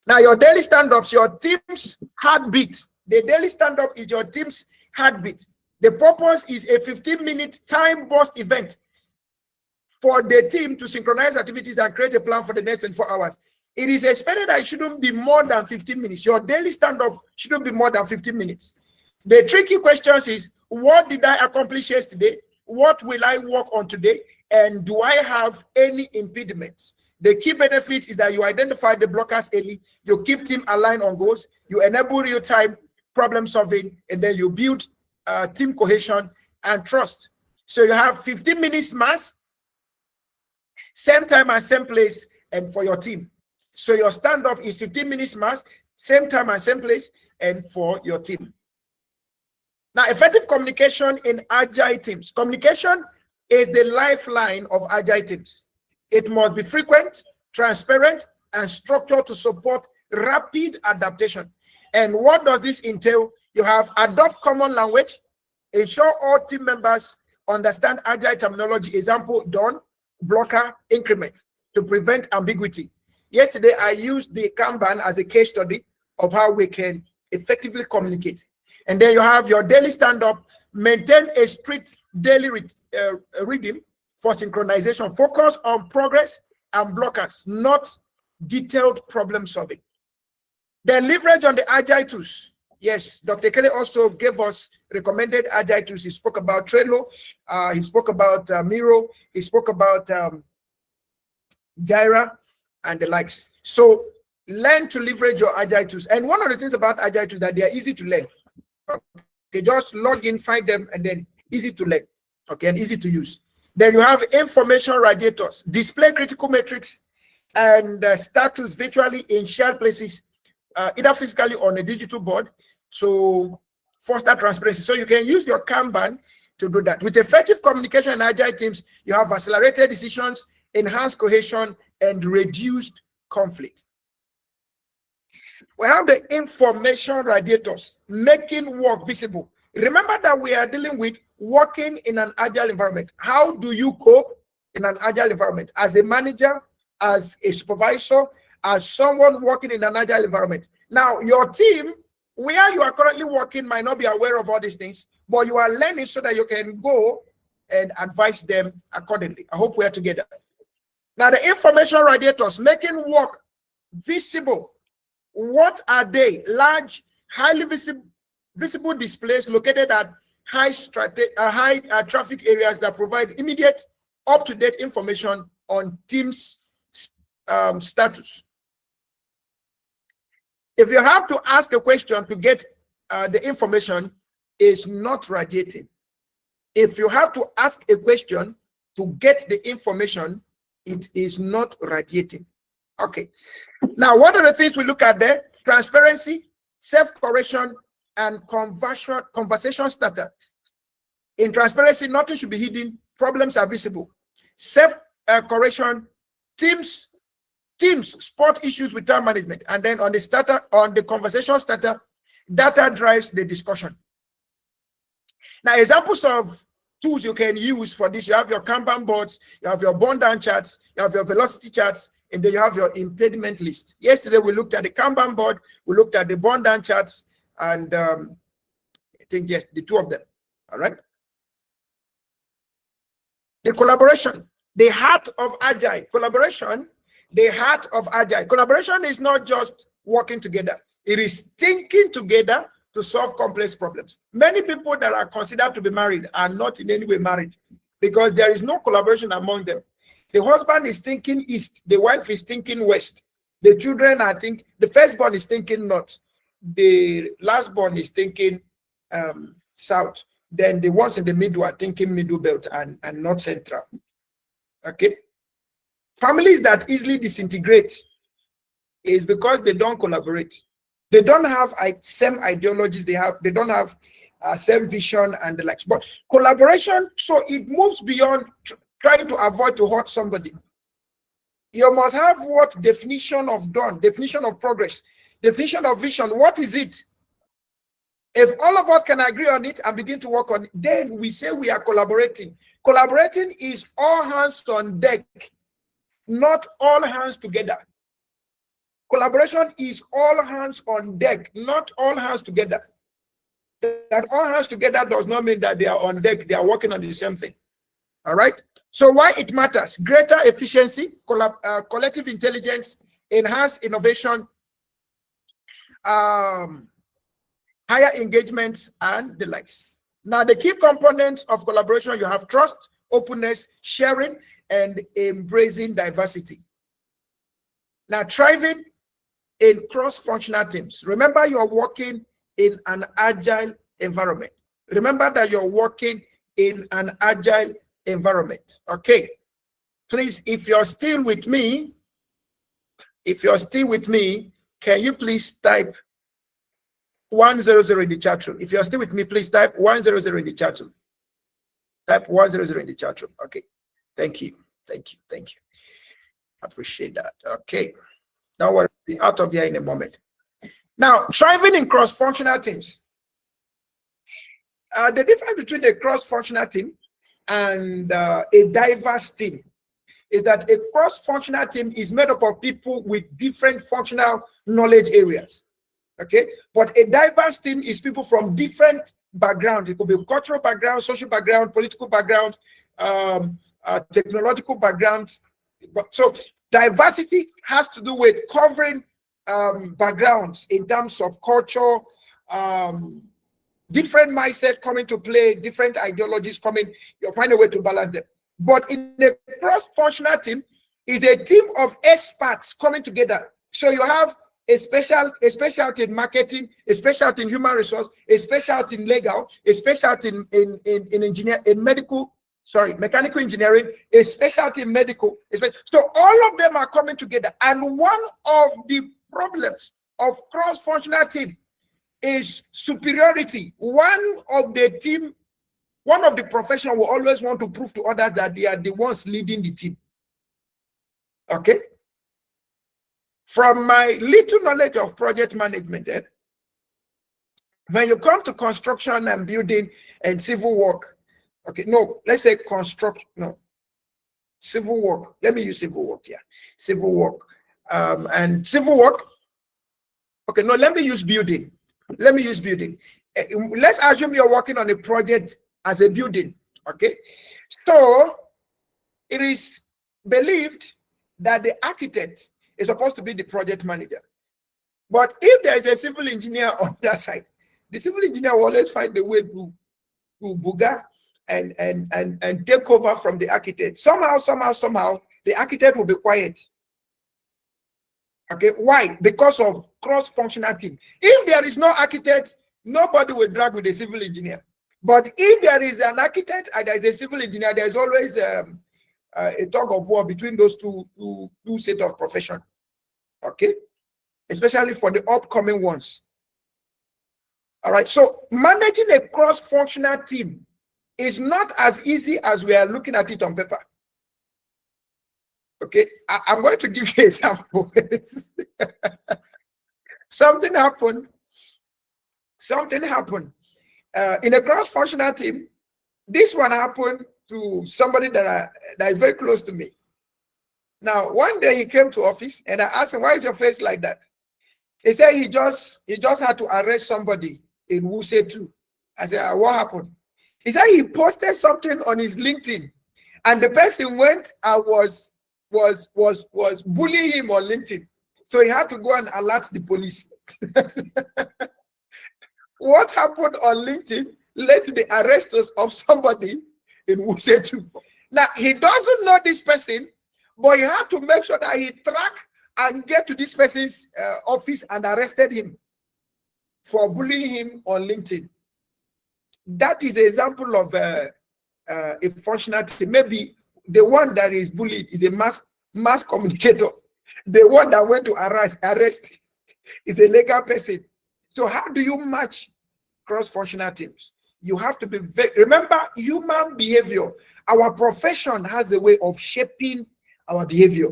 Now, your daily stand-ups, your team's heartbeat. The daily stand-up is your team's heartbeat. The purpose is a 15-minute time-burst event for the team to synchronize activities and create a plan for the next 24 hours. It is expected that it shouldn't be more than 15 minutes. Your daily stand-up shouldn't be more than 15 minutes. The tricky questions is, what did I accomplish yesterday? What will I work on today? And do I have any impediments? The key benefit is that you identify the blockers early, you keep team aligned on goals, you enable real-time problem solving, and then you build team cohesion and trust. So you have 15 minutes mass, same time and same place, and for your team. So your stand-up is 15 minutes mass, same time and same place, and for your team. Now, effective communication in agile teams. Communication is the lifeline of agile teams. It must be frequent, transparent, and structured to support rapid adaptation. And what does this entail? You have adopt common language, ensure all team members understand agile terminology, example, done, blocker, increment, to prevent ambiguity. Yesterday, I used the Kanban as a case study of how we can effectively communicate. And then you have your daily stand-up, maintain a strict daily rhythm for synchronization, focus on progress and blockers, not detailed problem solving. Then leverage on the agile tools. Yes, Dr. Kelly also gave us recommended agile tools. He spoke about Trello, he spoke about Miro, he spoke about Jira and the likes. So learn to leverage your agile tools. And one of the things about agile tools that they are easy to learn. Okay, just log in, find them, and then easy to learn. Okay, and easy to use. Then you have information radiators, display critical metrics and status virtually in shared places, either physically or on a digital board, to foster transparency. So you can use your Kanban to do that. With effective communication and agile teams, you have accelerated decisions, enhanced cohesion, and reduced conflict. We have the information radiators, making work visible. Remember that we are dealing with working in an agile environment. How do you cope in an agile environment? As a manager, as a supervisor, as someone working in an agile environment. Now, your team, where you are currently working, might not be aware of all these things, but you are learning so that you can go and advise them accordingly. I hope we are together. Now, the information radiators, making work visible. What are they? Large, highly visible displays located at high traffic areas that provide immediate, up-to-date information on teams' status. If you have to ask a question to get the information, it's not radiating. If you have to ask a question to get the information, it is not radiating. Okay. Now, what are the things we look at there? Transparency, self-correction, and conversation starter. In transparency, nothing should be hidden. Problems are visible. Self-correction, teams spot issues with time management. And then on the conversation starter, data drives the discussion. Now, examples of tools you can use for this, you have your Kanban boards, you have your burn down charts, you have your velocity charts, and then you have your impediment list. Yesterday, we looked at the Kanban board, we looked at the burn down charts, and I think, yes, the two of them. All right. The collaboration, the heart of Agile. Collaboration, the heart of Agile. Collaboration is not just working together. It is thinking together to solve complex problems. Many people that are considered to be married are not in any way married because there is no collaboration among them. The husband is thinking east, the wife is thinking west, the children are thinking, the firstborn is thinking north, the lastborn is thinking south, then the ones in the middle are thinking middle belt and north central. Okay. Families that easily disintegrate is because they don't collaborate. They don't have same ideologies, they don't have same vision and the likes. But collaboration, so it moves beyond trying to avoid to hurt somebody. You must have what definition of done, definition of progress, definition of vision. What is it? If all of us can agree on it and begin to work on it, then we say we are collaborating. Collaborating is all hands on deck, not all hands together. Collaboration is all hands on deck, not all hands together. That all hands together does not mean that they are on deck, they are working on the same thing. All right. So why it matters? Greater efficiency, collective intelligence, enhanced innovation, higher engagements, and the likes. Now, the key components of collaboration, you have trust, openness, sharing, and embracing diversity. Now, thriving in cross-functional teams. Remember, you're working in an agile environment. Remember that you're working in an agile environment. Okay. Please, if you're still with me, can you please type 100 in the chat room? If you're still with me, please type 100 in the chat room. Type 100 in the chat room. Okay. Thank you. Thank you. Thank you. Appreciate that. Okay. Now we'll be out of here in a moment. Now, thriving in cross-functional teams. The difference between a cross-functional team and a diverse team is that a cross-functional team is made up of people with different functional knowledge areas. Okay, but a diverse team is people from different backgrounds. It could be cultural background, social background, political background, technological backgrounds. So diversity has to do with covering backgrounds in terms of culture, different mindset coming to play, different ideologies coming. You'll find a way to balance them. But in a cross-functional team is a team of experts coming together. So you have a specialty in marketing, a specialty in human resource, a specialty in legal, a specialty in mechanical engineering, a specialty in medical. So all of them are coming together. And one of the problems of cross-functional team is superiority. One of the professionals will always want to prove to others that they are the ones leading the team. Okay? From my little knowledge of project management, when you come to construction and building and civil work, okay, no, let's say construction, no, civil work. Let me use civil work, yeah. Civil work. And civil work, okay, no, let me use building. Let me use building. Let's assume you're working on a project as a building, okay? So it is believed that the architect is supposed to be the project manager. But if there is a civil engineer on that side, the civil engineer will always find a way to booga and take over from the architect. Somehow, the architect will be quiet. Okay, why? Because of cross-functional team. If there is no architect, nobody will drag with the civil engineer. But if there is an architect and there is a civil engineer, there's always a tug of war between those two sets of profession. Okay, especially for the upcoming ones. All right, so managing a cross-functional team is not as easy as we are looking at it on paper. Okay, I'm going to give you an example. Something happened in a cross-functional team. This one happened to somebody that is very close to me. Now, one day he came to office and I asked him, "Why is your face like that?" He said he just had to arrest somebody in Wuse too. I said, "What happened?" He said he posted something on his LinkedIn and the person went and was bullying him on LinkedIn. So he had to go and alert the police. What happened on LinkedIn led to the arrest of somebody in Wuse too. Now, he doesn't know this person, but he had to make sure that he track and get to this person's office and arrested him for bullying him on LinkedIn. That is an example of a functionality. Maybe the one that is bullied is a mass communicator. The one that went to arrest is a legal person. So how do you match cross-functional teams? You have to be remember human behavior. Our profession has a way of shaping our behavior.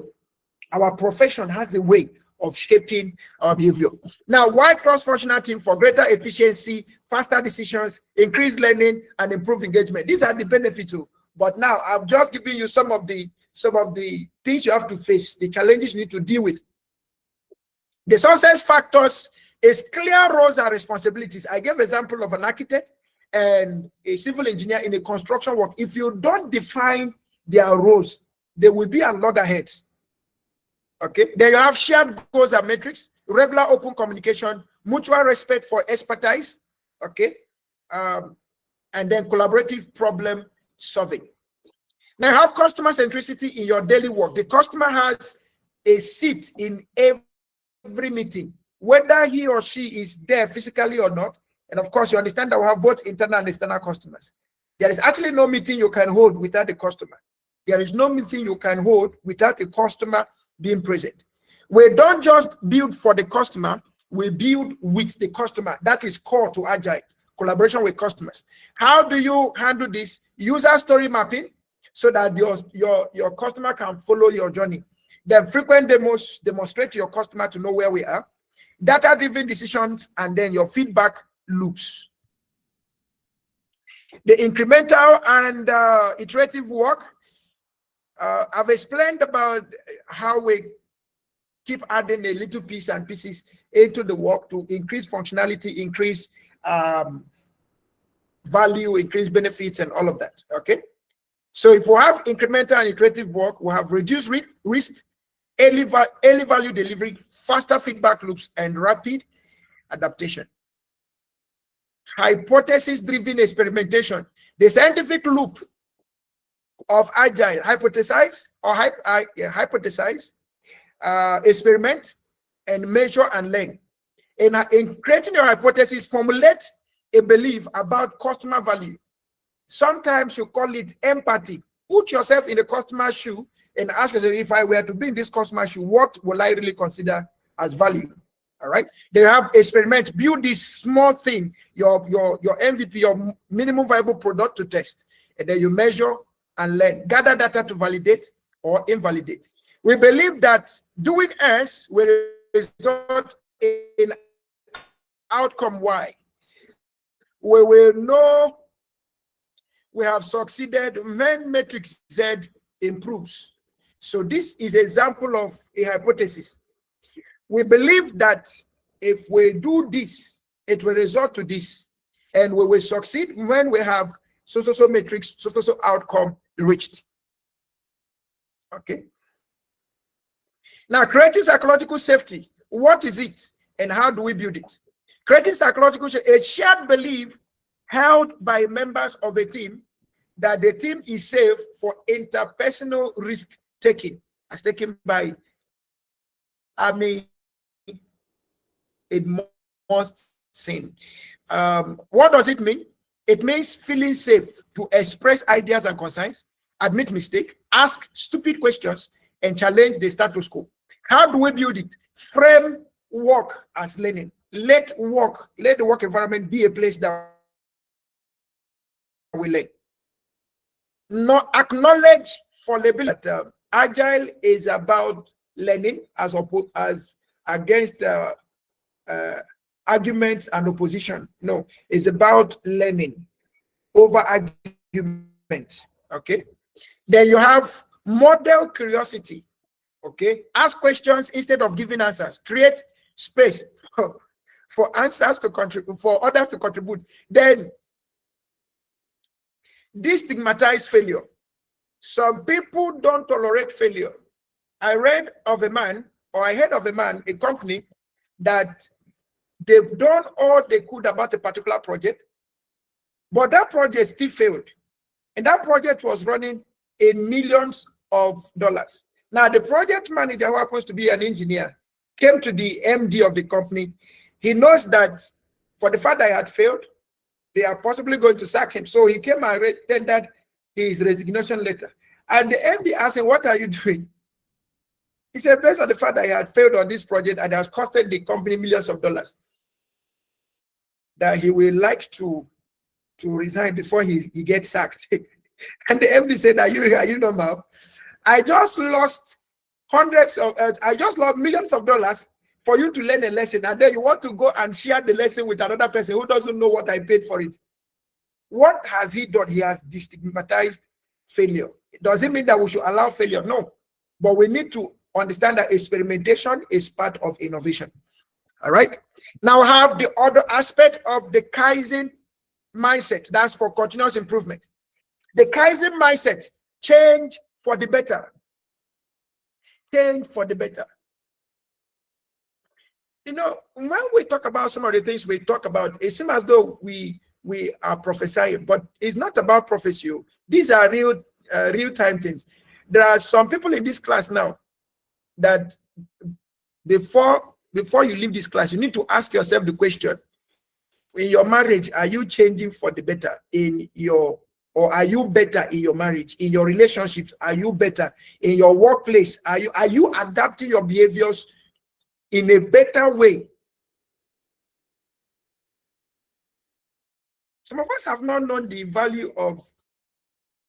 Our profession has a way of shaping our behavior. Now, why cross-functional team? For greater efficiency, faster decisions, increased learning, and improved engagement. These are the benefits too. But now I've just given you some of the things you have to face, the challenges you need to deal with. The success factors It's clear roles and responsibilities. I gave example of an architect and a civil engineer in a construction work. If you don't define their roles, they will be at loggerheads. Okay. Then you have shared goals and metrics, regular open communication, mutual respect for expertise. Okay. And then collaborative problem solving. Now you have customer centricity in your daily work. The customer has a seat in every meeting, whether he or she is there physically or not. And of course, you understand that we have both internal and external customers. There is actually no meeting you can hold without the customer. There is no meeting you can hold without the customer being present. We don't just build for the customer, we build with the customer. That is core to Agile, collaboration with customers. How do you handle this? User story mapping, so that your customer can follow your journey. Then frequent demos, demonstrate to your customer to know where we are. Data-driven decisions, and then your feedback loops. The incremental and iterative work. I've explained about how we keep adding a little piece and pieces into the work to increase functionality, increase value, increase benefits, and all of that. Okay. So if we have incremental and iterative work, we have reduced risk, early value delivery, faster feedback loops, and rapid adaptation. Hypothesis-driven experimentation. The scientific loop of Agile: hypothesize, experiment, and measure and learn. In creating your hypothesis, formulate a belief about customer value. Sometimes you call it empathy. Put yourself in the customer's shoe and ask yourself, if I were to be in this customer's shoe, what will I really consider as value? All right. They have experiment, build this small thing, your MVP, your minimum viable product to test. And then you measure and learn. Gather data to validate or invalidate. We believe that doing S will result in outcome Y. We will know we have succeeded when metric Z improves. So this is an example of a hypothesis. We believe that if we do this, it will result to this, and we will succeed when we have so metrics, so outcome reached. Okay. Now, creating psychological safety. What is it, and how do we build it? Creating psychological safety, a shared belief held by members of a team that the team is safe for interpersonal risk taking, as taken by Army. It must sing. What does it mean? It means feeling safe to express ideas and concerns, admit mistake, ask stupid questions, and challenge the status quo. How do we build it? Frame work as learning. Let the work environment be a place that we learn. Not acknowledge fallibility. Agile is about learning as against arguments and opposition. No, it's about learning over argument. Okay. Then you have model curiosity. Okay. Ask questions instead of giving answers. Create space for answers to contribute, for others to contribute. Then destigmatize failure. Some people don't tolerate failure. I read of a man, or I heard of a man, a company, that they've done all they could about a particular project, but that project still failed. And that project was running in millions of dollars. Now, the project manager, who happens to be an engineer, came to the MD of the company. He knows that for the fact that he had failed, they are possibly going to sack him. So he came and tendered his resignation letter. And the MD asked him, "What are you doing?" He said, based on the fact that he had failed on this project and has costed the company millions of dollars, that he will like to resign before he gets sacked. And the MD said, are you normal? I just lost millions of dollars for you to learn a lesson, and then you want to go and share the lesson with another person who doesn't know what I paid for it. What has he done? He has destigmatized failure. Does it mean that we should allow failure? No. But we need to understand that experimentation is part of innovation. All right. Now I have the other aspect of the Kaizen mindset. That's for continuous improvement. The Kaizen mindset, change for the better. Change for the better. You know, when we talk about some of the things we talk about, it seems as though we are prophesying, but it's not about prophecy. These are real-time things. There are some people in this class now that before you leave this class, you need to ask yourself the question: in your marriage, are you changing for the better? Or are you better in your marriage? In your relationships, are you better? In your workplace, are you adapting your behaviors in a better way? Some of us have not known the value of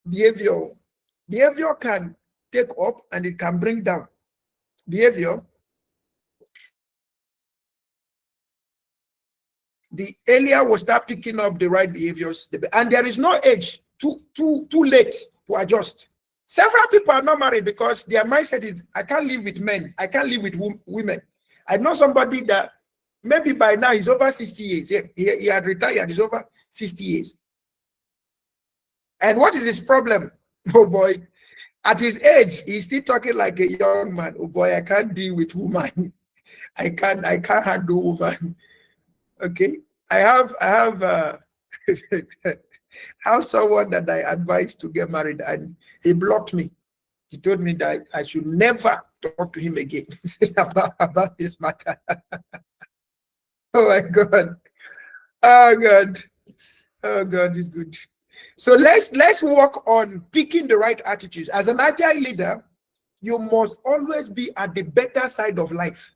behavior. Behavior can take up and it can bring down. Behavior, the earlier we start picking up the right behaviors, and there is no age too late to adjust. Several people are not married because their mindset is, I can't live with men, I can't live with women. I know somebody that maybe by now he's over 60 years. He had retired, he's over 60 years. And what is his problem? Oh boy, at his age, he's still talking like a young man. Oh boy, I can't deal with woman. I can't handle woman. Okay, I have someone that I advised to get married, and he blocked me. He told me that I should never talk to him again about this matter. Oh my God. Oh God. Oh God is good. So let's work on picking the right attitudes. As an agile leader, you must always be at the better side of life.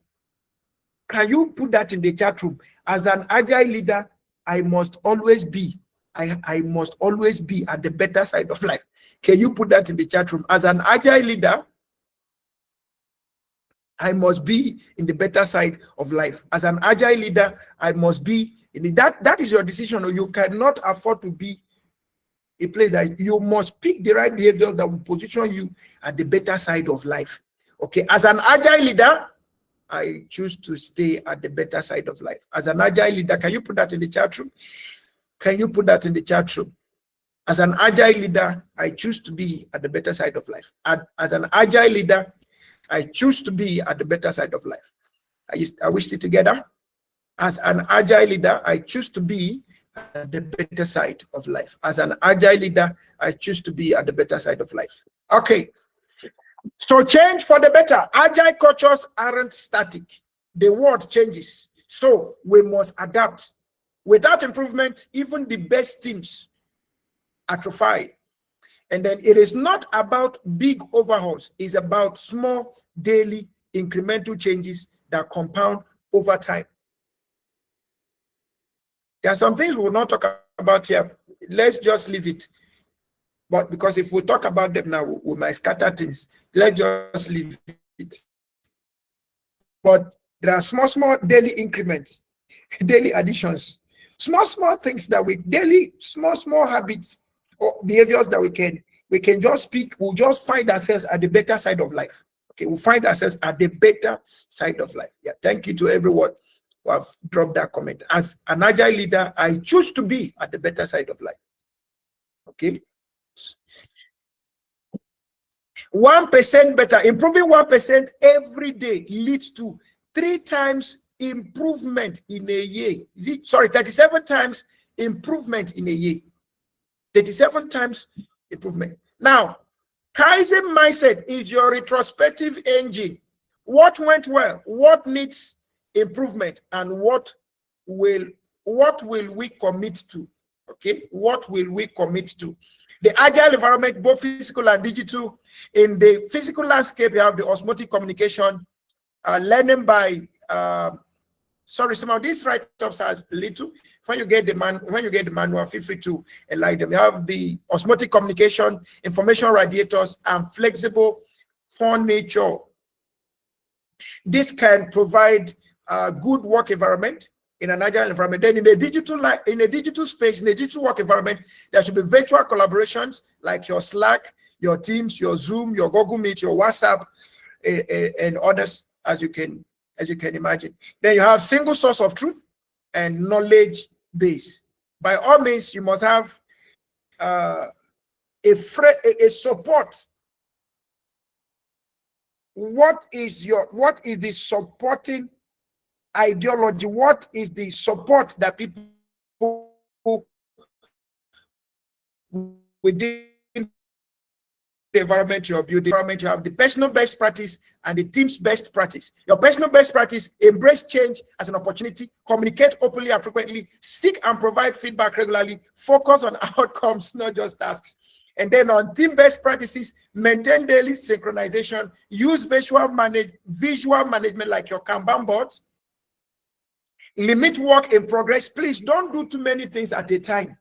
Can you put that in the chat room? As an agile leader, I must always be at the better side of life. Can you put that in the chat room? As an agile leader, I must be in the better side of life. As an agile leader, I must be in the, that is your decision. Or you cannot afford to be a place that you must pick the right behavior that will position you at the better side of life. Okay, as an agile leader, I choose to stay at the better side of life. As an agile leader, can you put that in the chat room? Can you put that in the chat room? As an agile leader, I choose to be at the better side of life. As an agile leader, I choose to be at the better side of life. Are we still together? As an agile leader, I choose to be at the better side of life. As an agile leader, I choose to be at the better side of life. Okay. So change for the better. Agile cultures aren't static. The world changes. So we must adapt. Without improvement, even the best teams atrophy. And then it is not about big overhauls. It's about small, daily, incremental changes that compound over time. There are some things we will not talk about here. Let's just leave it. But because if we talk about them now, we might scatter things. Let's just leave it. But there are small daily increments, daily additions, small things that we daily, small habits or behaviors that we can just pick. We'll just find ourselves at the better side of life. Okay, we'll find ourselves at the better side of life. Yeah, thank you to everyone who have dropped that comment. As an agile leader, I choose to be at the better side of life. Okay. 1% better, improving 1% every day leads to 3 times improvement in a year. 37 times improvement in a year. 37 times improvement. Now, Kaizen mindset is your retrospective engine. What went well? What needs improvement? And what will we commit to? Okay, what will we commit to? The agile environment, both physical and digital. In the physical landscape, you have the osmotic communication, learning by some of these write-ups are little. When you get the manual, feel free to enlighten them. You have the osmotic communication, information radiators, and flexible furniture. This can provide a good work environment in an agile environment. Then in a digital space, in a digital work environment, there should be virtual collaborations like your Slack, your Teams, your Zoom, your Google Meet, your WhatsApp, and others as you can as you can imagine. Then you have single source of truth and knowledge base. By all means, you must have a support. What is the supporting ideology? What is the support that people within the environment you're building? You have the personal best practice and the team's best practice. Your personal best practice: embrace change as an opportunity, communicate openly and frequently, seek and provide feedback regularly, focus on outcomes, not just tasks. And then on team best practices, maintain daily synchronization, use visual management like your Kanban boards, limit work in progress. Please don't do too many things at a time.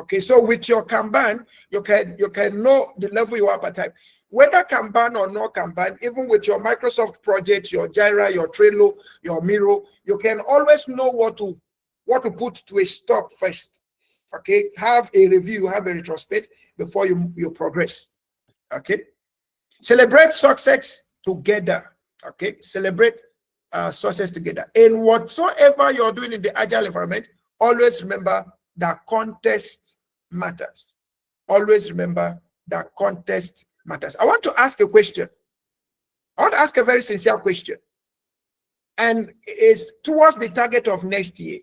Okay, so with your Kanban, you can know the level you are per time. Whether Kanban or no Kanban, even with your Microsoft project, your Jira, your Trello, your Miro, you can always know what to put to a stop first. Okay, have a review, have a retrospect before you progress. Okay, celebrate success together. Okay, celebrate success together. In whatsoever you're doing in the Agile environment, always remember that context matters. Always remember that context matters. I want to ask a question. I want to ask a very sincere question, and it's towards the target of next year.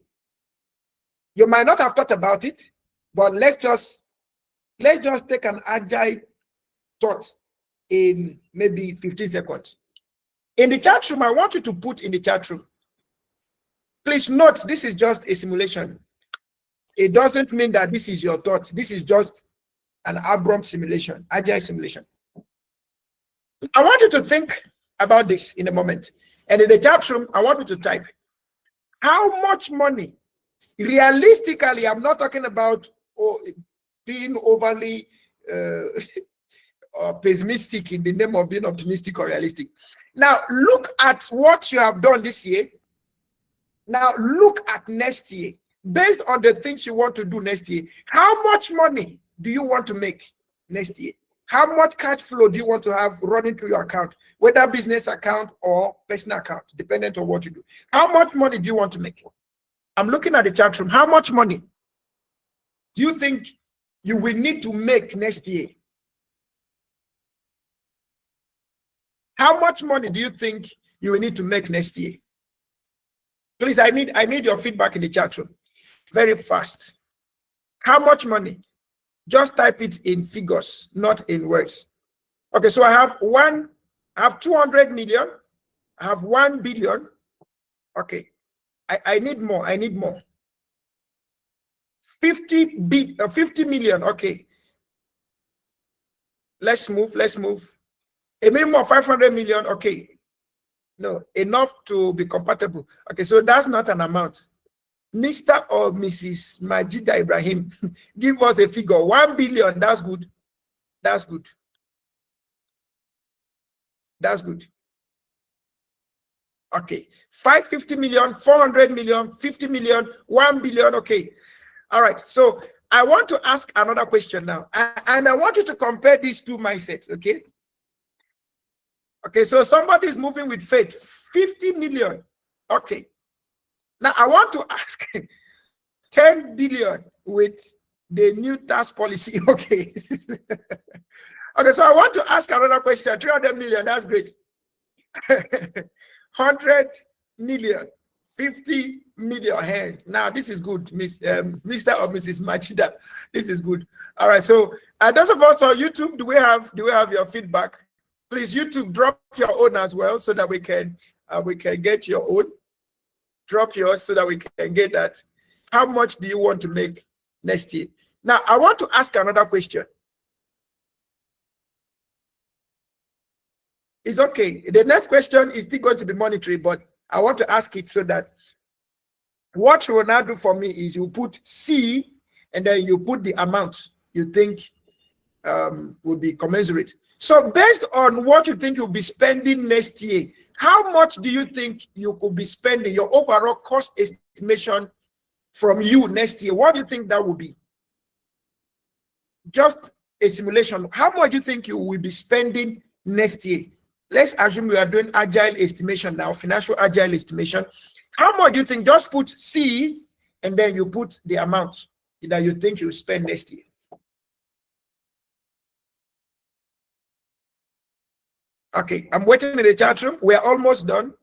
You might not have thought about it, but let's just take an agile thought in maybe 15 seconds. In the chat room, I want you to put in the chat room. Please note, this is just a simulation. It doesn't mean that this is your thought. This is just an Abram simulation, agile simulation. I want you to think about this in a moment. And in the chat room, I want you to type, how much money, realistically, I'm not talking about being overly pessimistic in the name of being optimistic or realistic. Now, look at what you have done this year. Now, look at next year. Based on the things you want to do next year, how much money do you want to make next year? How much cash flow do you want to have running through your account, whether business account or personal account, dependent on what you do? How much money do you want to make? I'm looking at the chat room. How much money do you think you will need to make next year? How much money do you think you will need to make next year? Please, I need your feedback in the chat room. Very fast. How much money? Just type it in figures, not in words. Okay, so I have 200 million. I have 1 billion. Okay, I need more. I need more. 50 million. Okay. Let's move. A minimum of 500 million. Okay. No, enough to be compatible. Okay, so that's not an amount. Mr. or Mrs. Majida Ibrahim, give us a figure. 1 billion. That's good. That's good. That's good. Okay. 550 million, 400 million, 50 million, 1 billion. Okay. All right. So I want to ask another question now. And I want you to compare these two mindsets. Okay. Okay. So somebody is moving with faith. 50 million. Okay. Now, I want to ask 10 billion with the new tax policy. Okay. Okay, so I want to ask another question. 300 million, that's great. 100 million, 50 million. Now, this is good, Mr. or Mrs. Machida. This is good. All right, so those of us on YouTube, do we have your feedback? Please, YouTube, drop your own as well so that we can get your own. Drop yours so that we can get that. How much do you want to make next year? Now, I want to ask another question. It's okay. The next question is still going to be monetary, but I want to ask it so that what you will now do for me is you put C and then you put the amount you think will be commensurate. So based on what you think you'll be spending next year, how much do you think you could be spending, your overall cost estimation from you next year? What do you think that will be? Just a simulation. How much do you think you will be spending next year? let's assume we are doing agile estimation now, financial agile estimation. How much do you think? Just put C and then you put the amount that you think you spend next year. Okay, I'm waiting in the chat room. We're almost done.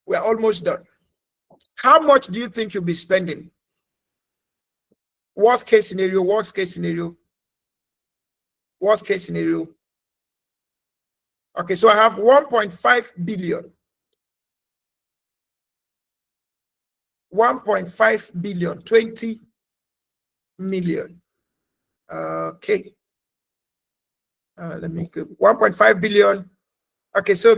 We're almost done. How much do you think you'll be spending? Worst case scenario, worst case scenario, worst case scenario. Okay, so I have 1.5 billion. 1.5 billion, 20 million. Okay. Let me go. 1.5 billion. Okay, so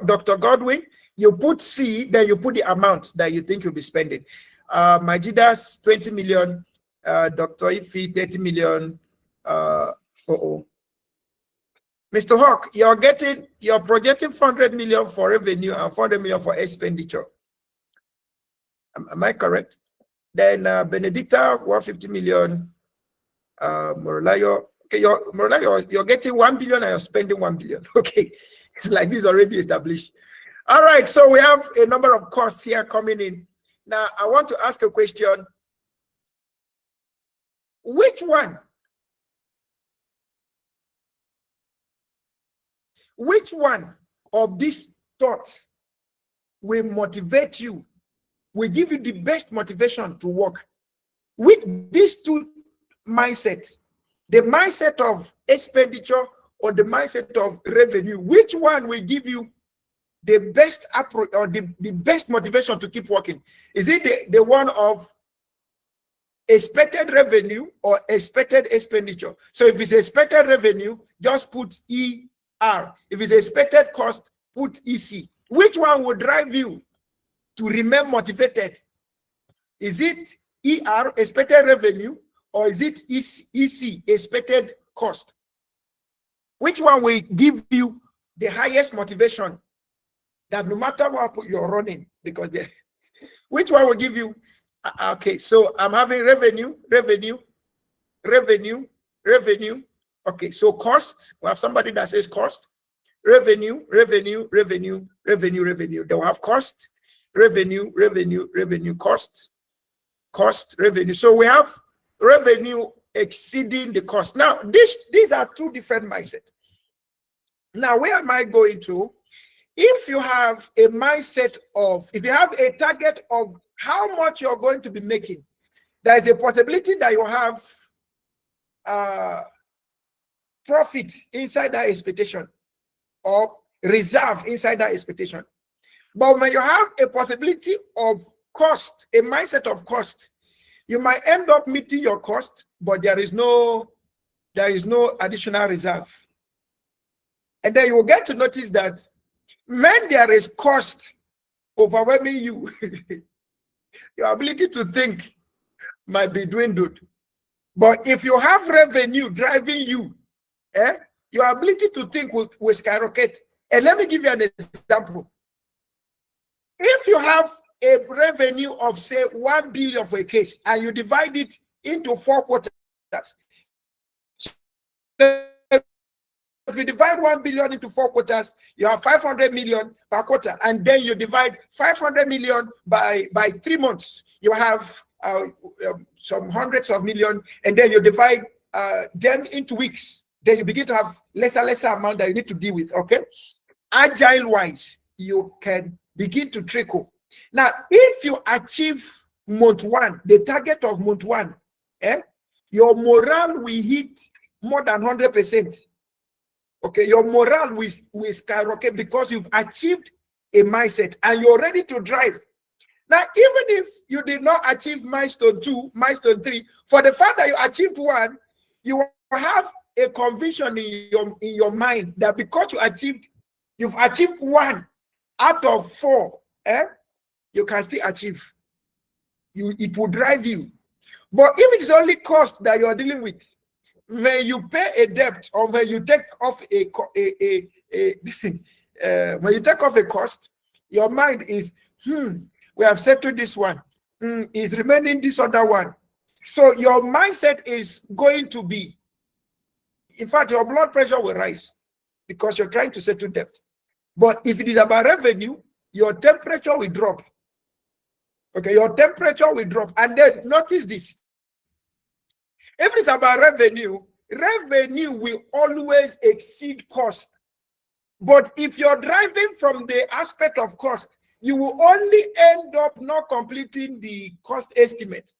Dr. Godwin, you put C, then you put the amount that you think you'll be spending. Majidas, 20 million. Dr. Ifi, 30 million. Mr. Hawk, you're projecting 400 million for revenue and 400 million for expenditure. Am I correct? Then Benedicta, 150 million. Morolayo, okay, you're getting 1 billion and you're spending 1 billion. Okay, it's like this already established. All right, so we have a number of costs here coming in. Now, I want to ask a question. Which one of these thoughts will motivate you, will give you the best motivation to work? With these two mindsets, the mindset of expenditure or the mindset of revenue, which one will give you the best approach or the best motivation to keep working? Is it the one of expected revenue or expected expenditure? So if it's expected revenue, just put ER. If it's expected cost, put EC. Which one would drive you to remain motivated? Is it ER, expected revenue, or is it EC, expected cost? Which one will give you the highest motivation that no matter what you're running? Because which one will give you? Okay, so I'm having revenue. Okay, so cost. We have somebody that says cost. Revenue. They'll have cost, revenue, cost, revenue. So we have revenue exceeding the cost. Now, these are two different mindsets. Now, where am I going to? If you have a mindset of, if you have a target of how much you're going to be making, there is a possibility that you have profit inside that expectation or reserve inside that expectation. But when you have a possibility of cost, a mindset of cost, you might end up meeting your cost, but there is no additional reserve. And then you will get to notice that when there is cost overwhelming you, your ability to think might be dwindled. But if you have revenue driving you, your ability to think will skyrocket. And let me give you an example. If you have a revenue of, say, 1 billion for a case, and you divide it into 4 quarters, so if you divide 1 billion into 4 quarters, you have 500 million per quarter, and then you divide 500 million by 3 months, you have some hundreds of millions, and then you divide them into weeks. Then you begin to have lesser amount that you need to deal with. Okay, agile wise, you can begin to trickle. Now, if you achieve month 1, the target of month 1, your morale will hit more than 100%. Okay, your morale will skyrocket because you've achieved a mindset and you're ready to drive. Now, even if you did not achieve milestone 2, milestone 3, for the fact that you achieved 1, you have a conviction in your mind that because you've achieved 1 out of 4, you can still achieve. It will drive you. But if it's only cost that you are dealing with, when you pay a debt or when you take off when you take off a cost, your mind is, we have settled this one. Is remaining this other one. So your mindset is going to be, in fact, your blood pressure will rise. because you're trying to settle debt. But if it is about revenue, your temperature will drop. Okay, your temperature will drop. And then notice this. If it's about revenue, revenue will always exceed cost. But if you're driving from the aspect of cost, you will only end up not completing the cost estimate.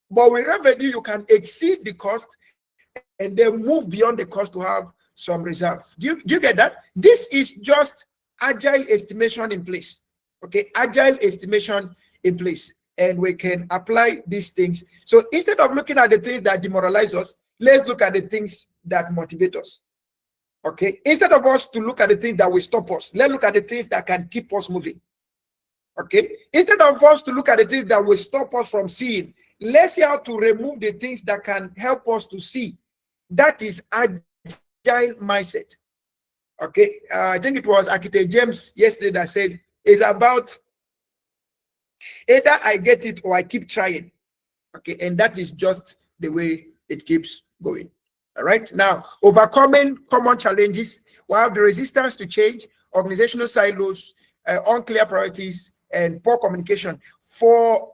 But with revenue, you can exceed the cost and then move beyond the cost to have some reserve. Do you get that? This is just agile estimation in place. Okay, agile estimation in place. And we can apply these things. So instead of looking at the things that demoralize us, let's look at the things that motivate us. Okay, instead of us to look at the things that will stop us, let's look at the things that can keep us moving. Okay, instead of us to look at the things that will stop us from seeing, let's see how to remove the things that can help us to see. That is agile mindset. Okay, I think it was Architect James yesterday that said it's about either I get it or I keep trying. Okay, and that is just the way it keeps going. All right, now overcoming common challenges. We have the resistance to change, organizational silos, unclear priorities, and poor communication. For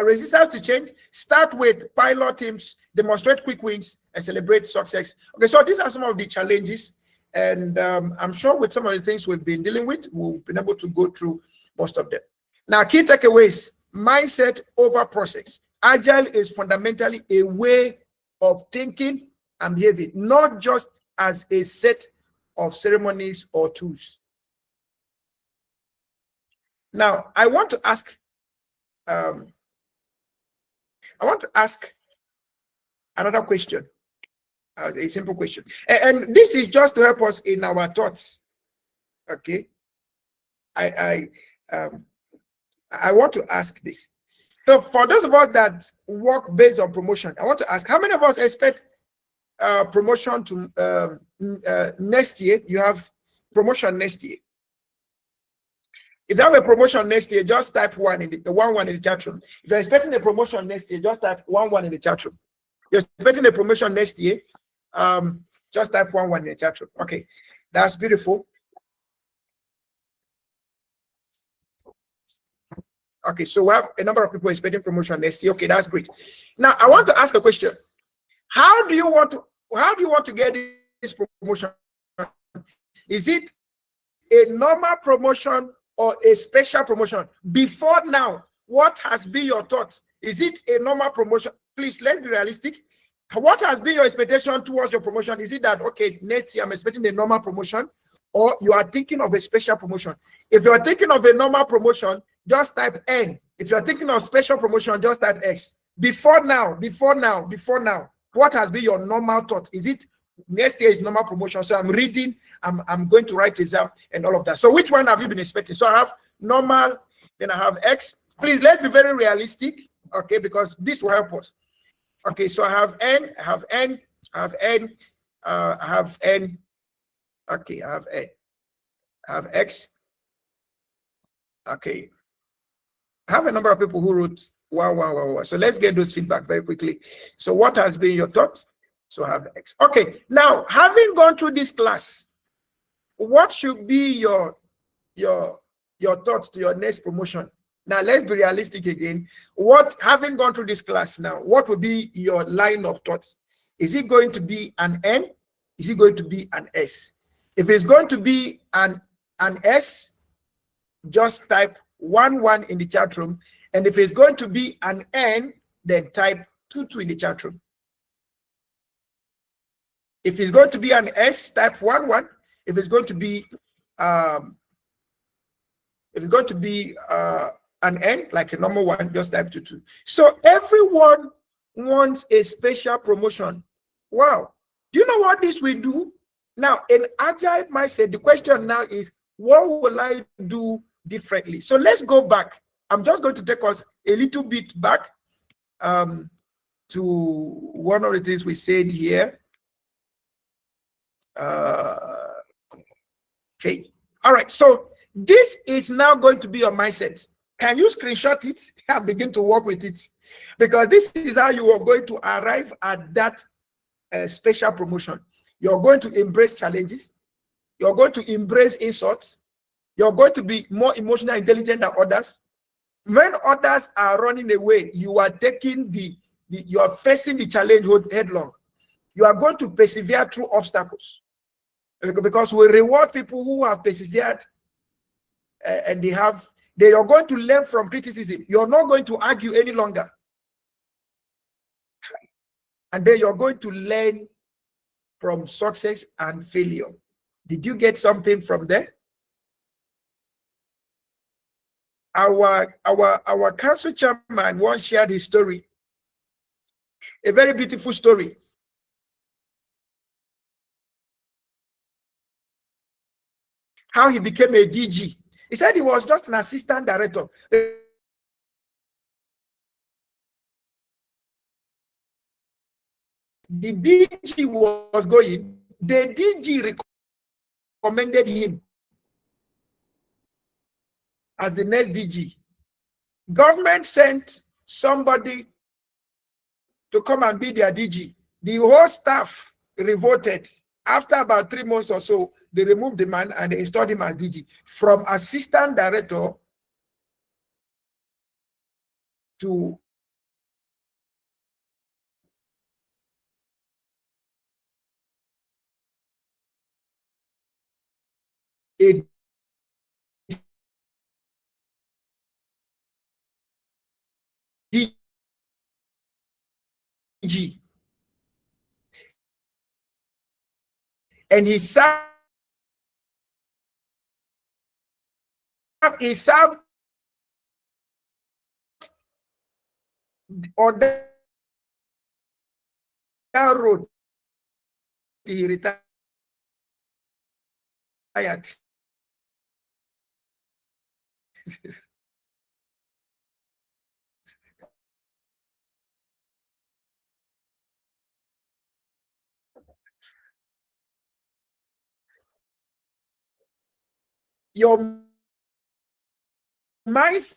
resistance to change, start with pilot teams, demonstrate quick wins, and celebrate success. Okay, so these are some of the challenges, and I'm sure with some of the things we've been dealing with, we've been able to go through most of them. Now, key takeaways: mindset over process. Agile is fundamentally a way of thinking and behaving, not just as a set of ceremonies or tools. Now, I want to ask another question, a simple question, and this is just to help us in our thoughts. Okay, I want to ask this. So, for those of us that work based on promotion, I want to ask, how many of us expect promotion to next year? You have promotion next year. If you have a promotion next year, just type one in the one in the chat room. If you're expecting a promotion next year, just type one in the chat room. You're expecting a promotion next year, just type one in the chat room. Okay, that's beautiful. Okay, so we have a number of people expecting promotion next year. Okay, that's great. Now I want to ask a question. How do you want to get this promotion? Is it a normal promotion or a special promotion? Before now, what has been your thoughts? Is it a normal promotion? Please, let's be realistic. What has been your expectation towards your promotion? Is it that, okay, next year I'm expecting a normal promotion, or you are thinking of a special promotion? If you are thinking of a normal promotion, just type N. If you are thinking of special promotion, just type S. Before now, what has been your normal thought? Is it next year is normal promotion? So I'm reading, I'm going to write exam and all of that. So which one have you been expecting? So I have normal, then I have X. Please, let's be very realistic, okay, because this will help us. Okay, so I have N, I have N, I have N, I have N. Okay, I have N, I have X. Okay, I have a number of people who wrote wow. So let's get those feedback very quickly. So what has been your thought? So I have X. Okay, now having gone through this class, what should be your thoughts to your next promotion? Now let's be realistic again. Having gone through this class now, what will be your line of thoughts? Is it going to be an N? Is it going to be an S? If it's going to be an S, just type 1 in the chat room. And if it's going to be an N, then type 2 in the chat room. If it's going to be an S, type 1. If it's going to be an N, like a normal one, just type 2. So everyone wants a special promotion. Wow. Do you know what this will do? Now, in agile mindset, the question now is, what will I do differently? So let's go back. I'm just going to take us a little bit back to one of the things we said here. Okay. All right. So this is now going to be your mindset. Can you screenshot it and begin to work with it? Because this is how you are going to arrive at that special promotion. You're going to embrace challenges. You're going to embrace insults. You're going to be more emotionally intelligent than others. When others are running away, you are taking you are facing the challenge headlong. You are going to persevere through obstacles, because we reward people who have persevered, and they are going to learn from criticism. You're not going to argue any longer. And then you're going to learn from success and failure. Did you get something from there? Our council chairman once shared his story, a very beautiful story. How he became a DG. He said he was just an assistant director. The DG was going, the DG recommended him as the next DG. Government sent somebody to come and be their DG. The whole staff revolted. After about 3 months or so, they removed the man and they installed him as DG. From assistant director to a DG. And he served on that road. He retired. Your mindset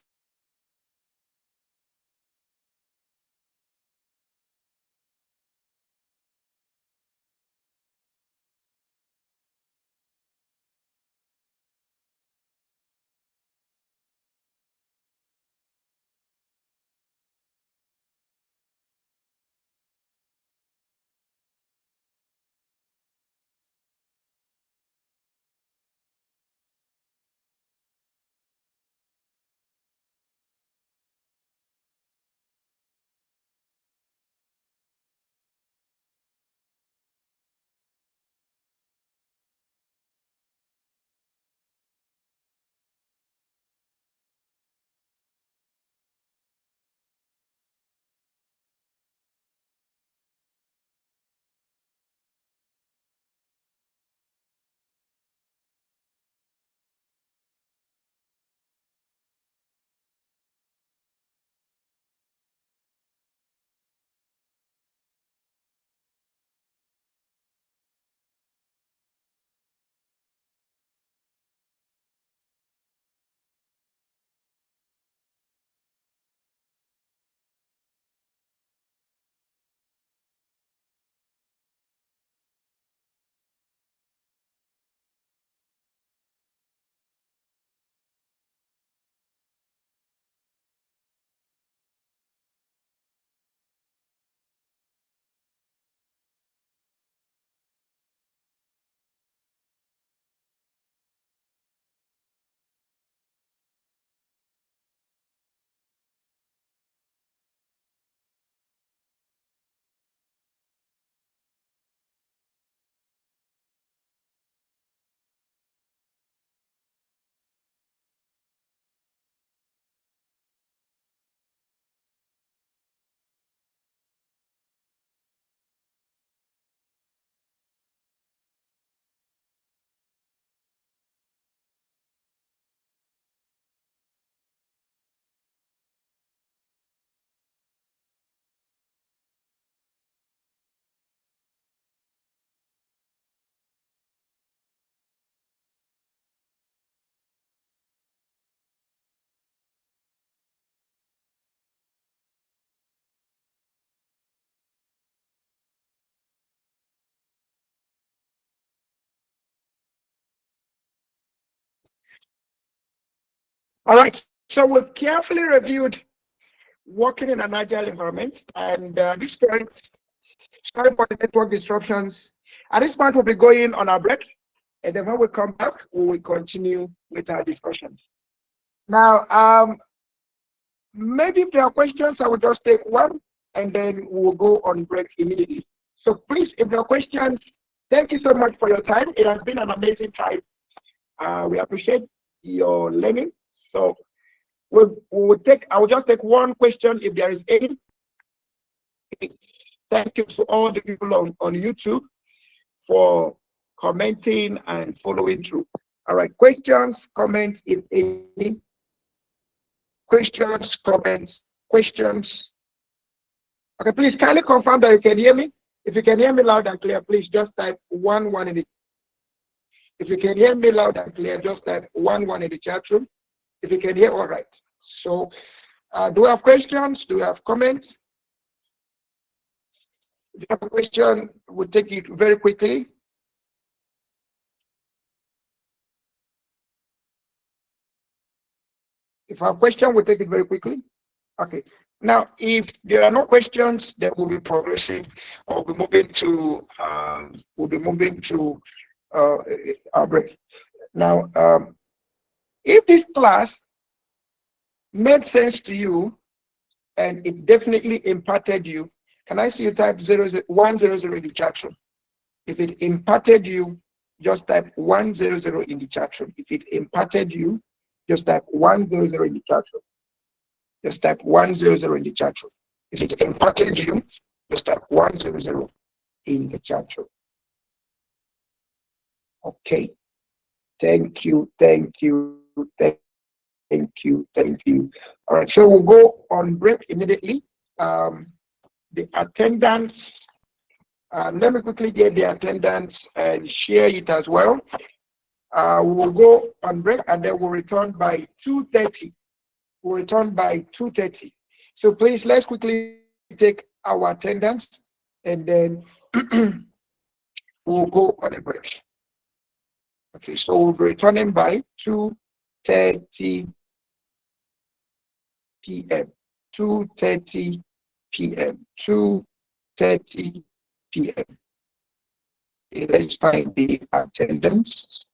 All right. So we've carefully reviewed working in an agile environment, and this point, sorry for the network disruptions. At this point, we'll be going on our break, and then when we come back, we will continue with our discussions. Now, maybe if there are questions, I will just take one, and then we'll go on break immediately. So please, if there are questions, thank you so much for your time. It has been an amazing time. We appreciate your learning. So I will just take one question if there is any. Thank you to all the people on YouTube for commenting and following through. All right, questions, comments, if any. Questions, comments, questions. Okay, please kindly confirm that you can hear me. If you can hear me loud and clear, please just type 1 in the. If you can hear me loud and clear, just type 1 in the chat room. If you can hear, all right. So, do we have questions? Do we have comments? If you have a question, we'll take it very quickly. If you have a question, we'll take it very quickly. Okay. Now, if there are no questions, then we'll be progressing, or we'll be moving to our break. Now, if this class made sense to you and it definitely impacted you, can I see you type 100 in the chat room? If it impacted you, just type 100 in the chat room. If it impacted you, just type 100 in the chat room. Just type 100 in the chat room. If it impacted you, just type 100 in the chat room. Okay. Thank you, thank you, thank you, thank you. All right, so we'll go on break immediately. The attendance, let me quickly get the attendance and share it as well. We'll go on break and then we'll return by 2:30. We'll return by 2:30. So please, let's quickly take our attendance and then we'll go on a break. Okay, so we'll be returning by 2:30 p.m. 2:30 p.m. 2:30 p.m. Let's find the attendance.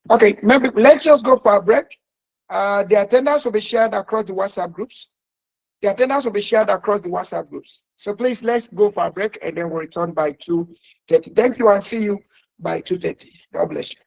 Okay, maybe let's just go for a break. The attendance will be shared across the WhatsApp groups. The attendance will be shared across the WhatsApp groups. So please, let's go for a break and then we'll return by 2:30. Thank you and see you by 2:30. God bless you.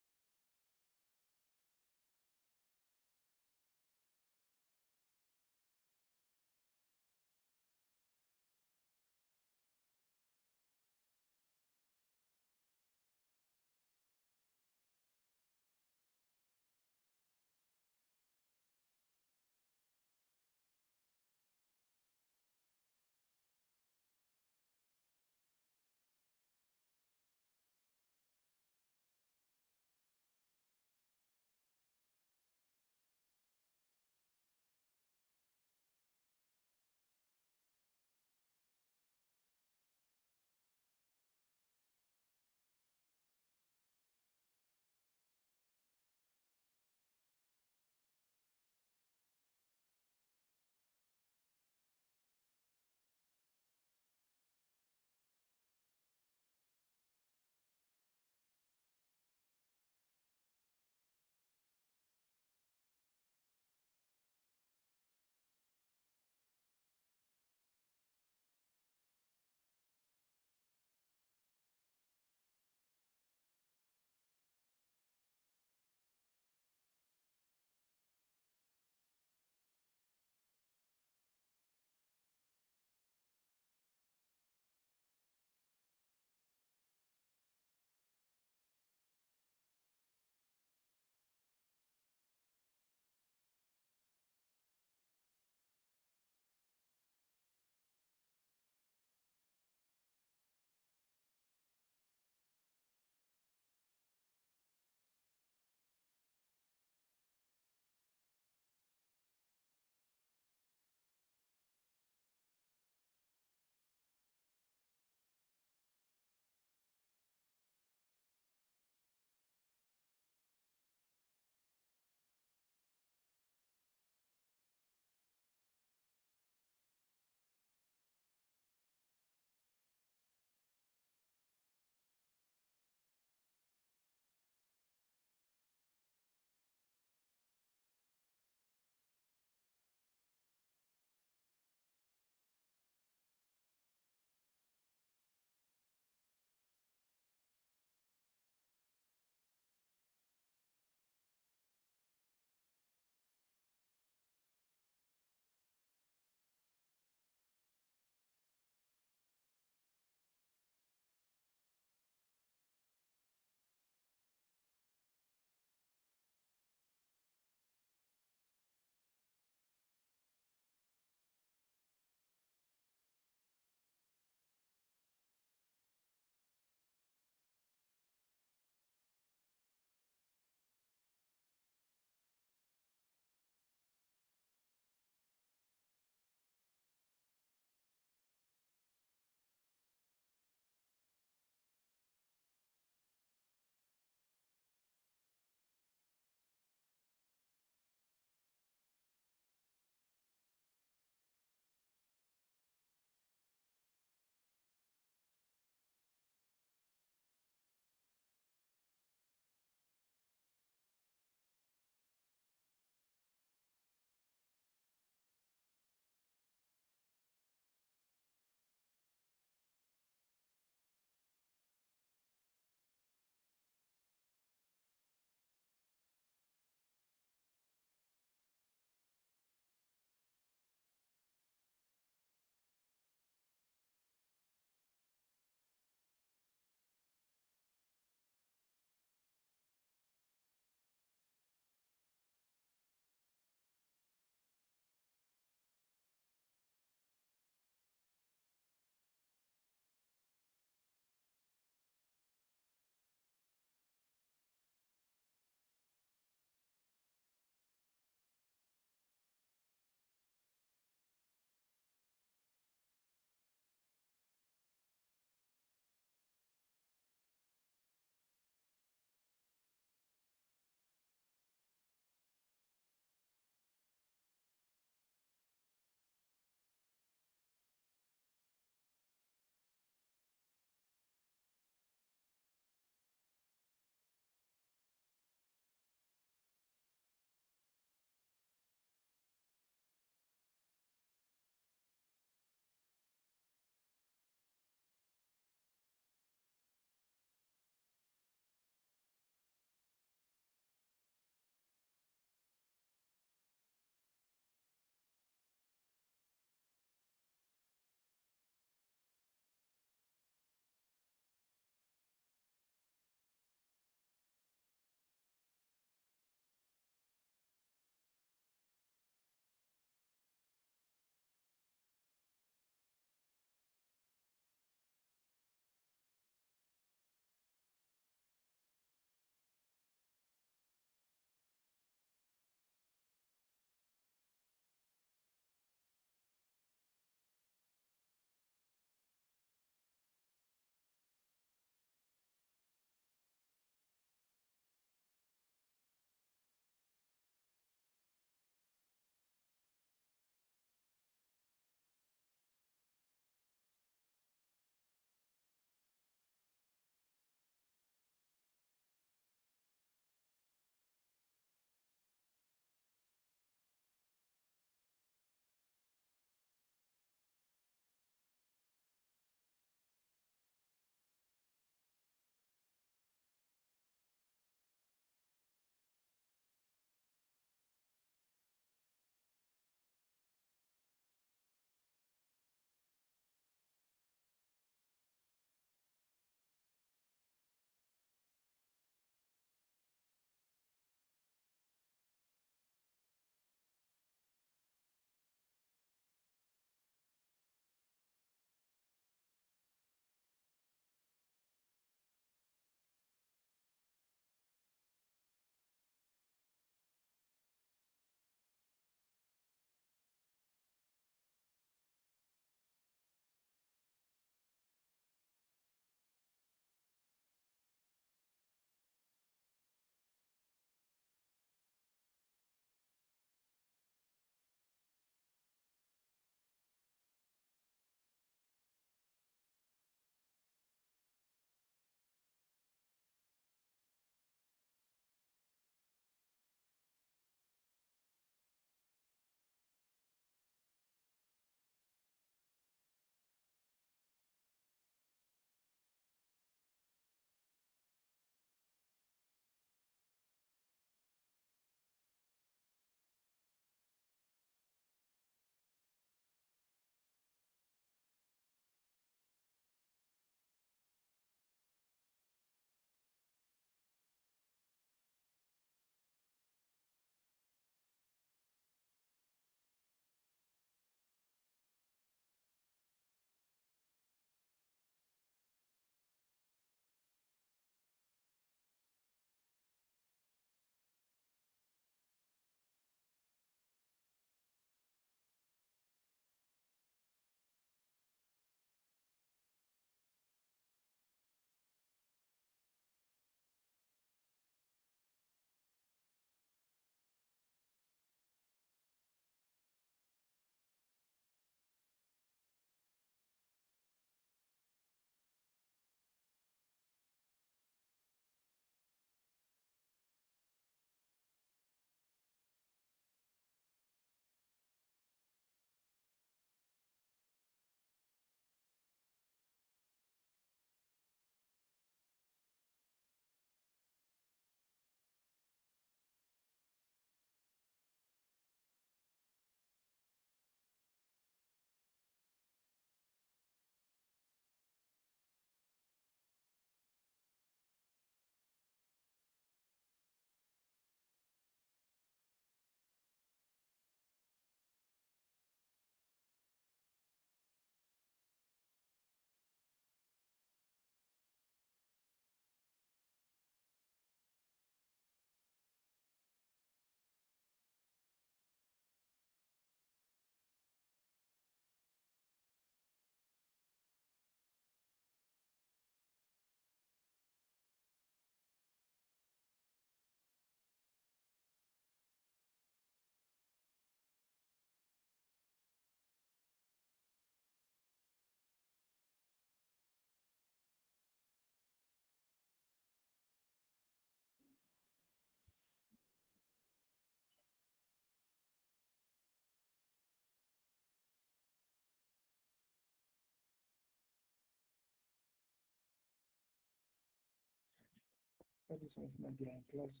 But this one is not there in class.